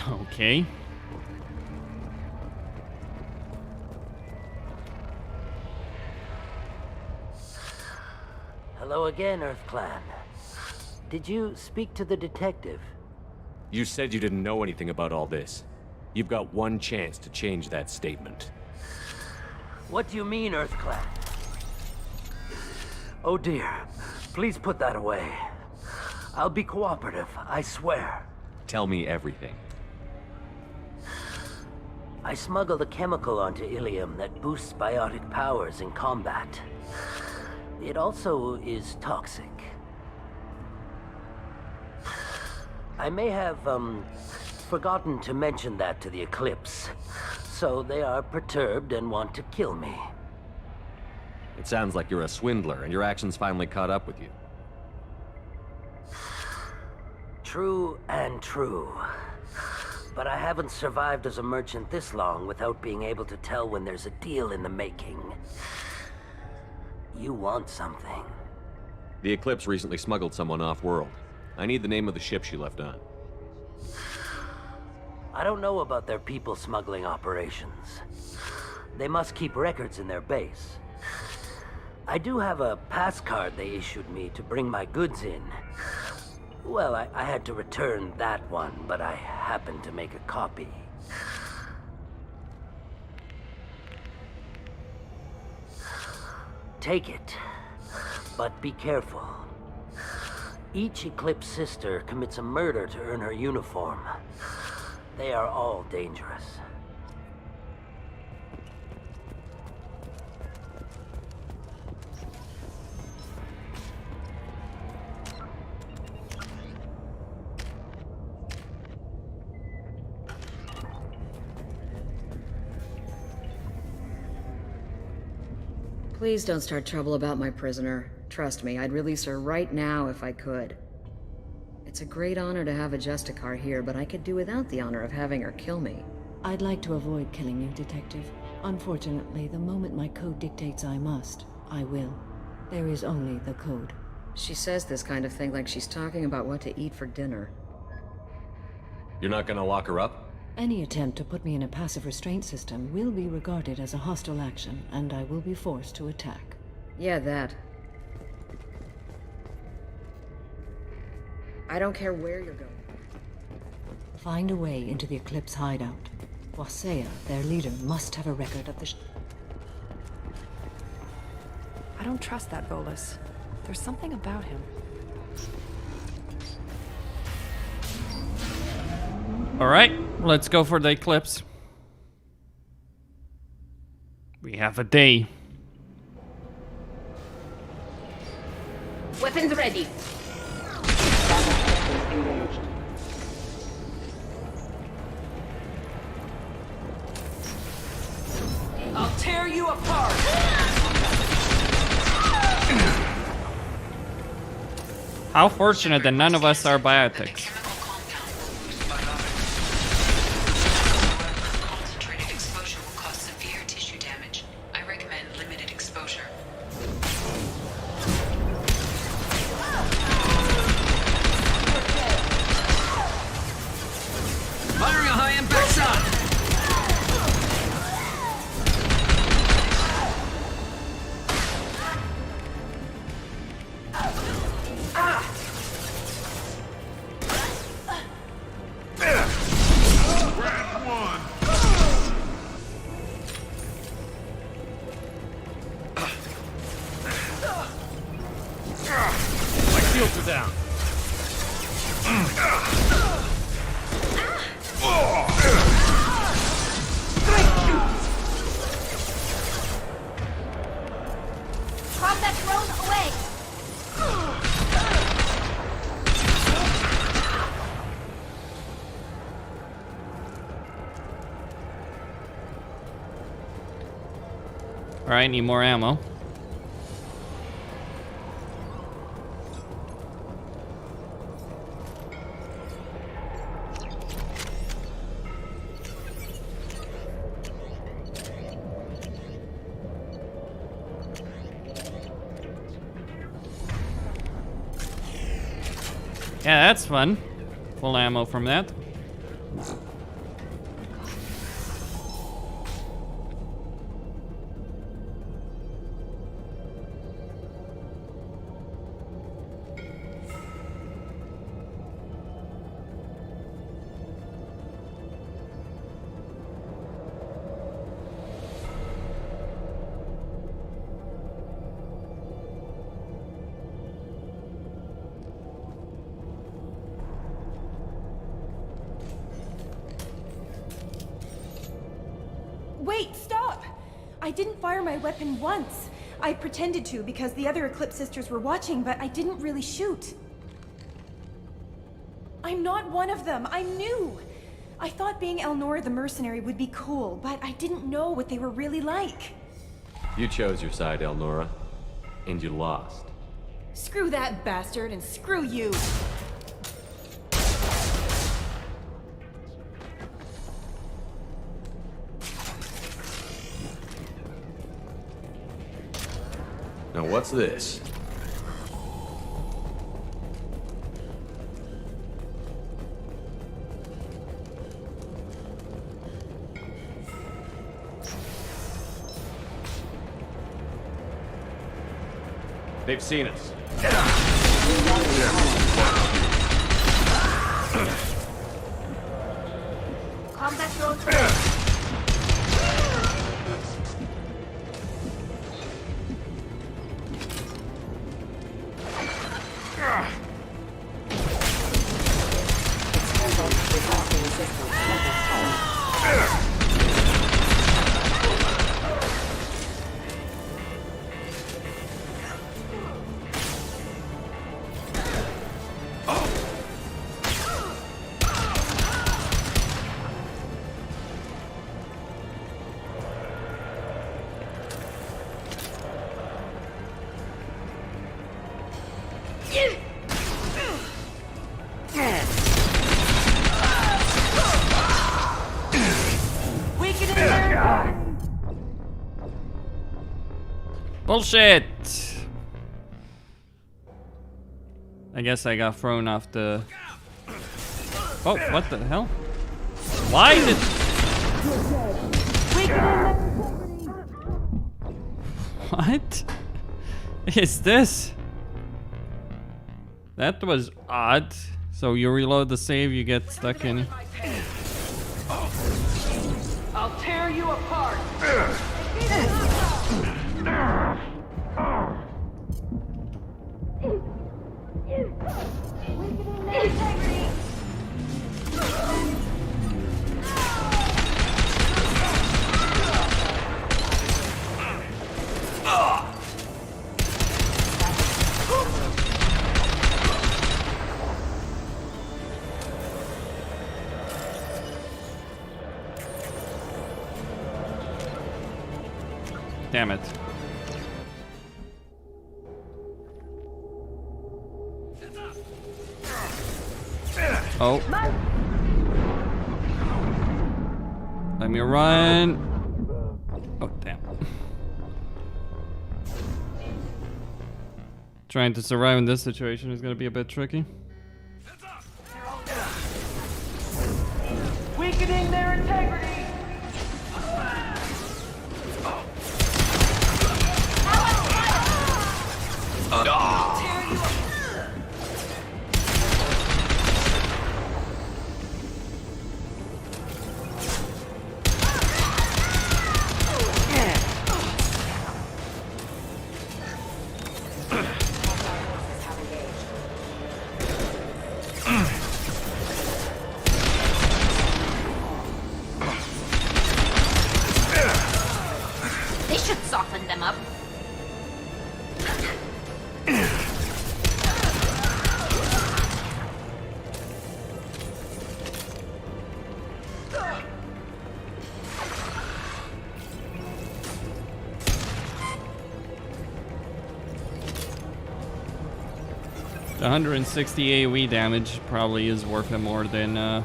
Okay. Hello again, Earth Clan. Did you speak to the detective? You said you didn't know anything about all this. You've got one chance to change that statement. What do you mean, Earth Clan? Oh dear. Please put that away. I'll be cooperative, I swear. Tell me everything. I smuggled a chemical onto Ilium that boosts biotic powers in combat. It also is toxic. I may have, forgotten to mention that to the Eclipse. So they are perturbed and want to kill me. It sounds like you're a swindler, and your actions finally caught up with you. True and true. But I haven't survived as a merchant this long without being able to tell when there's a deal in the making. You want something. The Eclipse recently smuggled someone off-world. I need the name of the ship she left on. I don't know about their people smuggling operations. They must keep records in their base. I do have a pass card they issued me to bring my goods in. Well, I had to return that one, but I happened to make a copy. Take it, but be careful. Each Eclipse sister commits a murder to earn her uniform. They are all dangerous. Please don't start trouble about my prisoner. Trust me, I'd release her right now if I could. It's a great honor to have a Justicar here, but I could do without the honor of having her kill me. I'd like to avoid killing you, Detective. Unfortunately, the moment my code dictates I must, I will. There is only the code. She says this kind of thing like she's talking about what to eat for dinner. You're not gonna lock her up? Any attempt to put me in a passive restraint system will be regarded as a hostile action, and I will be forced to attack. Yeah, that. I don't care where you're going. Find a way into the Eclipse hideout. Wasea, their leader, must have a record of the I don't trust that Volus. There's something about him. Alright, let's go for the Eclipse. We have a day. Weapons ready. I'll tear you apart. How fortunate that none of us are biotics. Concentrated exposure will cause severe tissue damage. I recommend limited exposure. Firing a high-impact shot! Alright, need more ammo. Yeah, that's fun. Full ammo from that. Wait, stop! I didn't fire my weapon once. I pretended to because the other Eclipse sisters were watching, but I didn't really shoot. I'm not one of them. I knew. I thought being Elnora the mercenary would be cool, but I didn't know what they were really like. You chose your side, Elnora, and you lost. Screw that bastard, and screw you! Now what's this? They've seen us. Combat drone ready. Bullshit! I guess I got thrown off the... Oh, what the hell? Why did... What is this? That was odd. So you reload the save, you get stuck in. I'll tear you apart. Damn it. Oh. Let me run. Oh, damn. Trying to survive in this situation is going to be a bit tricky. Weakening their integrity. They should soften them up. The 160 AoE damage probably is worth it more than I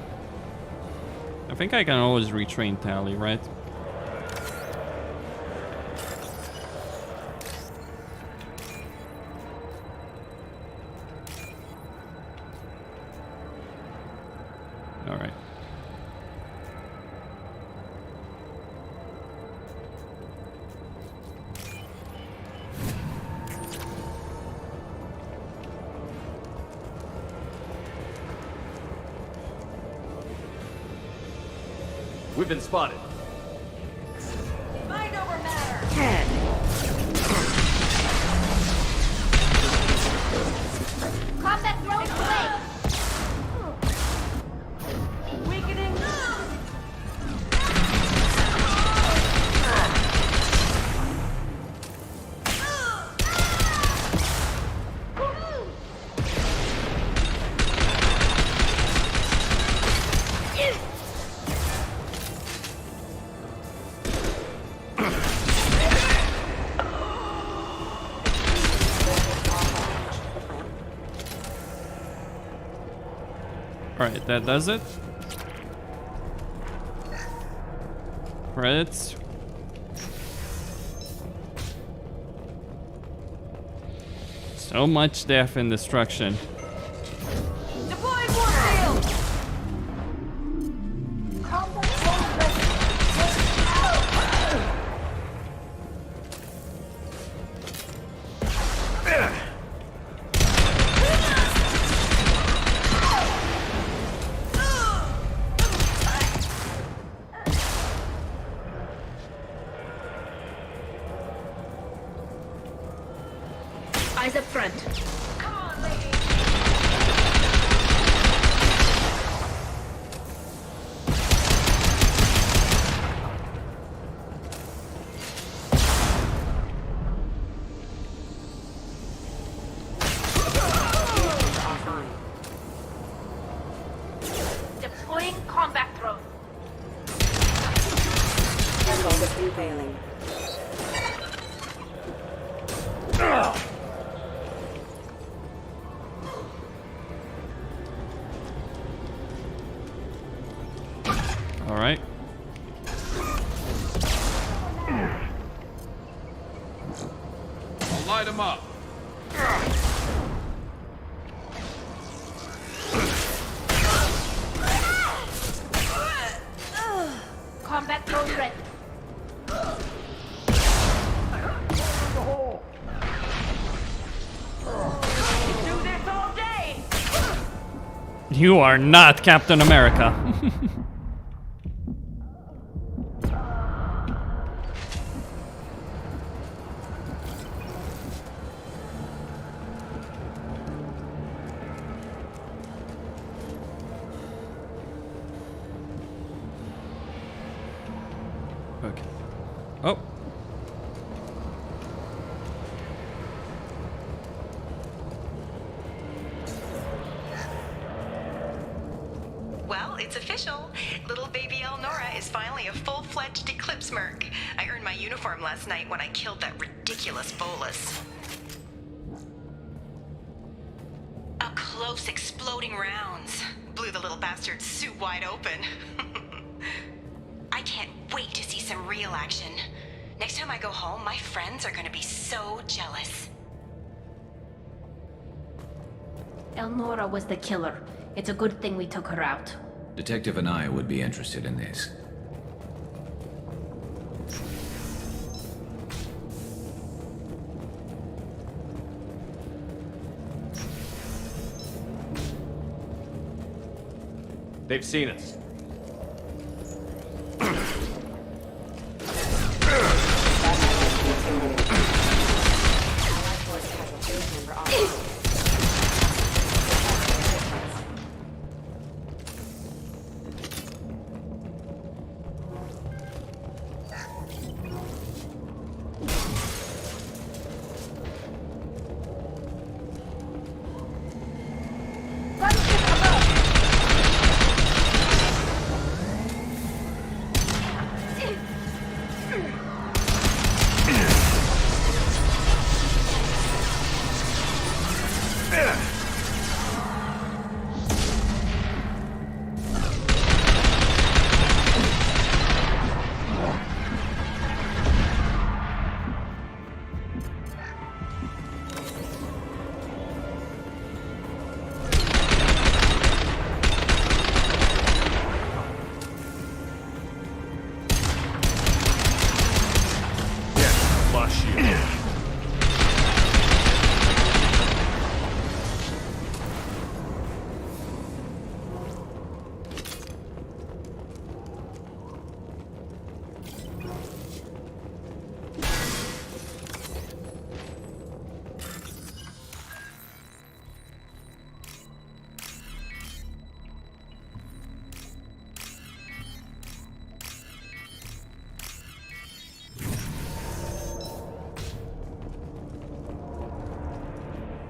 think I can always retrain Tali, right? Alright. We've been spotted. Mind over matter. Combat drones away. Weakening. Alright, that does it. Credits. So much death and destruction. Deploying warp field! Eyes up front. Come on, lady! Deploying combat drone. Failing. All right. I'll light him up. Combat drone ready. Do this all day! You are not Captain America. Okay. Oh. Well, it's official. Little baby Elnora is finally a full-fledged Eclipse merc. I earned my uniform last night when I killed that ridiculous bolus. Up close, exploding rounds. Blew the little bastard's suit wide open. I can't wait to see some real action. Next time I go home, my friends are gonna be so jealous. Elnora was the killer. It's a good thing we took her out. Detective and I would be interested in this. They've seen us.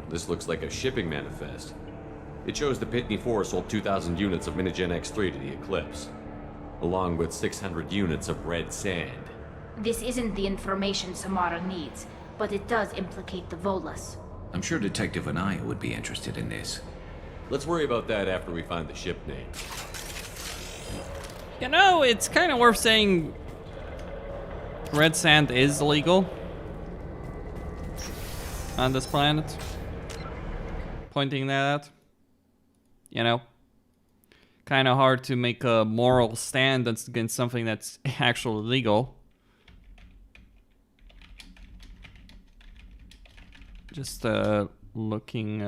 This looks like a shipping manifest. It shows the Pitney 4 sold 2,000 units of Minigen X3 to the Eclipse, along with 600 units of red sand. This isn't the information Samara needs, but it does implicate the Volus. I'm sure Detective and I would be interested in this. Let's worry about that after we find the ship name. You know, it's kind of worth saying red sand is illegal on this planet. Pointing that out. You know, kind of hard to make a moral stand against something that's actually legal. Just looking.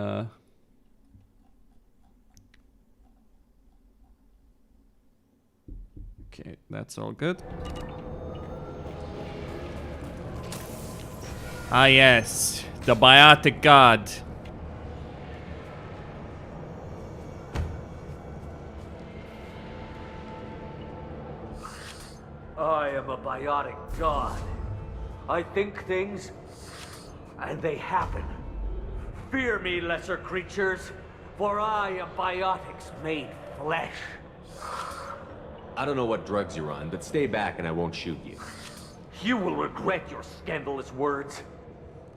Okay, that's all good. Ah yes, the biotic god. I am a biotic god. I think things, and they happen. Fear me, lesser creatures, for I am biotics made flesh. I don't know what drugs you're on, but stay back and I won't shoot you. You will regret your scandalous words.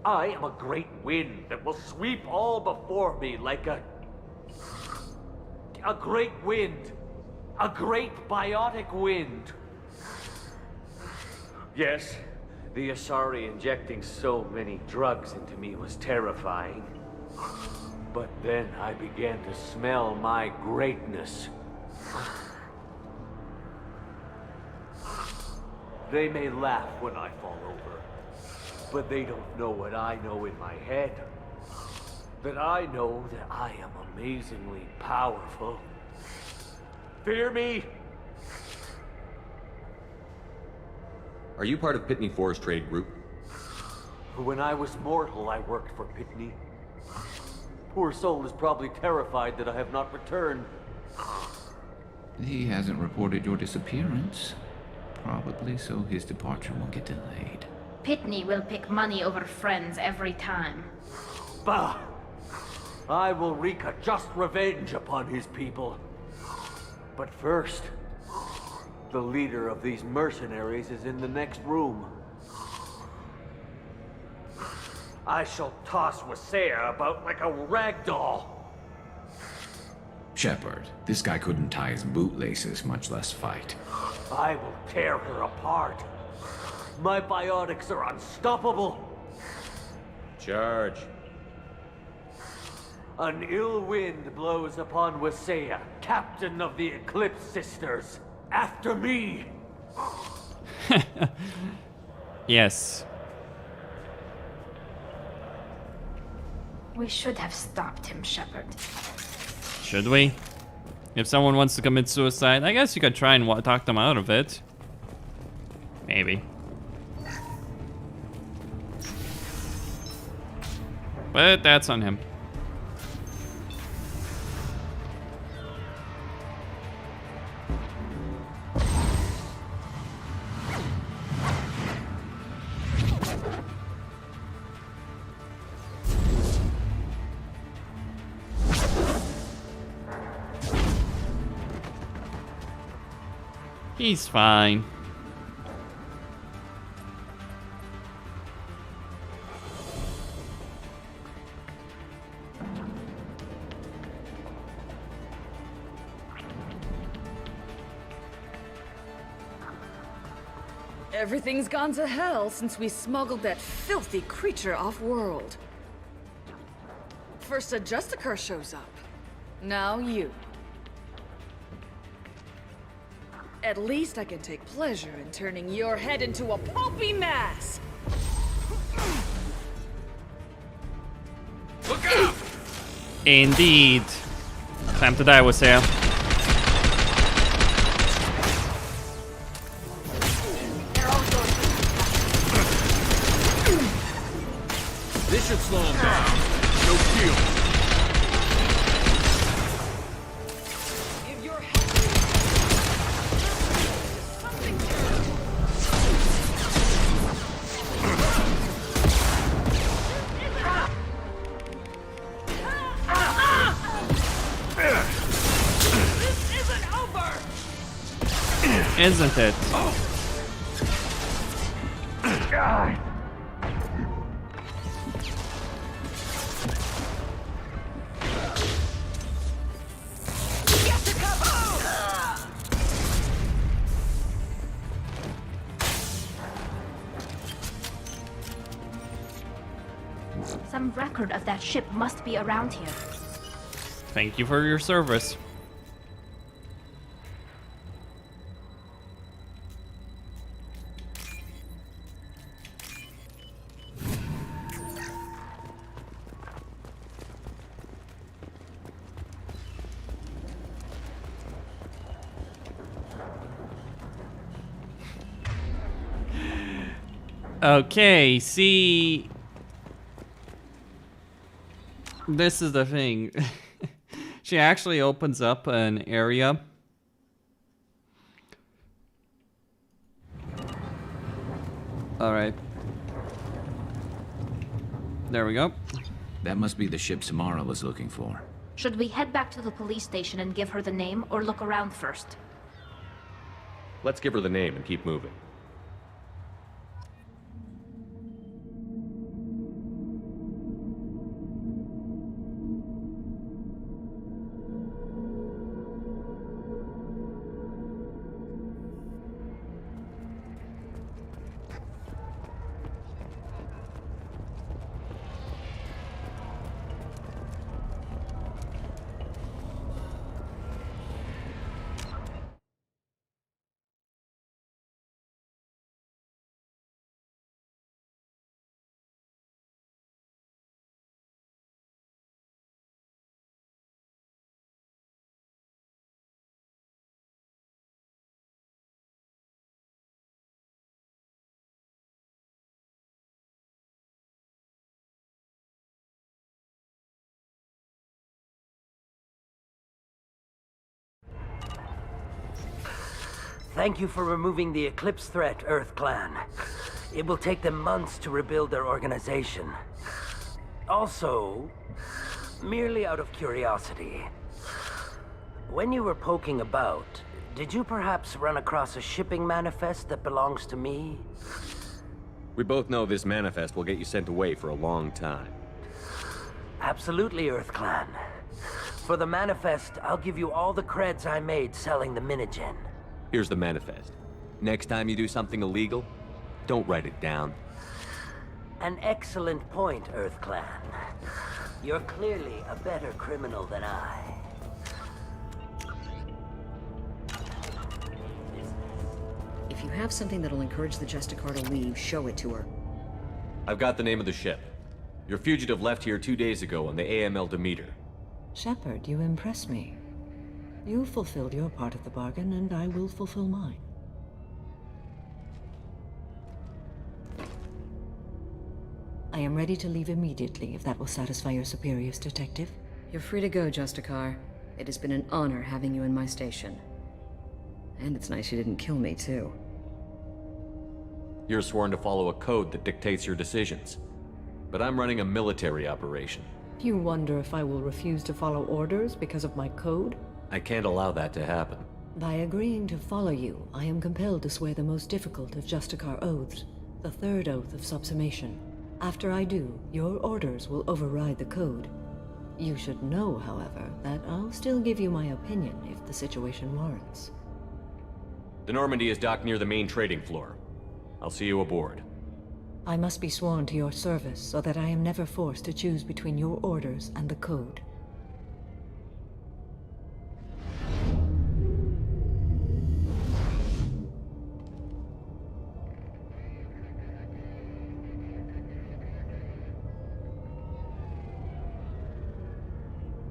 I am a great wind that will sweep all before me like a great wind. A great biotic wind. Yes, the Asari injecting so many drugs into me was terrifying. But then I began to smell my greatness. They may laugh when I fall over, but they don't know what I know in my head. That I know that I am amazingly powerful. Fear me? Are you part of Pitney Four's trade group? When I was mortal, I worked for Pitney. Poor soul is probably terrified that I have not returned. He hasn't reported your disappearance. Probably so his departure won't get delayed. Pitney will pick money over friends every time. Bah! I will wreak a just revenge upon his people. But first, the leader of these mercenaries is in the next room. I shall toss Wasea about like a rag doll. Shepard, this guy couldn't tie his bootlaces, much less fight. I will tear her apart. My biotics are unstoppable. Charge. An ill wind blows upon Wasea, captain of the Eclipse Sisters. After me! Yes. We should have stopped him, Shepard. Should we? If someone wants to commit suicide, I guess you could try and talk them out of it. Maybe. But that's on him. He's fine. Everything's gone to hell since we smuggled that filthy creature off-world. First a Justicar shows up. Now you. At least I can take pleasure in turning your head into a pulpy mass! Look out! Indeed. Time to die, Wasea. This should slow him down. No shield. Isn't it? Some record of that ship must be around here. Thank you for your service. Okay, see, this is the thing. She actually opens up an area. All right. There we go. That must be the ship Samara was looking for. Should we head back to the police station and give her the name, or look around first? Let's give her the name and keep moving. Thank you for removing the Eclipse threat, Earth Clan. It will take them months to rebuild their organization. Also, merely out of curiosity, when you were poking about, did you perhaps run across a shipping manifest that belongs to me? We both know this manifest will get you sent away for a long time. Absolutely, Earth Clan. For the manifest, I'll give you all the creds I made selling the Minigen. Here's the manifest. Next time you do something illegal, don't write it down. An excellent point, Earth Clan. You're clearly a better criminal than I. If you have something that'll encourage the Justicar to leave, show it to her. I've got the name of the ship. Your fugitive left here 2 days ago on the AML Demeter. Shepard, you impress me. You fulfilled your part of the bargain, and I will fulfill mine. I am ready to leave immediately, if that will satisfy your superiors, Detective. You're free to go, Justicar. It has been an honor having you in my station. And it's nice you didn't kill me, too. You're sworn to follow a code that dictates your decisions. But I'm running a military operation. You wonder if I will refuse to follow orders because of my code? I can't allow that to happen. By agreeing to follow you, I am compelled to swear the most difficult of Justicar oaths, the third oath of subsumation. After I do, your orders will override the code. You should know, however, that I'll still give you my opinion if the situation warrants. The Normandy is docked near the main trading floor. I'll see you aboard. I must be sworn to your service so that I am never forced to choose between your orders and the code.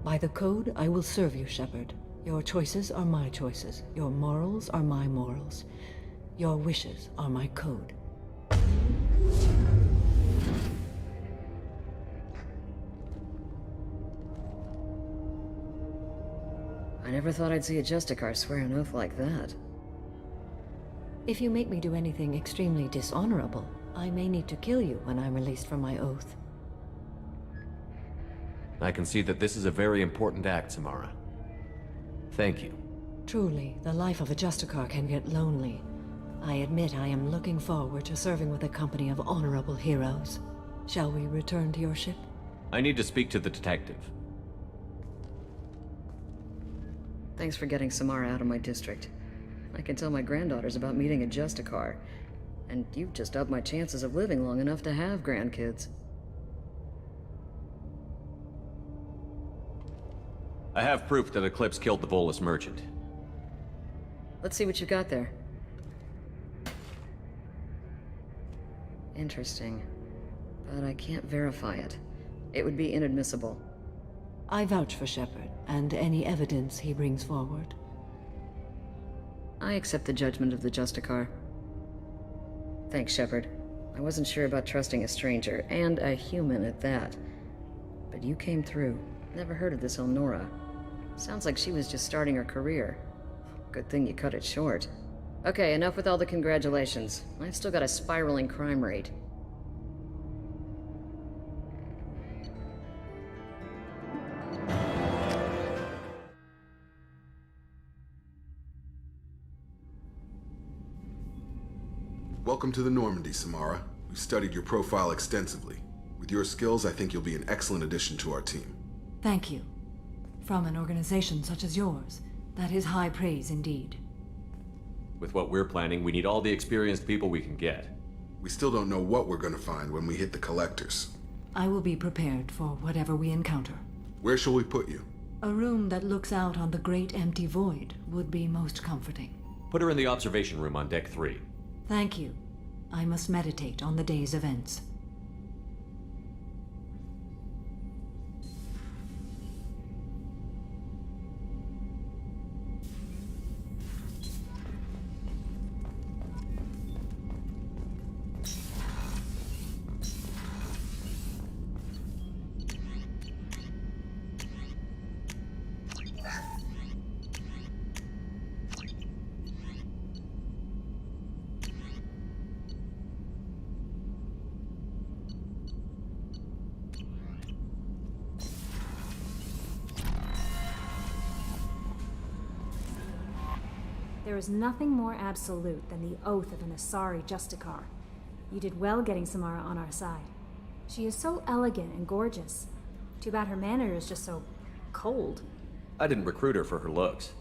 By the code, I will serve you, Shepard. Your choices are my choices. Your morals are my morals. Your wishes are my code. I never thought I'd see a Justicar swear an oath like that. If you make me do anything extremely dishonorable, I may need to kill you when I'm released from my oath. I can see that this is a very important act, Samara. Thank you. Truly, the life of a Justicar can get lonely. I admit I am looking forward to serving with a company of honorable heroes. Shall we return to your ship? I need to speak to the detective. Thanks for getting Samara out of my district. I can tell my granddaughters about meeting a Justicar. And you've just upped my chances of living long enough to have grandkids. I have proof that Eclipse killed the Volus merchant. Let's see what you got there. Interesting. But I can't verify it. It would be inadmissible. I vouch for Shepard, and any evidence he brings forward. I accept the judgment of the Justicar. Thanks, Shepard. I wasn't sure about trusting a stranger, and a human at that. But you came through. Never heard of this Elnora. Sounds like she was just starting her career. Good thing you cut it short. Okay, enough with all the congratulations. I've still got a spiraling crime rate. Welcome to the Normandy, Samara. We've studied your profile extensively. With your skills, I think you'll be an excellent addition to our team. Thank you. From an organization such as yours, that is high praise indeed. With what we're planning, we need all the experienced people we can get. We still don't know what we're gonna find when we hit the collectors. I will be prepared for whatever we encounter. Where shall we put you? A room that looks out on the great empty void would be most comforting. Put her in the observation room on deck 3. Thank you. I must meditate on the day's events. There is nothing more absolute than the oath of an Asari Justicar. You did well getting Samara on our side. She is so elegant and gorgeous. Too bad her manner is just so cold. I didn't recruit her for her looks.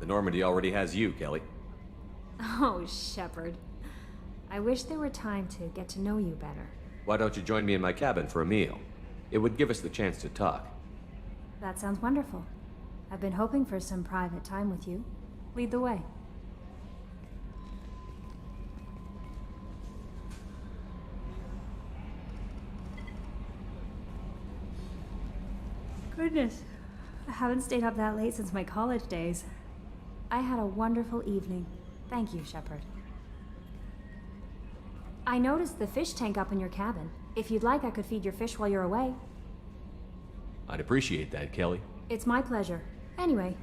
The Normandy already has you, Kelly. Oh, Shepard. I wish there were time to get to know you better. Why don't you join me in my cabin for a meal? It would give us the chance to talk. That sounds wonderful. I've been hoping for some private time with you. Lead the way. Goodness, I haven't stayed up that late since my college days. I had a wonderful evening. Thank you, Shepard. I noticed the fish tank up in your cabin. If you'd like, I could feed your fish while you're away. I'd appreciate that, Kelly. It's my pleasure. Anyway,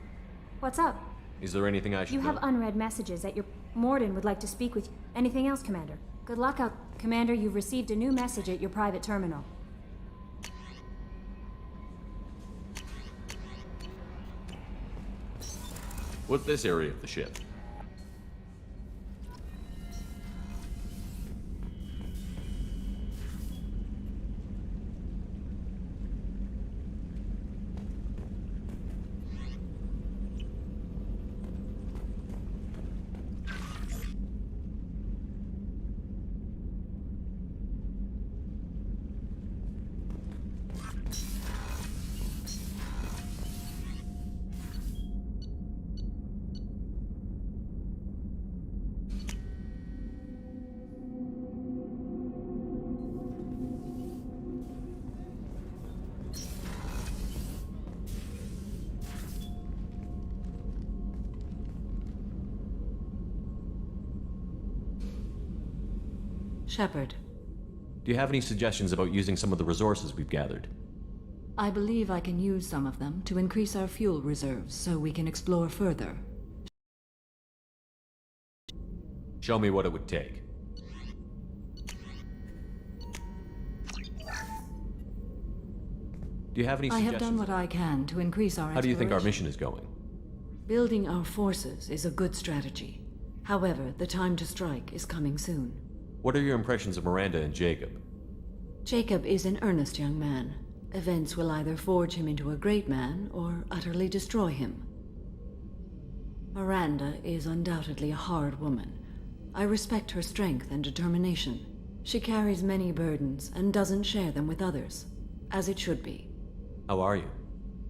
what's up? Is there anything I should You have know? unread messages that your Morden would like to speak with you. Anything else, Commander? Good luck out. Commander, you've received a new message at your private terminal. What's this area of the ship? Shepard. Do you have any suggestions about using some of the resources we've gathered? I believe I can use some of them to increase our fuel reserves so we can explore further. Show me what it would take. Do you have any I suggestions? have done what I can to increase our How do you think our exploration. mission is going? Building our forces is a good strategy. However, the time to strike is coming soon. What are your impressions of Miranda and Jacob? Jacob is an earnest young man. Events will either forge him into a great man or utterly destroy him. Miranda is undoubtedly a hard woman. I respect her strength and determination. She carries many burdens and doesn't share them with others, as it should be. How are you?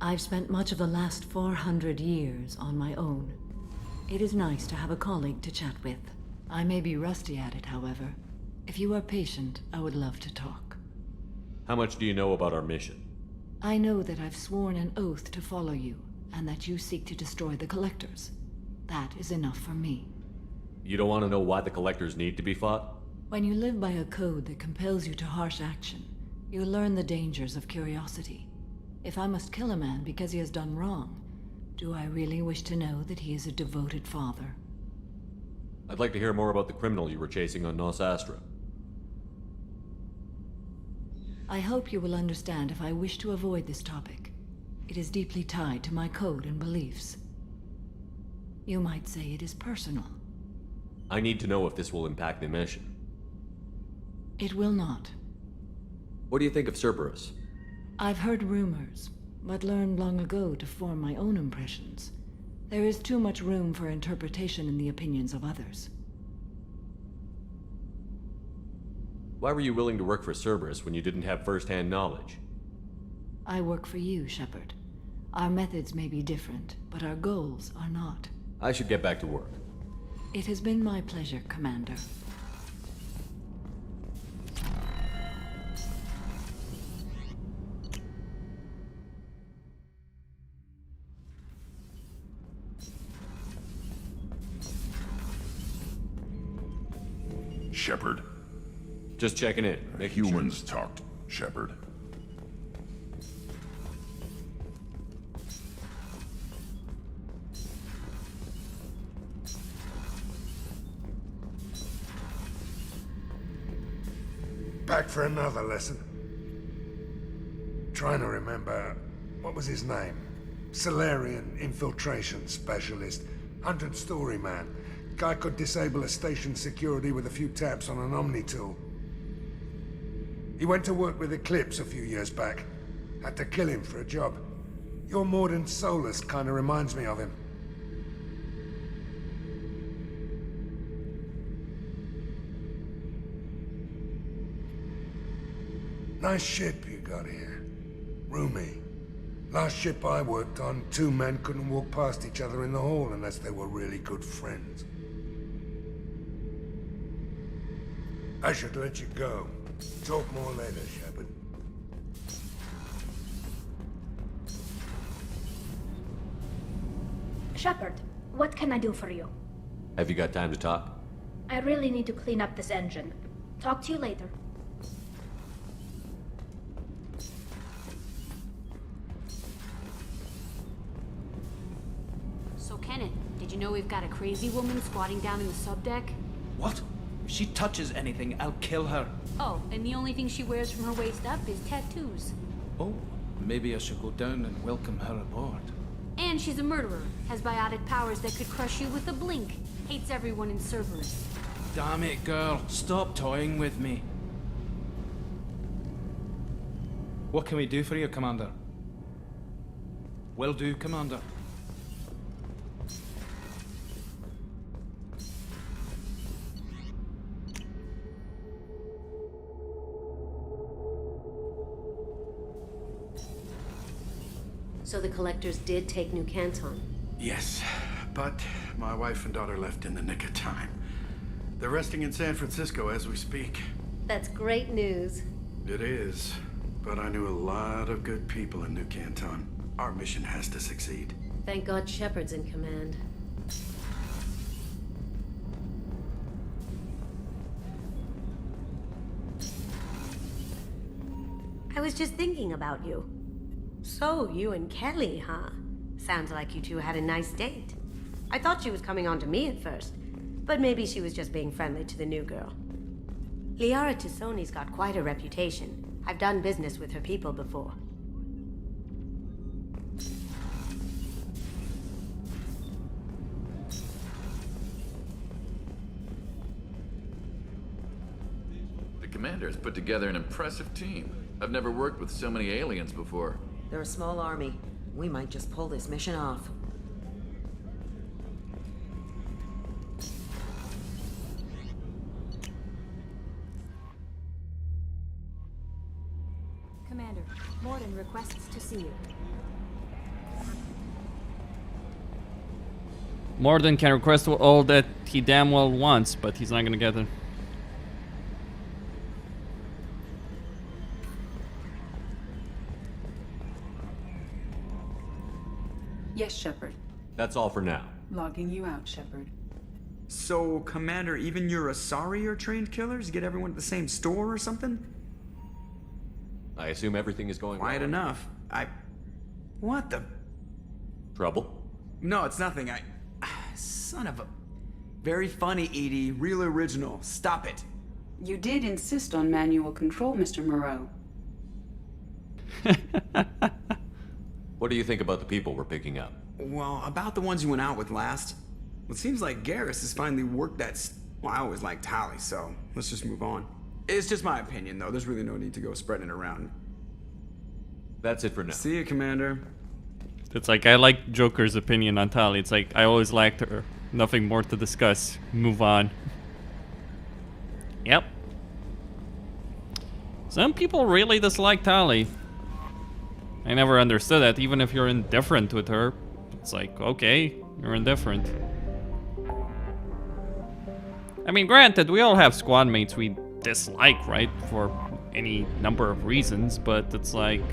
I've spent much of the last 400 years on my own. It is nice to have a colleague to chat with. I may be rusty at it, however. If you are patient, I would love to talk. How much do you know about our mission? I know that I've sworn an oath to follow you, and that you seek to destroy the Collectors. That is enough for me. You don't want to know why the Collectors need to be fought? When you live by a code that compels you to harsh action, you learn the dangers of curiosity. If I must kill a man because he has done wrong, do I really wish to know that he is a devoted father? I'd like to hear more about the criminal you were chasing on Nos Astra. I hope you will understand if I wish to avoid this topic. It is deeply tied to my code and beliefs. You might say it is personal. I need to know if this will impact the mission. It will not. What do you think of Cerberus? I've heard rumors, but learned long ago to form my own impressions. There is too much room for interpretation in the opinions of others. Why were you willing to work for Cerberus when you didn't have first-hand knowledge? I work for you, Shepard. Our methods may be different, but our goals are not. I should get back to work. It has been my pleasure, Commander. Shepard. Just checking in. Humans talked, Shepard. Back for another lesson. Trying to remember, what was his name? Solarian infiltration specialist. 100-story man. Guy could disable a station security with a few taps on an Omni tool. He went to work with Eclipse a few years back. Had to kill him for a job. Your Mordant Solus kind of reminds me of him. Nice ship you got here. Roomy. Last ship I worked on, 2 men couldn't walk past each other in the hall unless they were really good friends. I should let you go. Talk more later, Shepard. Shepard, what can I do for you? Have you got time to talk? I really need to clean up this engine. Talk to you later. So, Kenneth, did you know we've got a crazy woman squatting down in the subdeck? What? If she touches anything, I'll kill her. Oh, and the only thing she wears from her waist up is tattoos. Oh, maybe I should go down and welcome her aboard. And she's a murderer, has biotic powers that could crush you with a blink, hates everyone in Cerberus. Damn it, girl. Stop toying with me. What can we do for you, Commander? Will do, Commander. So the Collectors did take New Canton? Yes, but my wife and daughter left in the nick of time. They're resting in San Francisco as we speak. That's great news. It is, but I knew a lot of good people in New Canton. Our mission has to succeed. Thank God Shepard's in command. I was just thinking about you. So, you and Kelly, huh? Sounds like you two had a nice date. I thought she was coming on to me at first, but maybe she was just being friendly to the new girl. Liara Tisoni's got quite a reputation. I've done business with her people before. The commander has put together an impressive team. I've never worked with so many aliens before. They're a small army. We might just pull this mission off. Commander, Morden requests to see you. Morden can request all that he damn well wants, but he's not gonna get it. Yes, Shepard. That's all for now. Logging you out, Shepard. So, Commander, even your Asari are trained killers? Get everyone at the same store or something? I assume everything is going Quiet well. enough. What the? Trouble? No, it's nothing. Son of a... Very funny, Edie. Real original. Stop it. You did insist on manual control, Mr. Moreau. What do you think about the people we're picking up? Well, about the ones you went out with last. It seems like Garrus has finally worked that... Well, I always liked Tali, so let's just move on. It's just my opinion, though. There's really no need to go spreading it around. That's it for now. See you, Commander. It's like, I like Joker's opinion on Tali. It's like, I always liked her. Nothing more to discuss. Move on. Yep. Some people really dislike Tali. I never understood that. Even if you're indifferent with her, it's like, okay, you're indifferent. I mean, granted, we all have squad mates we dislike, right? For any number of reasons, but it's like...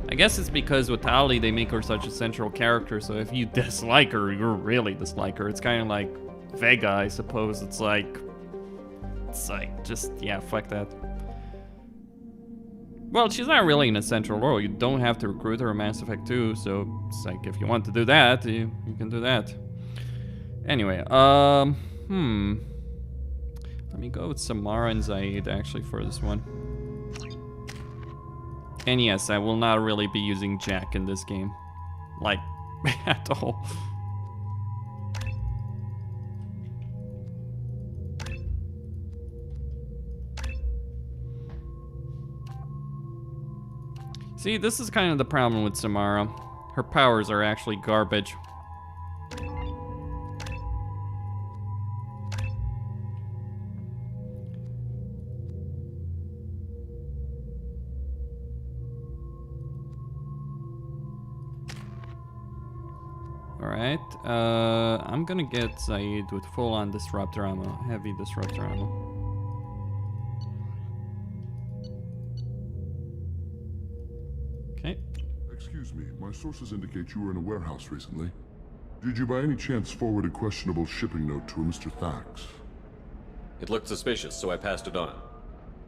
I guess it's because with Tali, they make her such a central character, so if you dislike her, you really dislike her. It's kind of like Vega, I suppose. It's like, just, yeah, fuck that. Well, she's not really in a central role. You don't have to recruit her in Mass Effect 2, so it's like, if you want to do that, you can do that. Anyway, let me go with Samara and Zaid, actually, for this one. And yes, I will not really be using Jack in this game. Like, at all. See, this is kind of the problem with Samara. Her powers are actually garbage. Alright, I'm gonna get Zaid with full-on disruptor ammo, heavy disruptor ammo. Okay. Excuse me, my sources indicate you were in a warehouse recently. Did you by any chance forward a questionable shipping note to a Mr. Thax? It looked suspicious, so I passed it on.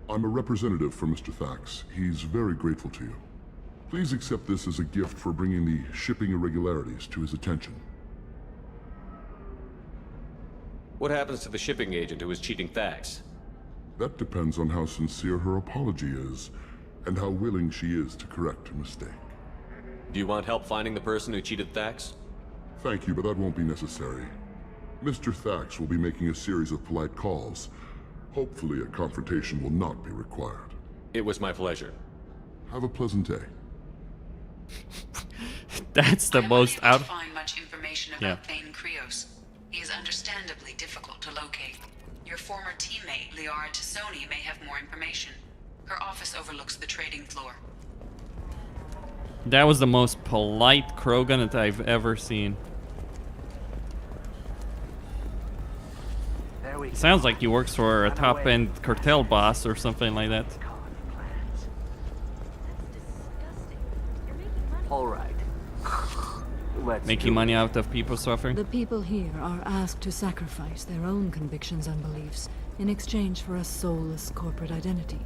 I'm a representative for Mr. Thax. He's very grateful to you. Please accept this as a gift for bringing the shipping irregularities to his attention. What happens to the shipping agent who was cheating Thax? That depends on how sincere her apology is, and how willing she is to correct her mistake. Do you want help finding the person who cheated Thax? Thank you, but that won't be necessary. Mr. Thax will be making a series of polite calls. Hopefully a confrontation will not be required. It was my pleasure. Have a pleasant day. That's the most out. Find much information about Thane Krios. He is understandably difficult to locate. Your former teammate, Liara Tassoni, may have more information. Her office overlooks the trading floor. That was the most polite Krogan that I've ever seen. Sounds like he works for a top-end cartel boss or something like that. All right. Making money out of people suffering? The people here are asked to sacrifice their own convictions and beliefs in exchange for a soulless corporate identity.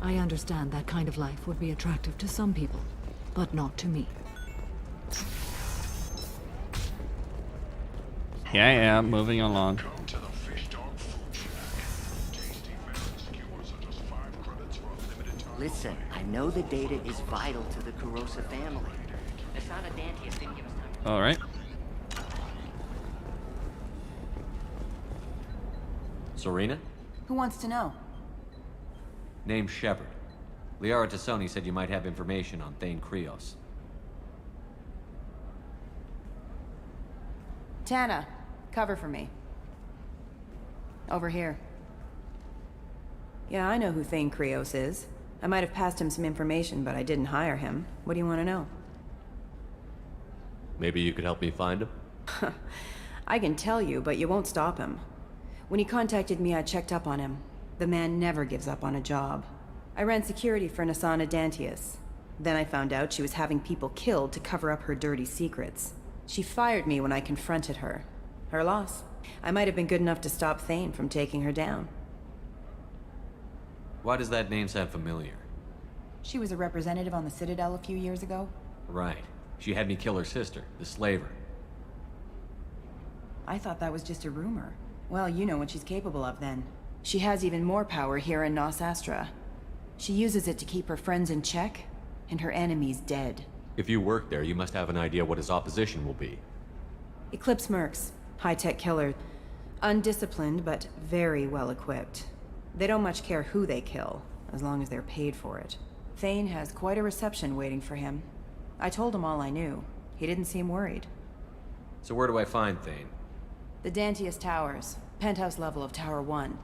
I understand that kind of life would be attractive to some people, but not to me. Yeah, moving along. Listen, I know the data is vital to the Kurosa family. Alright. Serena? Who wants to know? Name's Shepard. Liara Tassoni said you might have information on Thane Krios. Tana, cover for me. Over here. Yeah, I know who Thane Krios is. I might have passed him some information, but I didn't hire him. What do you want to know? Maybe you could help me find him? I can tell you, but you won't stop him. When he contacted me, I checked up on him. The man never gives up on a job. I ran security for Nasana Dantius. Then I found out she was having people killed to cover up her dirty secrets. She fired me when I confronted her. Her loss. I might have been good enough to stop Thane from taking her down. Why does that name sound familiar? She was a representative on the Citadel a few years ago. Right. She had me kill her sister, the slaver. I thought that was just a rumor. Well, you know what she's capable of then. She has even more power here in Nos Astra. She uses it to keep her friends in check, and her enemies dead. If you work there, you must have an idea what his opposition will be. Eclipse mercs. High-tech killer. Undisciplined, but very well equipped. They don't much care who they kill, as long as they're paid for it. Thane has quite a reception waiting for him. I told him all I knew. He didn't seem worried. So where do I find Thane? The Dantius Towers. Penthouse level of Tower 1.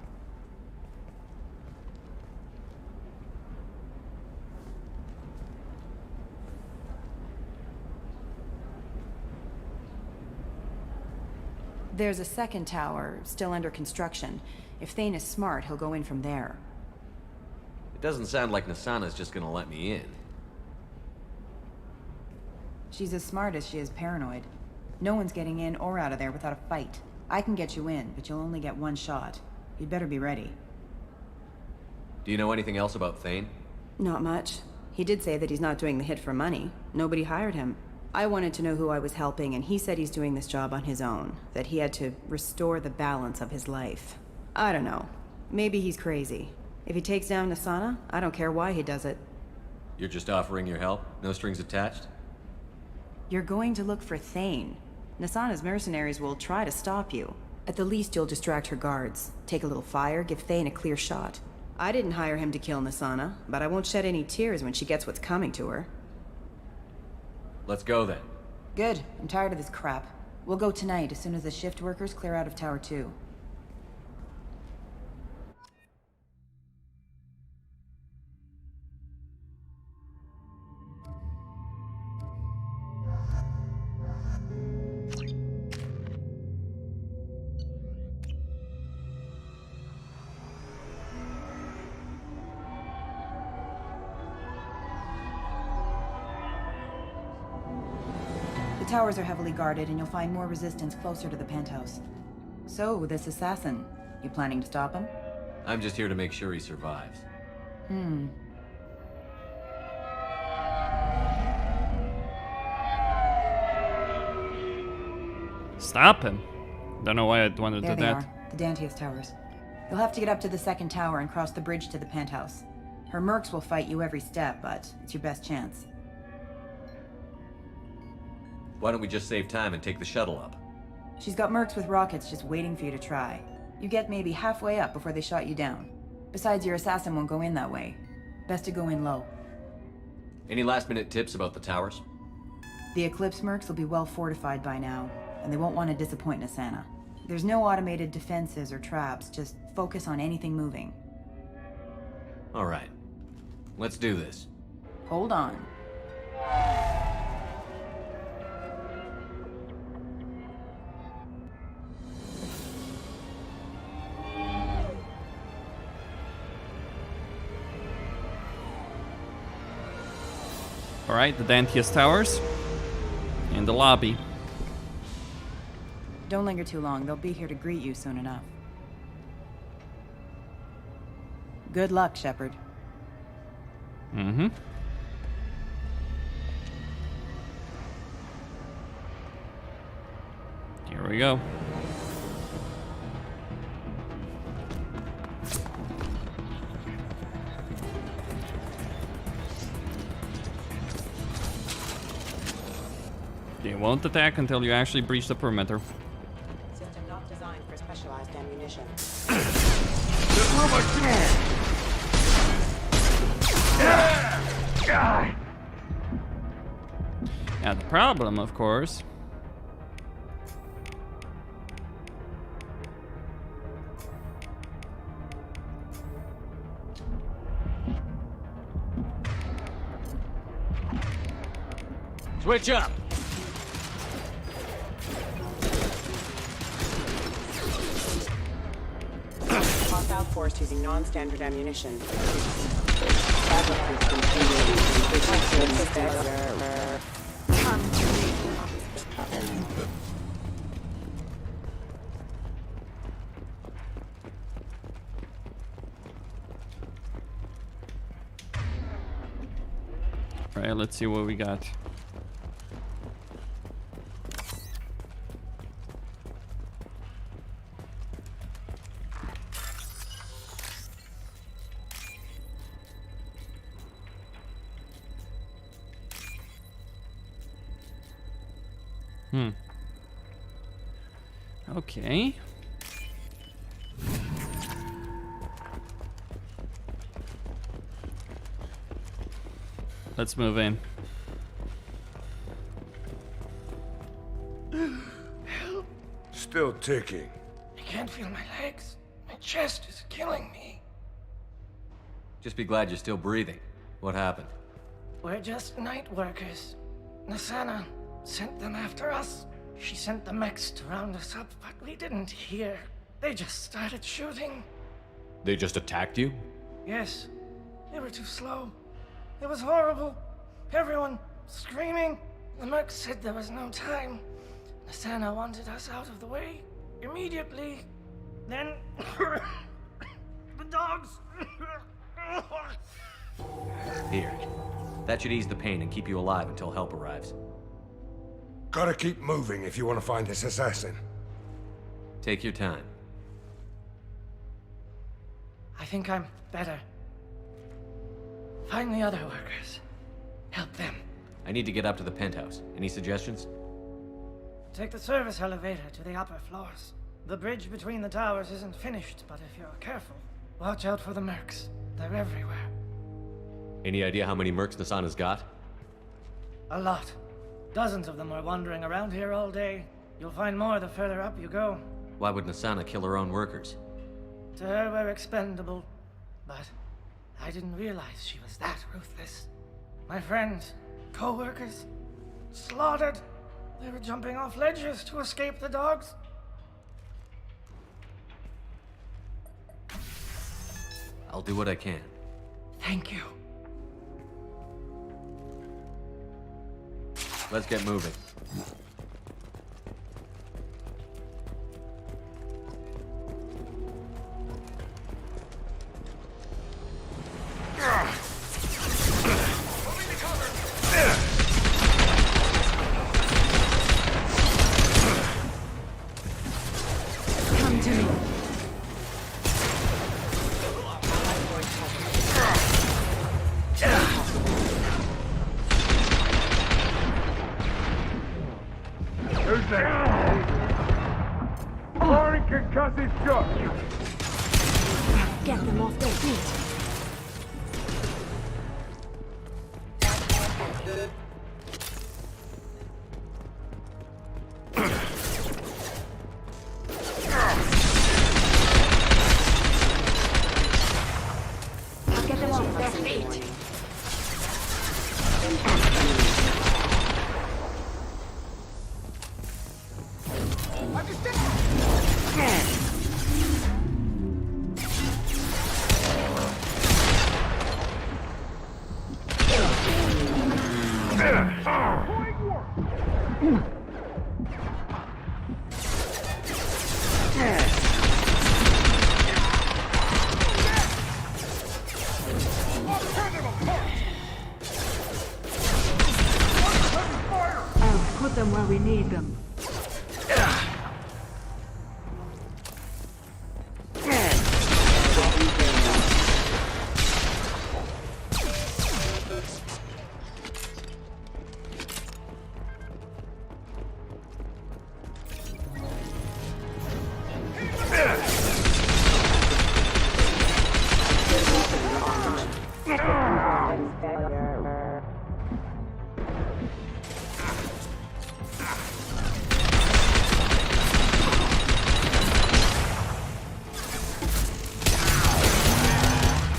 There's a second tower, still under construction. If Thane is smart, he'll go in from there. It doesn't sound like Nasana's just gonna let me in. She's as smart as she is paranoid. No one's getting in or out of there without a fight. I can get you in, but you'll only get one shot. You'd better be ready. Do you know anything else about Thane? Not much. He did say that he's not doing the hit for money. Nobody hired him. I wanted to know who I was helping, and he said he's doing this job on his own. That he had to restore the balance of his life. I don't know. Maybe he's crazy. If he takes down Nasana, I don't care why he does it. You're just offering your help? No strings attached? You're going to look for Thane. Nasana's mercenaries will try to stop you. At the least, you'll distract her guards. Take a little fire, give Thane a clear shot. I didn't hire him to kill Nasana, but I won't shed any tears when she gets what's coming to her. Let's go then. Good. I'm tired of this crap. We'll go tonight as soon as the shift workers clear out of Tower 2. The towers are heavily guarded, and you'll find more resistance closer to the penthouse. So, this assassin, you planning to stop him? I'm just here to make sure he survives. Stop him. Don't know why I'd want to There do they that. are, the Dantius Towers. You'll have to get up to the second tower and cross the bridge to the penthouse. Her mercs will fight you every step, but it's your best chance. Why don't we just save time and take the shuttle up? She's got mercs with rockets just waiting for you to try. You get maybe halfway up before they shot you down. Besides, your assassin won't go in that way. Best to go in low. Any last-minute tips about the towers? The Eclipse mercs will be well fortified by now, and they won't want to disappoint Nasana. There's no automated defenses or traps, just focus on anything moving. All right. Let's do this. Hold on. Alright, the Dantius Towers. In the lobby. Don't linger too long. They'll be here to greet you soon enough. Good luck, Shepard. Mm-hmm. Here we go. They won't attack until you actually breach the perimeter. System not designed for specialized ammunition. Yeah, the problem, of course, switch up. hostile force using non-standard ammunition. Alright, let's see what we got. Okay. Let's move in. Help! Still ticking. I can't feel my legs. My chest is killing me. Just be glad you're still breathing. What happened? We're just night workers. Nasana sent them after us. She sent the mechs to round us up, but we didn't hear. They just started shooting. They just attacked you? Yes. They were too slow. It was horrible. Everyone screaming. The merc said there was no time. Nasana wanted us out of the way immediately. Then the dogs. Here. That should ease the pain and keep you alive until help arrives. Gotta keep moving if you want to find this assassin. Take your time. I think I'm better. Find the other workers. Help them. I need to get up to the penthouse. Any suggestions? Take the service elevator to the upper floors. The bridge between the towers isn't finished, but if you're careful, watch out for the mercs. They're everywhere. Any idea how many mercs Nasana's got? A lot. Dozens of them are wandering around here all day. You'll find more the further up you go. Why would Nasana kill her own workers? To her, we're expendable. But I didn't realize she was that ruthless. My friends, co-workers, slaughtered. They were jumping off ledges to escape the dogs. I'll do what I can. Thank you. Let's get moving. Come to me. Who's there? Firing concussive shot. Get them off their feet. I'll get them off their feet. I'll put them where we need them.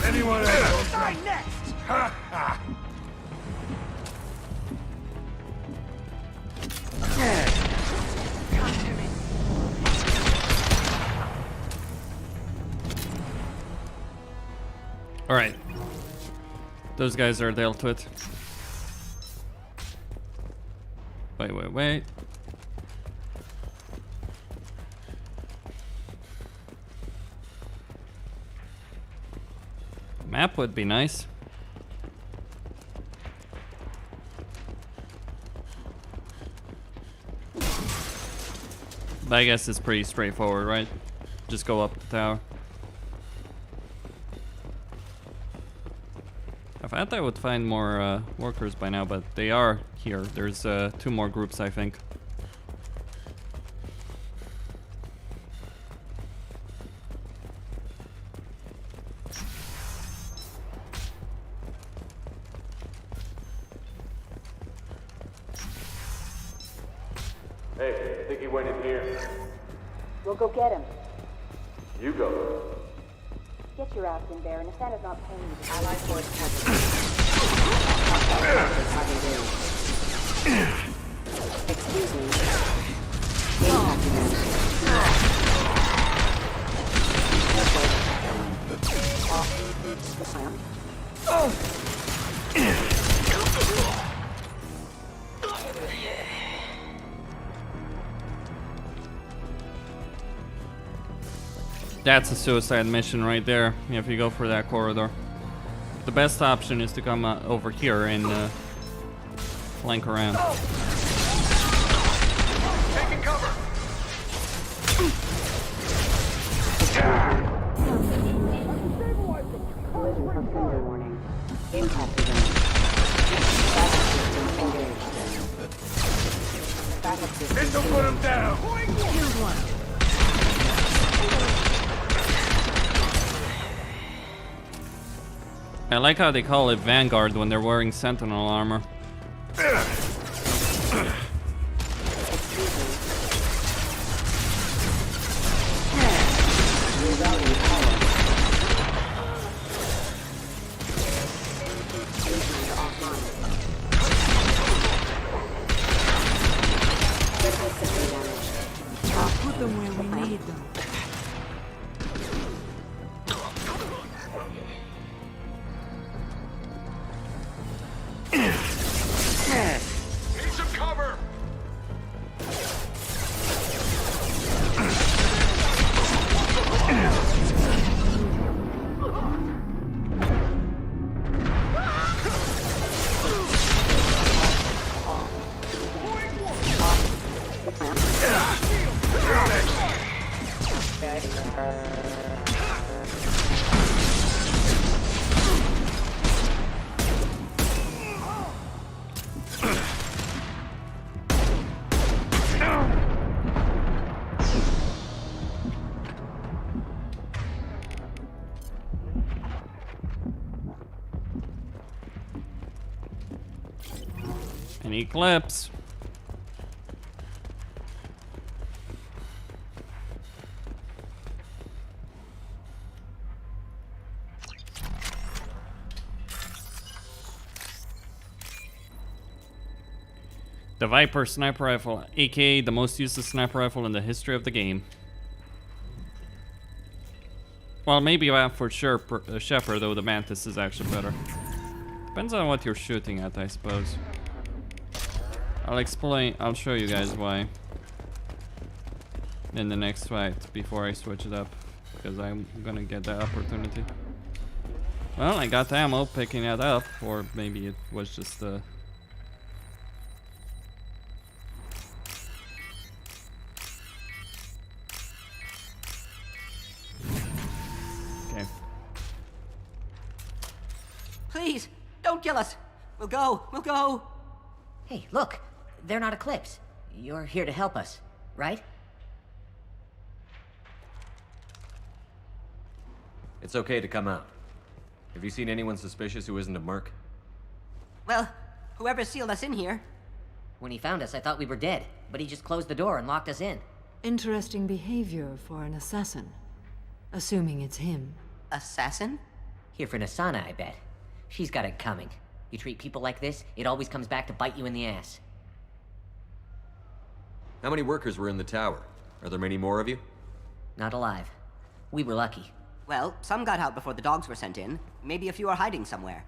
Anyone else? Next! Ha ha! Come to me. Alright. Those guys are dealt with. Wait. Map would be nice. But I guess it's pretty straightforward, right? Just go up the tower. I thought I would find more workers by now, but they are here. There's 2 more groups, I think. Hey, I think he went in here. We'll go get him. You go. Get your ass in there, and Asana's not paying you. Allied force Excuse me. That's a suicide mission right there, if you go for that corridor. The best option is to come over here and flank around. Taking cover. Warning. Impact event. Backup system engaged. Backup system. This'll put him down. Here's one. I like how they call it Vanguard when they're wearing Sentinel armor. Put them where we need them. Need some cover. An eclipse. The Viper sniper rifle, aka the most useless sniper rifle in the history of the game. Well, maybe for sure Shepard, though the Mantis is actually better. Depends on what you're shooting at, I suppose. I'll show you guys why in the next fight before I switch it up, because I'm gonna get that opportunity. Well, I got the ammo picking it up, or maybe it was just Okay. Please, don't kill us. We'll go. Hey, look. They're not Eclipse. You're here to help us, right? It's okay to come out. Have you seen anyone suspicious who isn't a merc? Well, whoever sealed us in here. When he found us, I thought we were dead, but he just closed the door and locked us in. Interesting behavior for an assassin. Assuming it's him. Assassin? Here for Asana, I bet. She's got it coming. You treat people like this, it always comes back to bite you in the ass. How many workers were in the tower? Are there many more of you? Not alive. We were lucky. Well, some got out before the dogs were sent in. Maybe a few are hiding somewhere.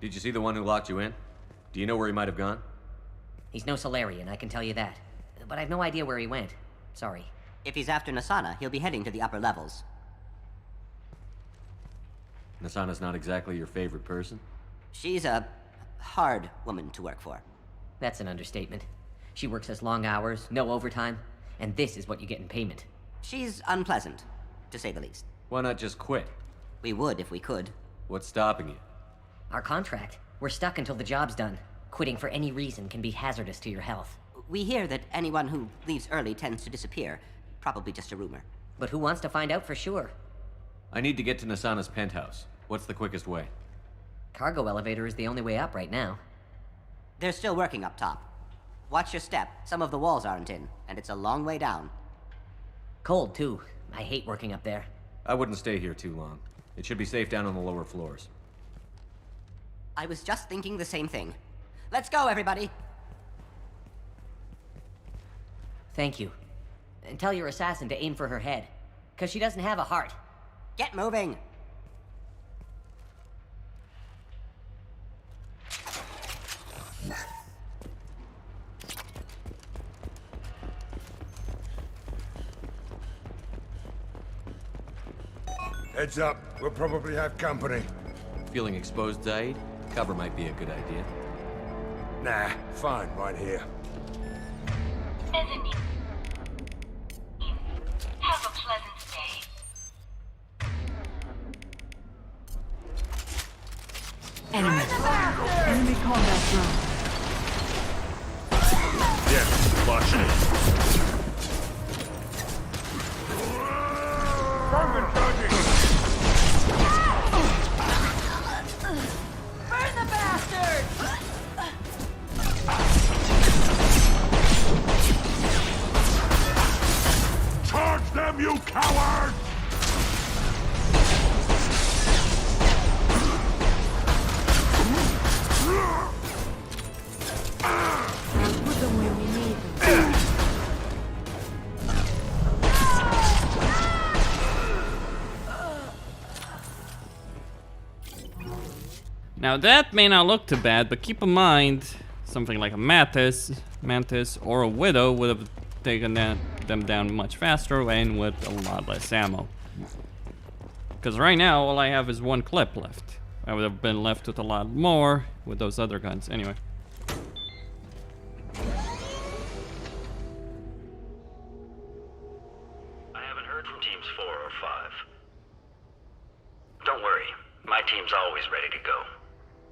Did you see the one who locked you in? Do you know where he might have gone? He's no Solarian, I can tell you that. But I've no idea where he went. Sorry. If he's after Nasana, he'll be heading to the upper levels. Nasana's not exactly your favorite person? She's a hard woman to work for. That's an understatement. She works us long hours, no overtime, and this is what you get in payment. She's unpleasant, to say the least. Why not just quit? We would if we could. What's stopping you? Our contract. We're stuck until the job's done. Quitting for any reason can be hazardous to your health. We hear that anyone who leaves early tends to disappear. Probably just a rumor. But who wants to find out for sure? I need to get to Nasana's penthouse. What's the quickest way? Cargo elevator is the only way up right now. They're still working up top. Watch your step. Some of the walls aren't in, and it's a long way down. Cold, too. I hate working up there. I wouldn't stay here too long. It should be safe down on the lower floors. I was just thinking the same thing. Let's go, everybody! Thank you. And tell your assassin to aim for her head. 'Cause she doesn't have a heart. Get moving! Heads up, we'll probably have company. Feeling exposed, Zaid? Cover might be a good idea. Nah, fine, right here. Have a pleasant stay. Enemy combat drone. Yeah, watching it. Target charging! Burn the bastard! Charge them, you cowards! Put them where we need them. Now that may not look too bad, but keep in mind, something like a Mantis, or a Widow would have taken them down much faster and with a lot less ammo. Because right now, all I have is one clip left. I would have been left with a lot more with those other guns. Anyway. I haven't heard from teams 4 or 5. Don't worry, my team's always ready to go.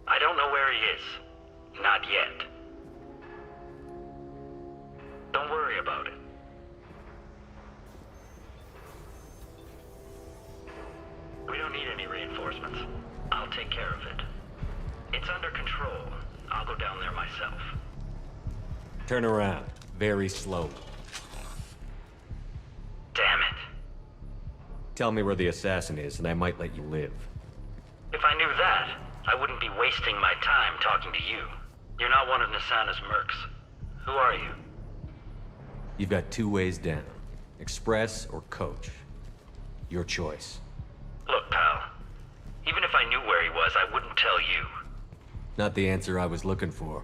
I don't know where he is. Not yet. Don't worry about it. We don't need any reinforcements. I'll take care of it. It's under control. I'll go down there myself. Turn around. Very slowly. Damn it. Tell me where the assassin is, and I might let you live. If I knew that, I wouldn't be wasting my time talking to you. You're not one of Nasana's mercs. Who are you? You've got 2 ways down. Express or coach. Your choice. Look, pal. Even if I knew where he was, I wouldn't tell you. Not the answer I was looking for.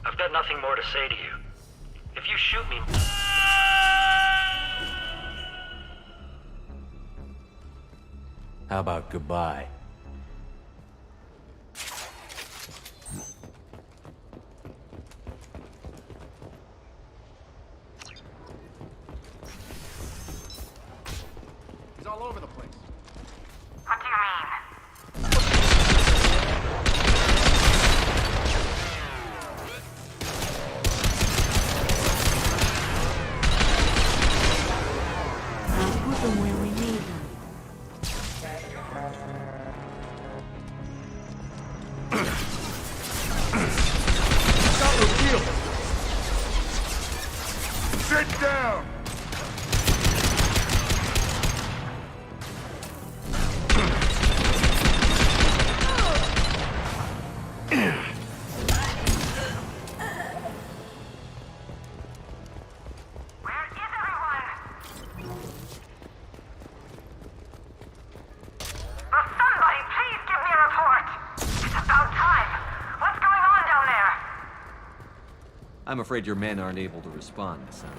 I've got nothing more to say to you. If you shoot me... How about goodbye? He's all over the place. What do you mean? Put them where we need them. afraid your men aren't able to respond, son.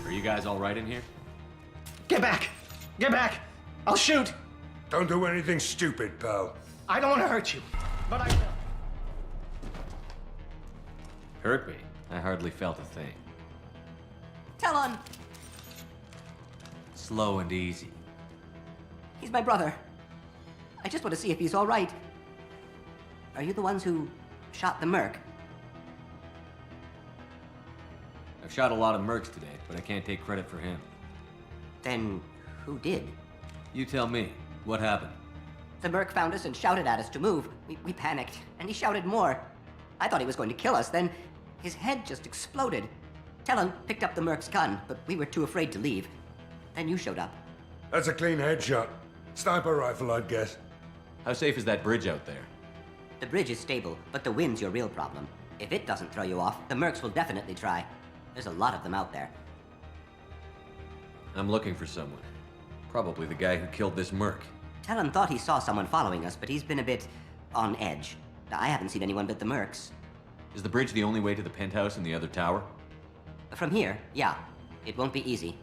Are you guys all right in here? Get back! Get back! I'll shoot! Don't do anything stupid, pal. I don't want to hurt you, but I will. Hurt me? I hardly felt a thing. Talon! Slow and easy. He's my brother. I just want to see if he's all right. Are you the ones who shot the merc? I've shot a lot of mercs today, but I can't take credit for him. Then who did? You tell me. What happened? The merc found us and shouted at us to move. We panicked, and he shouted more. I thought he was going to kill us, then his head just exploded. Talon picked up the merc's gun, but we were too afraid to leave. Then you showed up. That's a clean headshot. Sniper rifle, I'd guess. How safe is that bridge out there? The bridge is stable, but the wind's your real problem. If it doesn't throw you off, the mercs will definitely try. There's a lot of them out there. I'm looking for someone. Probably the guy who killed this merc. Talon thought he saw someone following us, but he's been a bit on edge. I haven't seen anyone but the mercs. Is the bridge the only way to the penthouse and the other tower? From here, yeah. It won't be easy.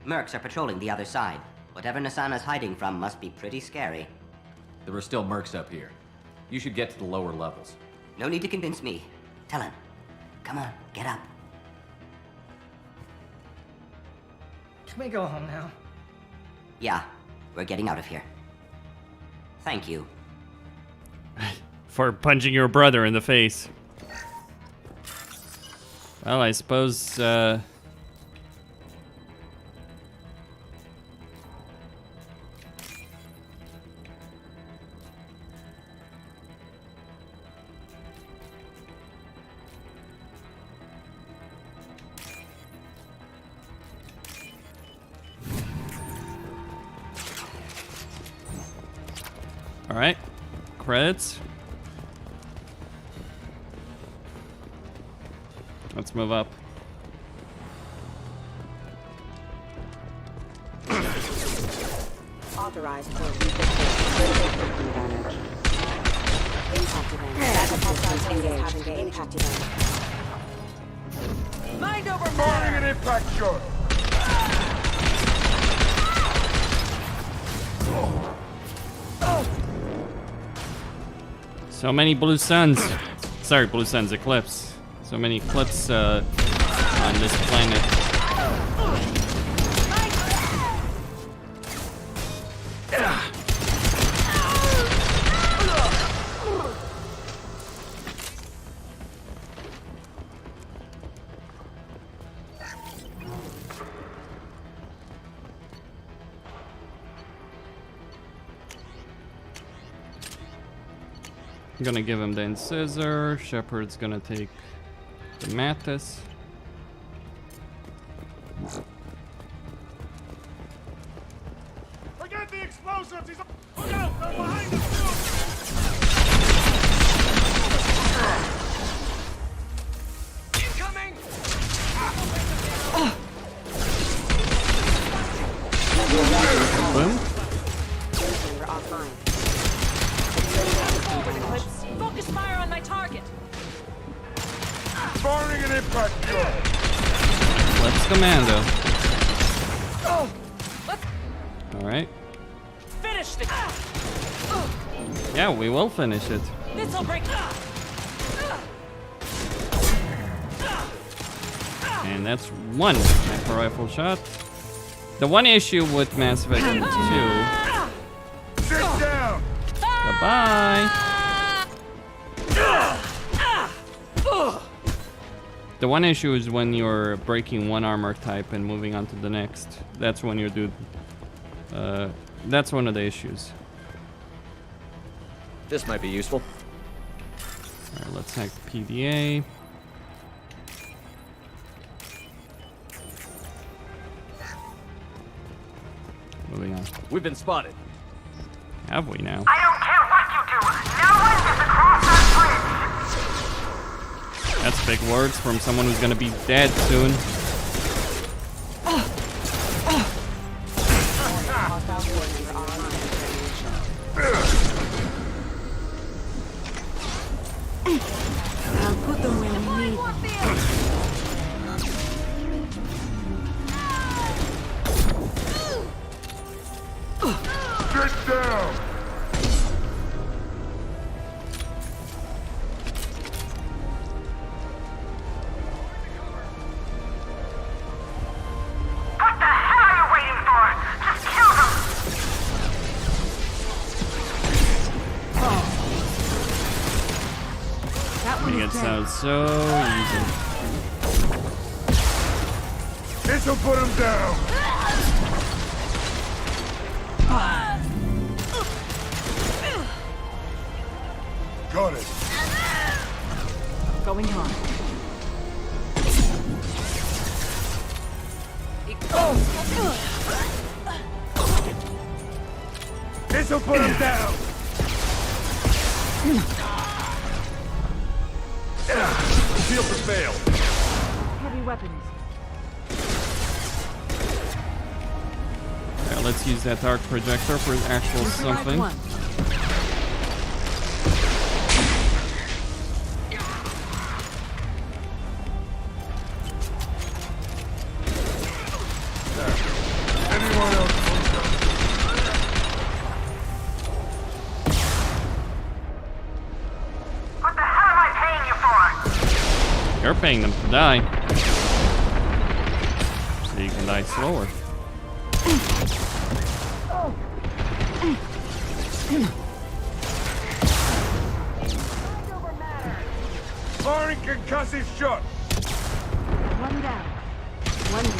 Mercs are patrolling the other side. Whatever Nasana's hiding from must be pretty scary. There are still mercs up here. You should get to the lower levels. No need to convince me. Talon, come on, get up. Can we go home now? Yeah, we're getting out of here. Thank you. For punching your brother in the face. Well, I suppose, all right, credits. Let's move up. Authorized for reconfirmation damage. Impact event. Having the impact event. Mind over firing an impact shot. So many blue suns. Sorry, blue suns eclipse. So many eclipse on this planet. I'm gonna give him the incisor. Shepard's gonna take the Mattis. Forget the explosives! He's... Look out! They're behind us! Incoming! Boom. We're offline. Focus fire on my target. Firing an impact shot. Let's commando. All right. Finish this. Yeah, we will finish it. This'll break. And that's one sniper rifle shot. The one issue with Mass Effect 2. Sit down. Goodbye. The one issue is when you're breaking one armor type and moving on to the next. That's when you do. That's one of the issues. This might be useful. All right, let's hack PDA. Moving on. We've been spotted. Have we now? I don't care what you do. No one gets across that bridge. That's big words from someone who's gonna be dead soon. I'll put them where we need them. Get down! What the hell are you waiting for? Just kill them! Making it sound so easy. This'll put him down! Got it. Going hard. This'll put him down! Shield to fail. Heavy weapons. Yeah, let's use that arc projector for actual something. Anyone else? What the hell am I paying you for? You're paying them to die. So you can die slower. Firing concussive shot! One down. One down.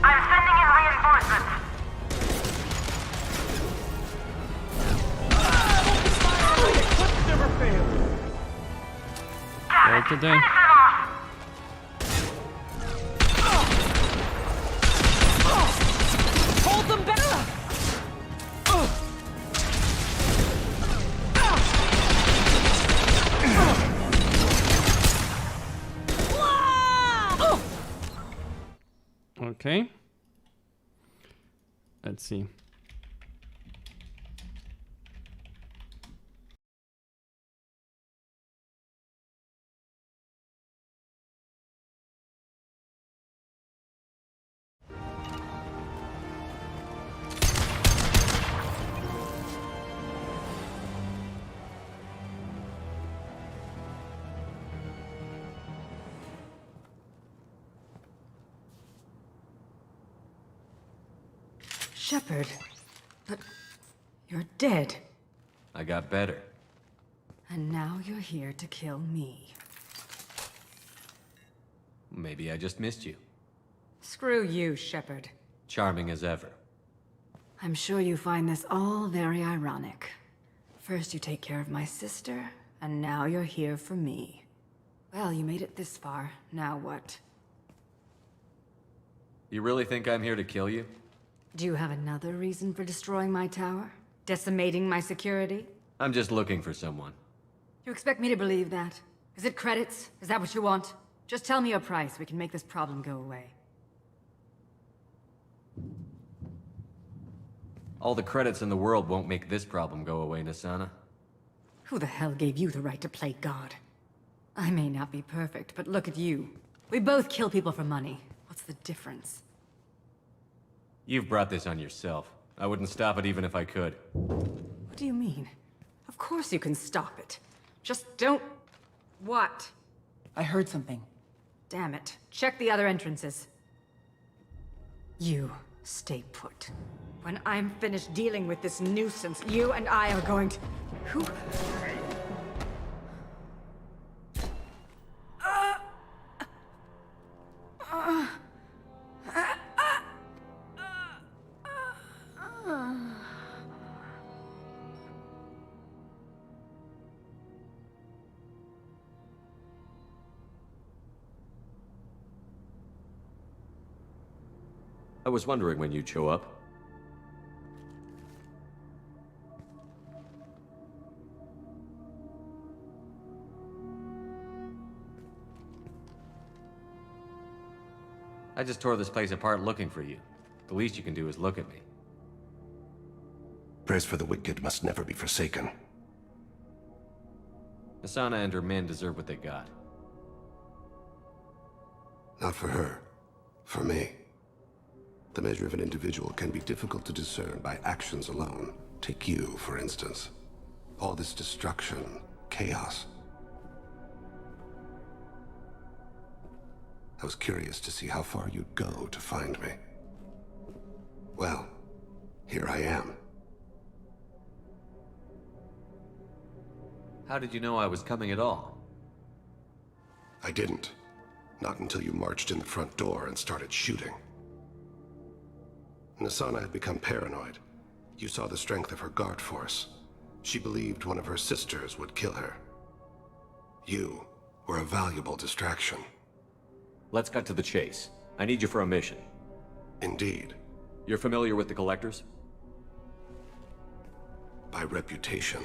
I'm sending in reinforcements. Never fails. All today. Hold them back! Okay. Let's see. Shepard. But you're dead. I got better. And now you're here to kill me. Maybe I just missed you. Screw you, Shepard. Charming as ever. I'm sure you find this all very ironic. First you take care of my sister, and now you're here for me. Well, you made it this far. Now what? You really think I'm here to kill you? Do you have another reason for destroying my tower? Decimating my security? I'm just looking for someone. You expect me to believe that? Is it credits? Is that what you want? Just tell me a price. We can make this problem go away. All the credits in the world won't make this problem go away, Nasana. Who the hell gave you the right to play God? I may not be perfect, but look at you. We both kill people for money. What's the difference? You've brought this on yourself. I wouldn't stop it even if I could. What do you mean? Of course you can stop it. Just don't... What? I heard something. Damn it. Check the other entrances. You stay put. When I'm finished dealing with this nuisance, you and I are going to... Who... I was wondering when you'd show up. I just tore this place apart looking for you. The least you can do is look at me. Prayers for the wicked must never be forsaken. Asana and her men deserve what they got. Not for her. For me. The measure of an individual can be difficult to discern by actions alone. Take you, for instance. All this destruction, chaos. I was curious to see how far you'd go to find me. Well, here I am. How did you know I was coming at all? I didn't. Not until you marched in the front door and started shooting. Asana had become paranoid. You saw the strength of her guard force. She believed one of her sisters would kill her. You were a valuable distraction. Let's cut to the chase. I need you for a mission. Indeed. You're familiar with the Collectors? By reputation.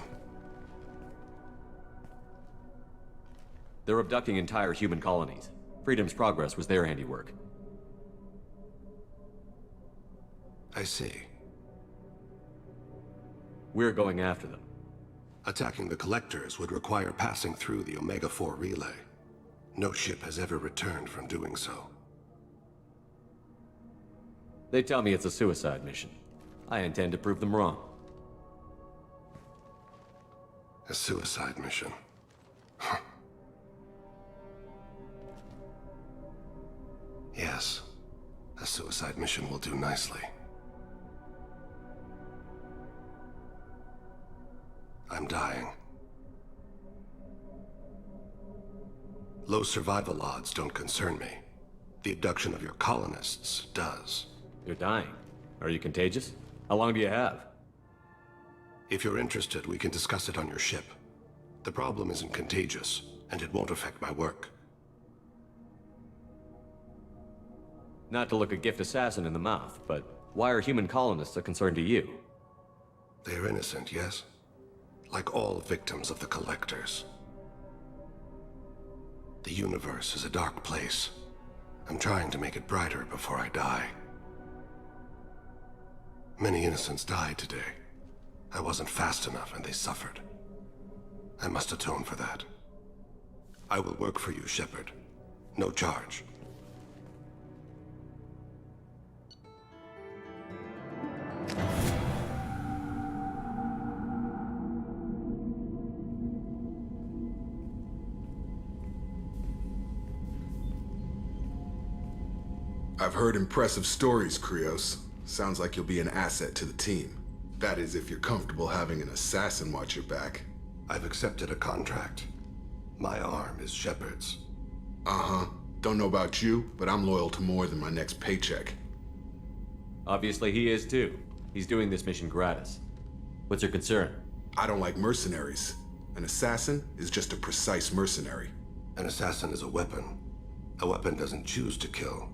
They're abducting entire human colonies. Freedom's Progress was their handiwork. I see. We're going after them. Attacking the Collectors would require passing through the Omega-4 relay. No ship has ever returned from doing so. They tell me it's a suicide mission. I intend to prove them wrong. A suicide mission? Yes, a suicide mission will do nicely. I'm dying. Low survival odds don't concern me. The abduction of your colonists does. You're dying. Are you contagious? How long do you have? If you're interested, we can discuss it on your ship. The problem isn't contagious, and it won't affect my work. Not to look a gift assassin in the mouth, but why are human colonists a concern to you? They're innocent, yes? Like all victims of the Collectors. The universe is a dark place. I'm trying to make it brighter before I die. Many innocents died today. I wasn't fast enough and they suffered. I must atone for that. I will work for you, Shepard. No charge. I've heard impressive stories, Krios. Sounds like you'll be an asset to the team. That is, if you're comfortable having an assassin watch your back. I've accepted a contract. My arm is Shepard's. Uh-huh. Don't know about you, but I'm loyal to more than my next paycheck. Obviously he is too. He's doing this mission gratis. What's your concern? I don't like mercenaries. An assassin is just a precise mercenary. An assassin is a weapon. A weapon doesn't choose to kill.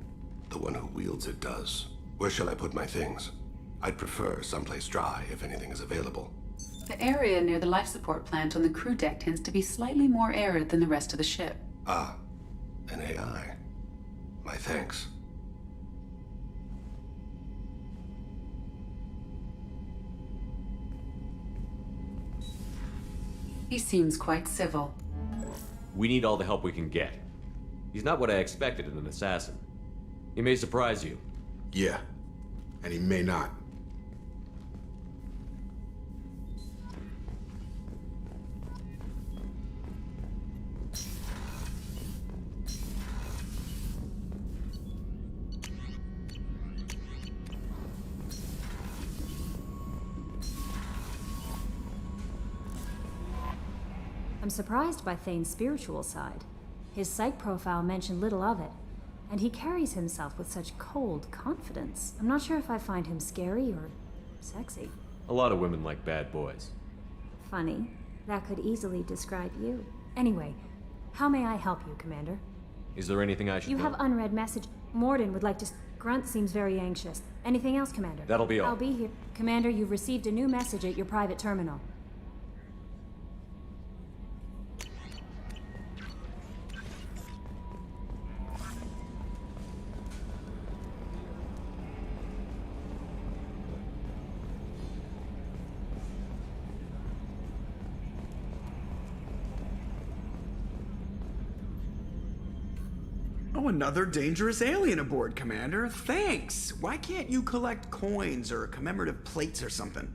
The one who wields it does. Where shall I put my things? I'd prefer someplace dry if anything is available. The area near the life support plant on the crew deck tends to be slightly more arid than the rest of the ship. Ah, an AI. My thanks. He seems quite civil. We need all the help we can get. He's not what I expected in an assassin. He may surprise you. Yeah, and he may not. I'm surprised by Thane's spiritual side. His psych profile mentioned little of it, and he carries himself with such cold confidence. I'm not sure if I find him scary or sexy. A lot of women like bad boys. Funny. That could easily describe you. Anyway, how may I help you, Commander? Is there anything I should You know? have unread message. Morden would like to... Grunt seems very anxious. Anything else, Commander? That'll be all. I'll be here. Commander, you've received a new message at your private terminal. Oh, another dangerous alien aboard, Commander. Thanks. Why can't you collect coins or commemorative plates or something?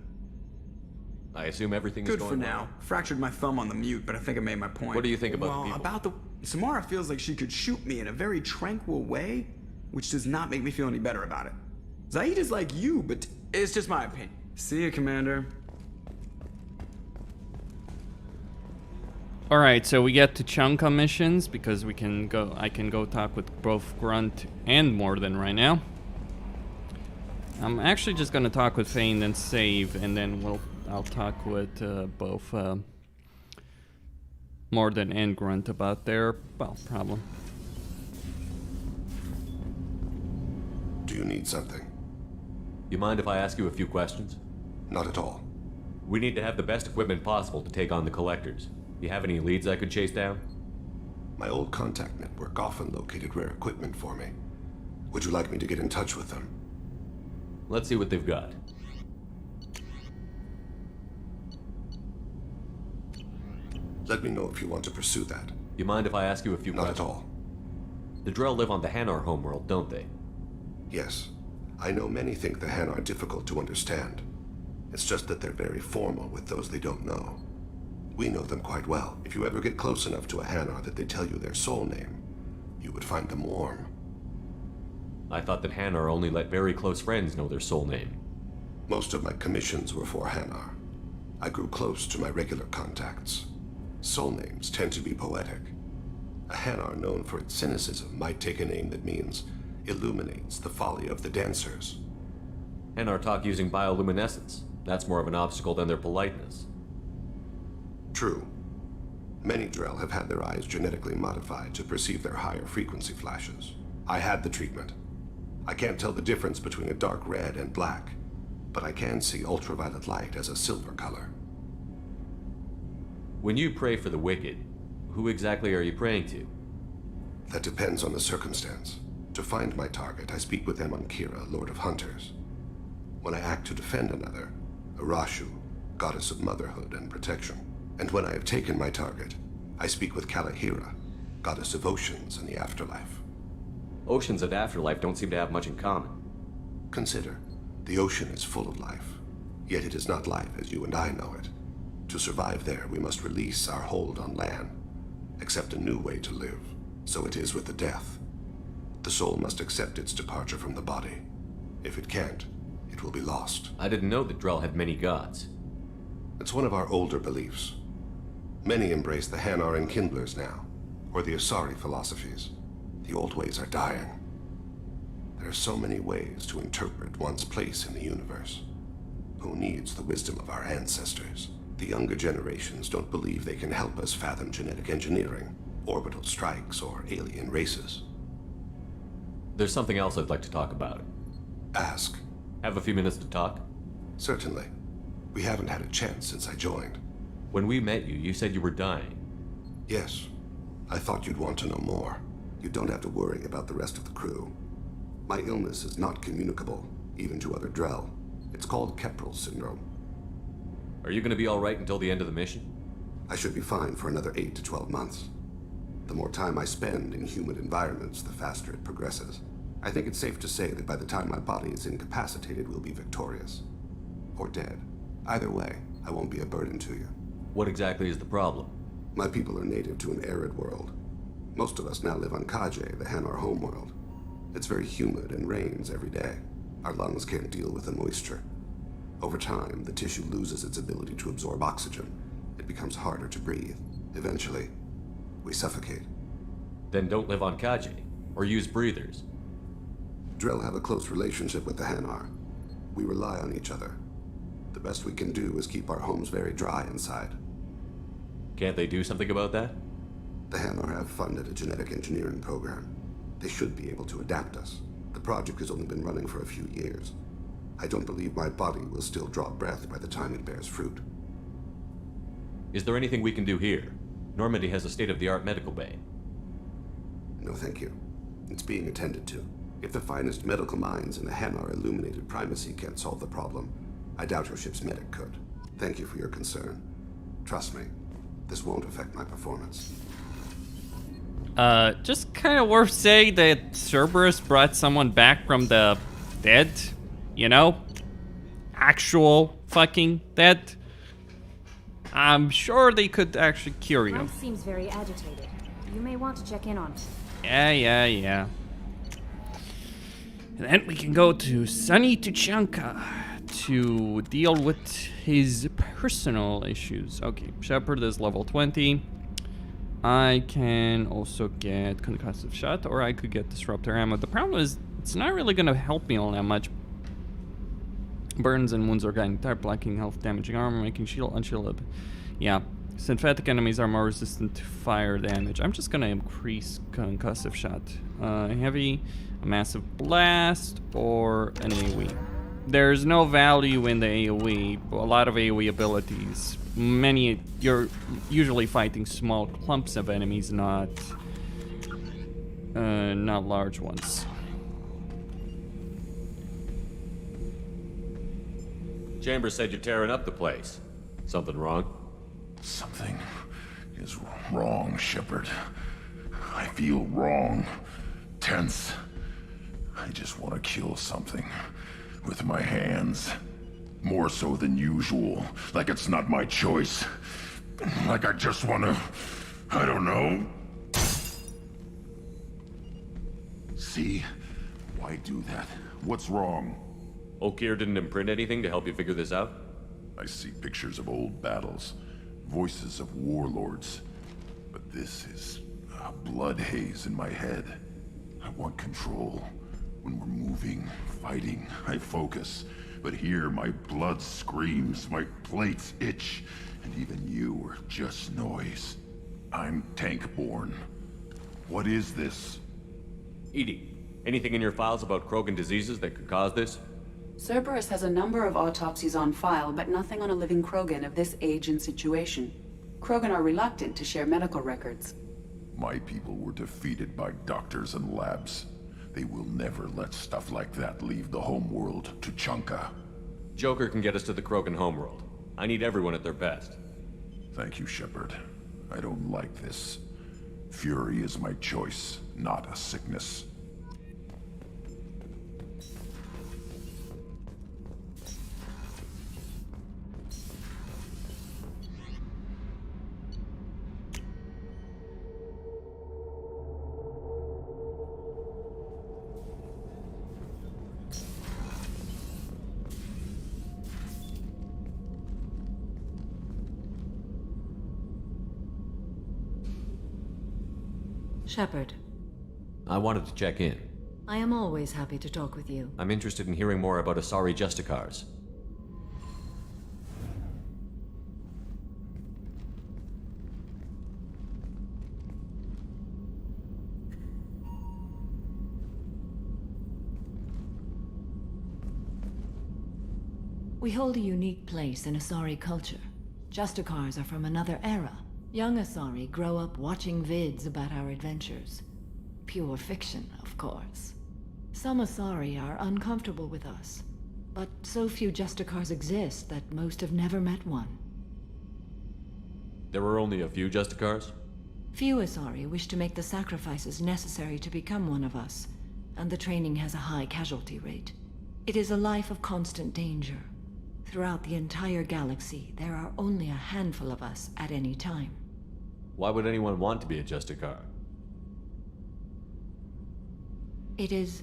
I assume everything is Good going for well. now. Fractured my thumb on the mute, but I think I made my point. What do you think about the well, people? about the... Samara feels like she could shoot me in a very tranquil way, which does not make me feel any better about it. Zaid is like you, but it's just my opinion. See you, Commander. Alright, so we get to Chunka missions because we can go. I can go talk with both Grunt and Morden right now. I'm actually just gonna talk with Fane and save, and then I'll talk with both Morden and Grunt about their problem. Do you need something? You mind if I ask you a few questions? Not at all. We need to have the best equipment possible to take on the collectors. You have any leads I could chase down? My old contact network often located rare equipment for me. Would you like me to get in touch with them? Let's see what they've got. Let me know if you want to pursue that. You mind if I ask you a few questions? Not at all. The Drell live on the Hanar homeworld, don't they? Yes. I know many think the Han are difficult to understand. It's just that they're very formal with those they don't know. We know them quite well. If you ever get close enough to a Hanar that they tell you their soul name, you would find them warm. I thought that Hanar only let very close friends know their soul name. Most of my commissions were for Hanar. I grew close to my regular contacts. Soul names tend to be poetic. A Hanar known for its cynicism might take a name that means illuminates the folly of the dancers. Hanar talk using bioluminescence. That's more of an obstacle than their politeness. True. Many Drell have had their eyes genetically modified to perceive their higher frequency flashes. I had the treatment. I can't tell the difference between a dark red and black, but I can see ultraviolet light as a silver color. When you pray for the wicked, who exactly are you praying to? That depends on the circumstance. To find my target, I speak with them on Kira, Lord of Hunters. When I act to defend another, Arashu, goddess of motherhood and protection. And when I have taken my target, I speak with Kalahira, goddess of oceans and the afterlife. Oceans and afterlife don't seem to have much in common. Consider, the ocean is full of life, yet it is not life as you and I know it. To survive there, we must release our hold on land, accept a new way to live. So it is with the death. The soul must accept its departure from the body. If it can't, it will be lost. I didn't know that Drell had many gods. It's one of our older beliefs. Many embrace the Hanar and Kindlers now, or the Asari philosophies. The old ways are dying. There are so many ways to interpret one's place in the universe. Who needs the wisdom of our ancestors? The younger generations don't believe they can help us fathom genetic engineering, orbital strikes, or alien races. There's something else I'd like to talk about. Ask. Have a few minutes to talk? Certainly. We haven't had a chance since I joined. When we met you, you said you were dying. Yes. I thought you'd want to know more. You don't have to worry about the rest of the crew. My illness is not communicable, even to other Drell. It's called Keprel syndrome. Are you going to be all right until the end of the mission? I should be fine for another 8 to 12 months. The more time I spend in humid environments, the faster it progresses. I think it's safe to say that by the time my body is incapacitated, we'll be victorious. Or dead. Either way, I won't be a burden to you. What exactly is the problem? My people are native to an arid world. Most of us now live on Kaje, the Hanar homeworld. It's very humid and rains every day. Our lungs can't deal with the moisture. Over time, the tissue loses its ability to absorb oxygen. It becomes harder to breathe. Eventually, we suffocate. Then don't live on Kaje, or use breathers. Drell have a close relationship with the Hanar. We rely on each other. The best we can do is keep our homes very dry inside. Can't they do something about that? The Hanar have funded a genetic engineering program. They should be able to adapt us, but project has only been running for a few years. I don't believe my body will still draw breath by the time it bears fruit. Is there anything we can do here? Normandy has a state-of-the-art medical bay. No, thank you. It's being attended to. If the finest medical minds in the Hanar illuminated primacy can't solve the problem, I doubt your ship's medic could. Thank you for your concern. Trust me, this won't affect my performance. Just kind of worth saying that Cerberus brought someone back from the dead, you know? Actual fucking dead. I'm sure they could actually cure you. Mike seems very agitated. You may want to check in on him. Yeah. And then we can go to Sunny Tuchanka to deal with his personal issues. Okay, Shepard is level 20. I can also get concussive shot, or I could get disruptor ammo. The problem is, it's not really going to help me all that much. Burns and wounds are getting type, blocking health, damaging armor, making shield unshielded. Yeah, synthetic enemies are more resistant to fire damage. I'm just going to increase concussive shot. Heavy, a massive blast, or an AoE. There's no value in the AoE, a lot of AoE abilities. You're usually fighting small clumps of enemies, not large ones. Chambers said you're tearing up the place. Something wrong? Something is wrong, Shepard. I feel wrong. Tense. I just want to kill something. With my hands. More so than usual. Like it's not my choice. Like I just want to... I don't know. See? Why do that? What's wrong? Okeer didn't imprint anything to help you figure this out? I see pictures of old battles. Voices of warlords. But this is a blood haze in my head. I want control. When we're moving, fighting, I focus. But here, my blood screams, my plates itch, and even you are just noise. I'm tank-born. What is this? Edie, anything in your files about Krogan diseases that could cause this? Cerberus has a number of autopsies on file, but nothing on a living Krogan of this age and situation. Krogan are reluctant to share medical records. My people were defeated by doctors and labs. They will never let stuff like that leave the homeworld to Tuchanka. Joker can get us to the Krogan homeworld. I need everyone at their best. Thank you, Shepard. I don't like this. Fury is my choice, not a sickness. Shepard. I wanted to check in. I am always happy to talk with you. I'm interested in hearing more about Asari Justicars. We hold a unique place in Asari culture. Justicars are from another era. Young Asari grow up watching vids about our adventures. Pure fiction, of course. Some Asari are uncomfortable with us, but so few Justicars exist that most have never met one. There were only a few Justicars? Few Asari wish to make the sacrifices necessary to become one of us, and the training has a high casualty rate. It is a life of constant danger. Throughout the entire galaxy, there are only a handful of us at any time. Why would anyone want to be a Justicar? It is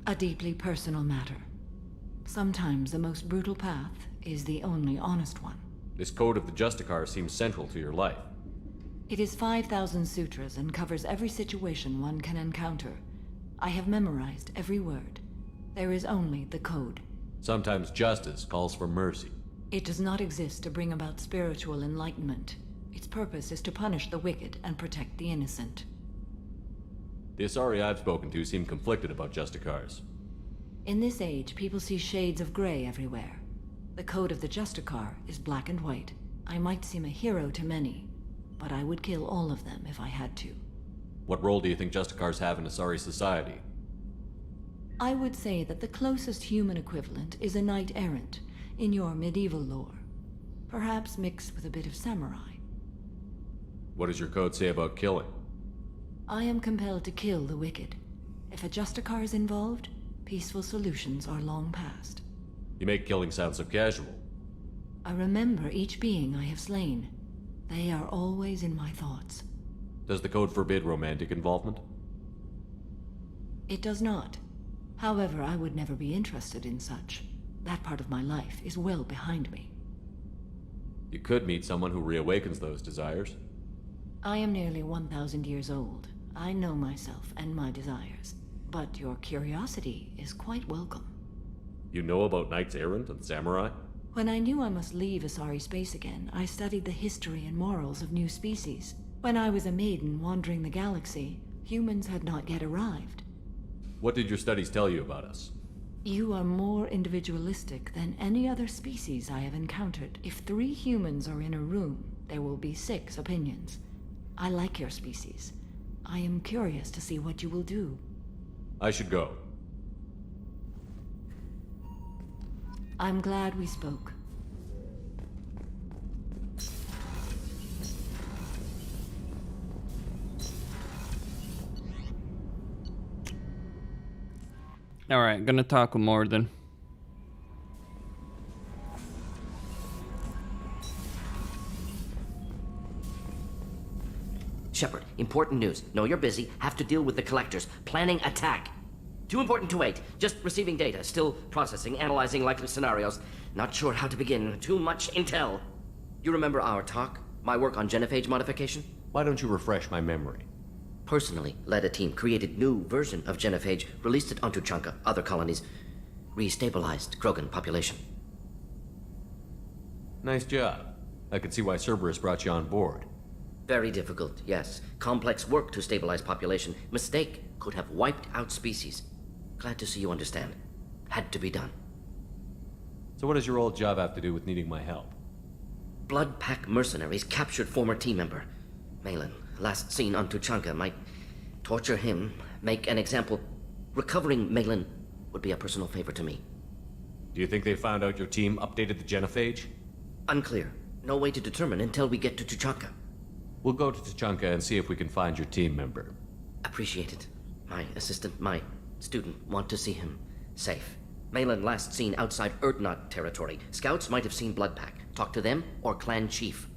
a deeply personal matter. Sometimes the most brutal path is the only honest one. This code of the Justicar seems central to your life. It is 5,000 sutras and covers every situation one can encounter. I have memorized every word. There is only the code. Sometimes justice calls for mercy. It does not exist to bring about spiritual enlightenment. Its purpose is to punish the wicked and protect the innocent. The Asari I've spoken to seem conflicted about Justicars. In this age, people see shades of gray everywhere. The code of the Justicar is black and white. I might seem a hero to many, but I would kill all of them if I had to. What role do you think Justicars have in Asari society? I would say that the closest human equivalent is a knight-errant in your medieval lore. Perhaps mixed with a bit of samurai. What does your code say about killing? I am compelled to kill the wicked. If a Justicar is involved, peaceful solutions are long past. You make killing sound so casual. I remember each being I have slain. They are always in my thoughts. Does the code forbid romantic involvement? It does not. However, I would never be interested in such. That part of my life is well behind me. You could meet someone who reawakens those desires. I am nearly 1,000 years old. I know myself and my desires. But your curiosity is quite welcome. You know about knights errant and samurai? When I knew I must leave Asari space again, I studied the history and morals of new species. When I was a maiden wandering the galaxy, humans had not yet arrived. What did your studies tell you about us? You are more individualistic than any other species I have encountered. If 3 humans are in a room, there will be 6 opinions. I like your species. I am curious to see what you will do. I should go. I'm glad we spoke. Alright, gonna talk with Morden. Shepard, important news. Know you're busy. Have to deal with the collectors. Planning attack. Too important to wait. Just receiving data. Still processing, analyzing likely scenarios. Not sure how to begin. Too much intel. You remember our talk? My work on genophage modification? Why don't you refresh my memory? Personally led a team, created new version of genophage, released it onto Chunka, other colonies, restabilized Krogan population. Nice job. I can see why Cerberus brought you on board. Very difficult, yes. Complex work to stabilize population. Mistake could have wiped out species. Glad to see you understand. Had to be done. So what does your old job have to do with needing my help? Blood Pack mercenaries captured former team member. Malin, last seen on Tuchanka, might torture him, make an example. Recovering Malin would be a personal favor to me. Do you think they found out your team updated the genophage? Unclear. No way to determine until we get to Tuchanka. We'll go to Tuchanka and see if we can find your team member. Appreciate it. My assistant, my student, want to see him safe. Malin last seen outside Erdnot territory. Scouts might have seen Blood Pack. Talk to them or clan chief.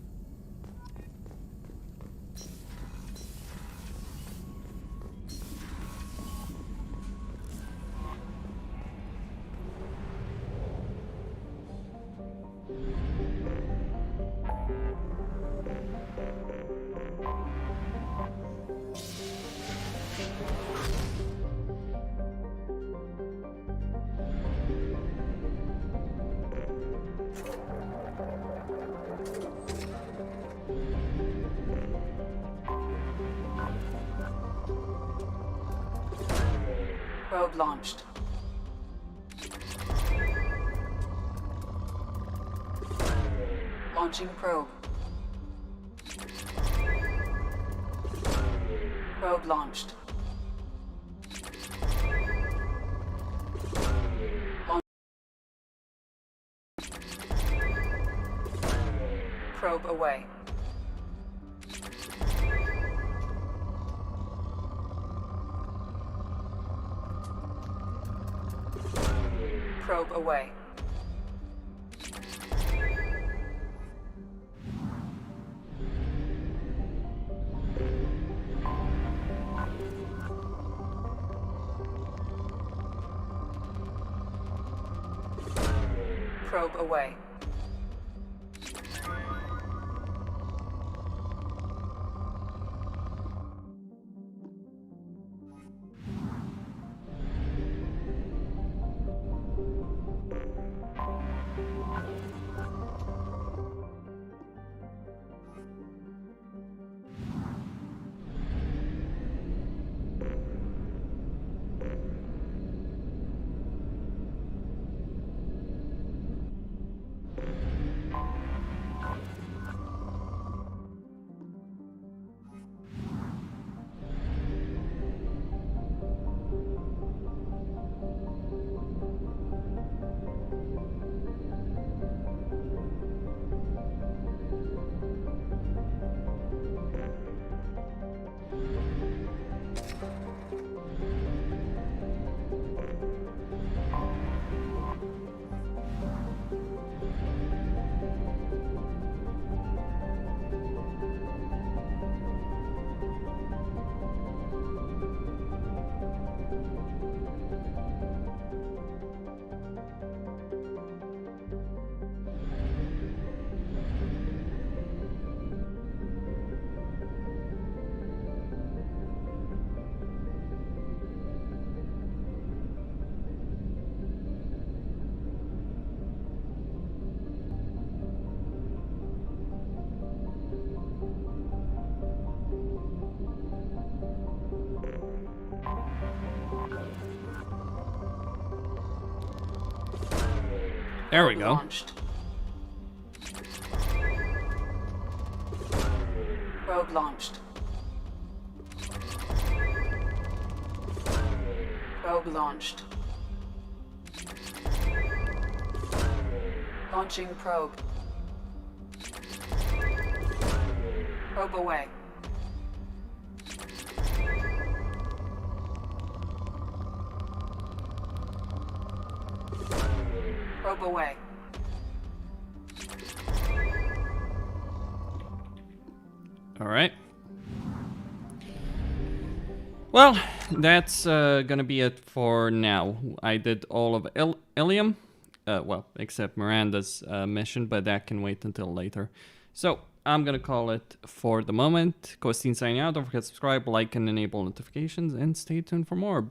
Probe launched. Launching probe. Probe launched. Probe away. Probe away. Probe away. There we go. Launched. Probe launched. Probe launched. Launching probe. Probe away. Probe away. All right. Well, that's gonna be it for now. I did all of Ilium. Well, except Miranda's mission, but that can wait until later. So, I'm gonna call it for the moment. Costin signing out. Don't forget to subscribe, like, and enable notifications, and stay tuned for more.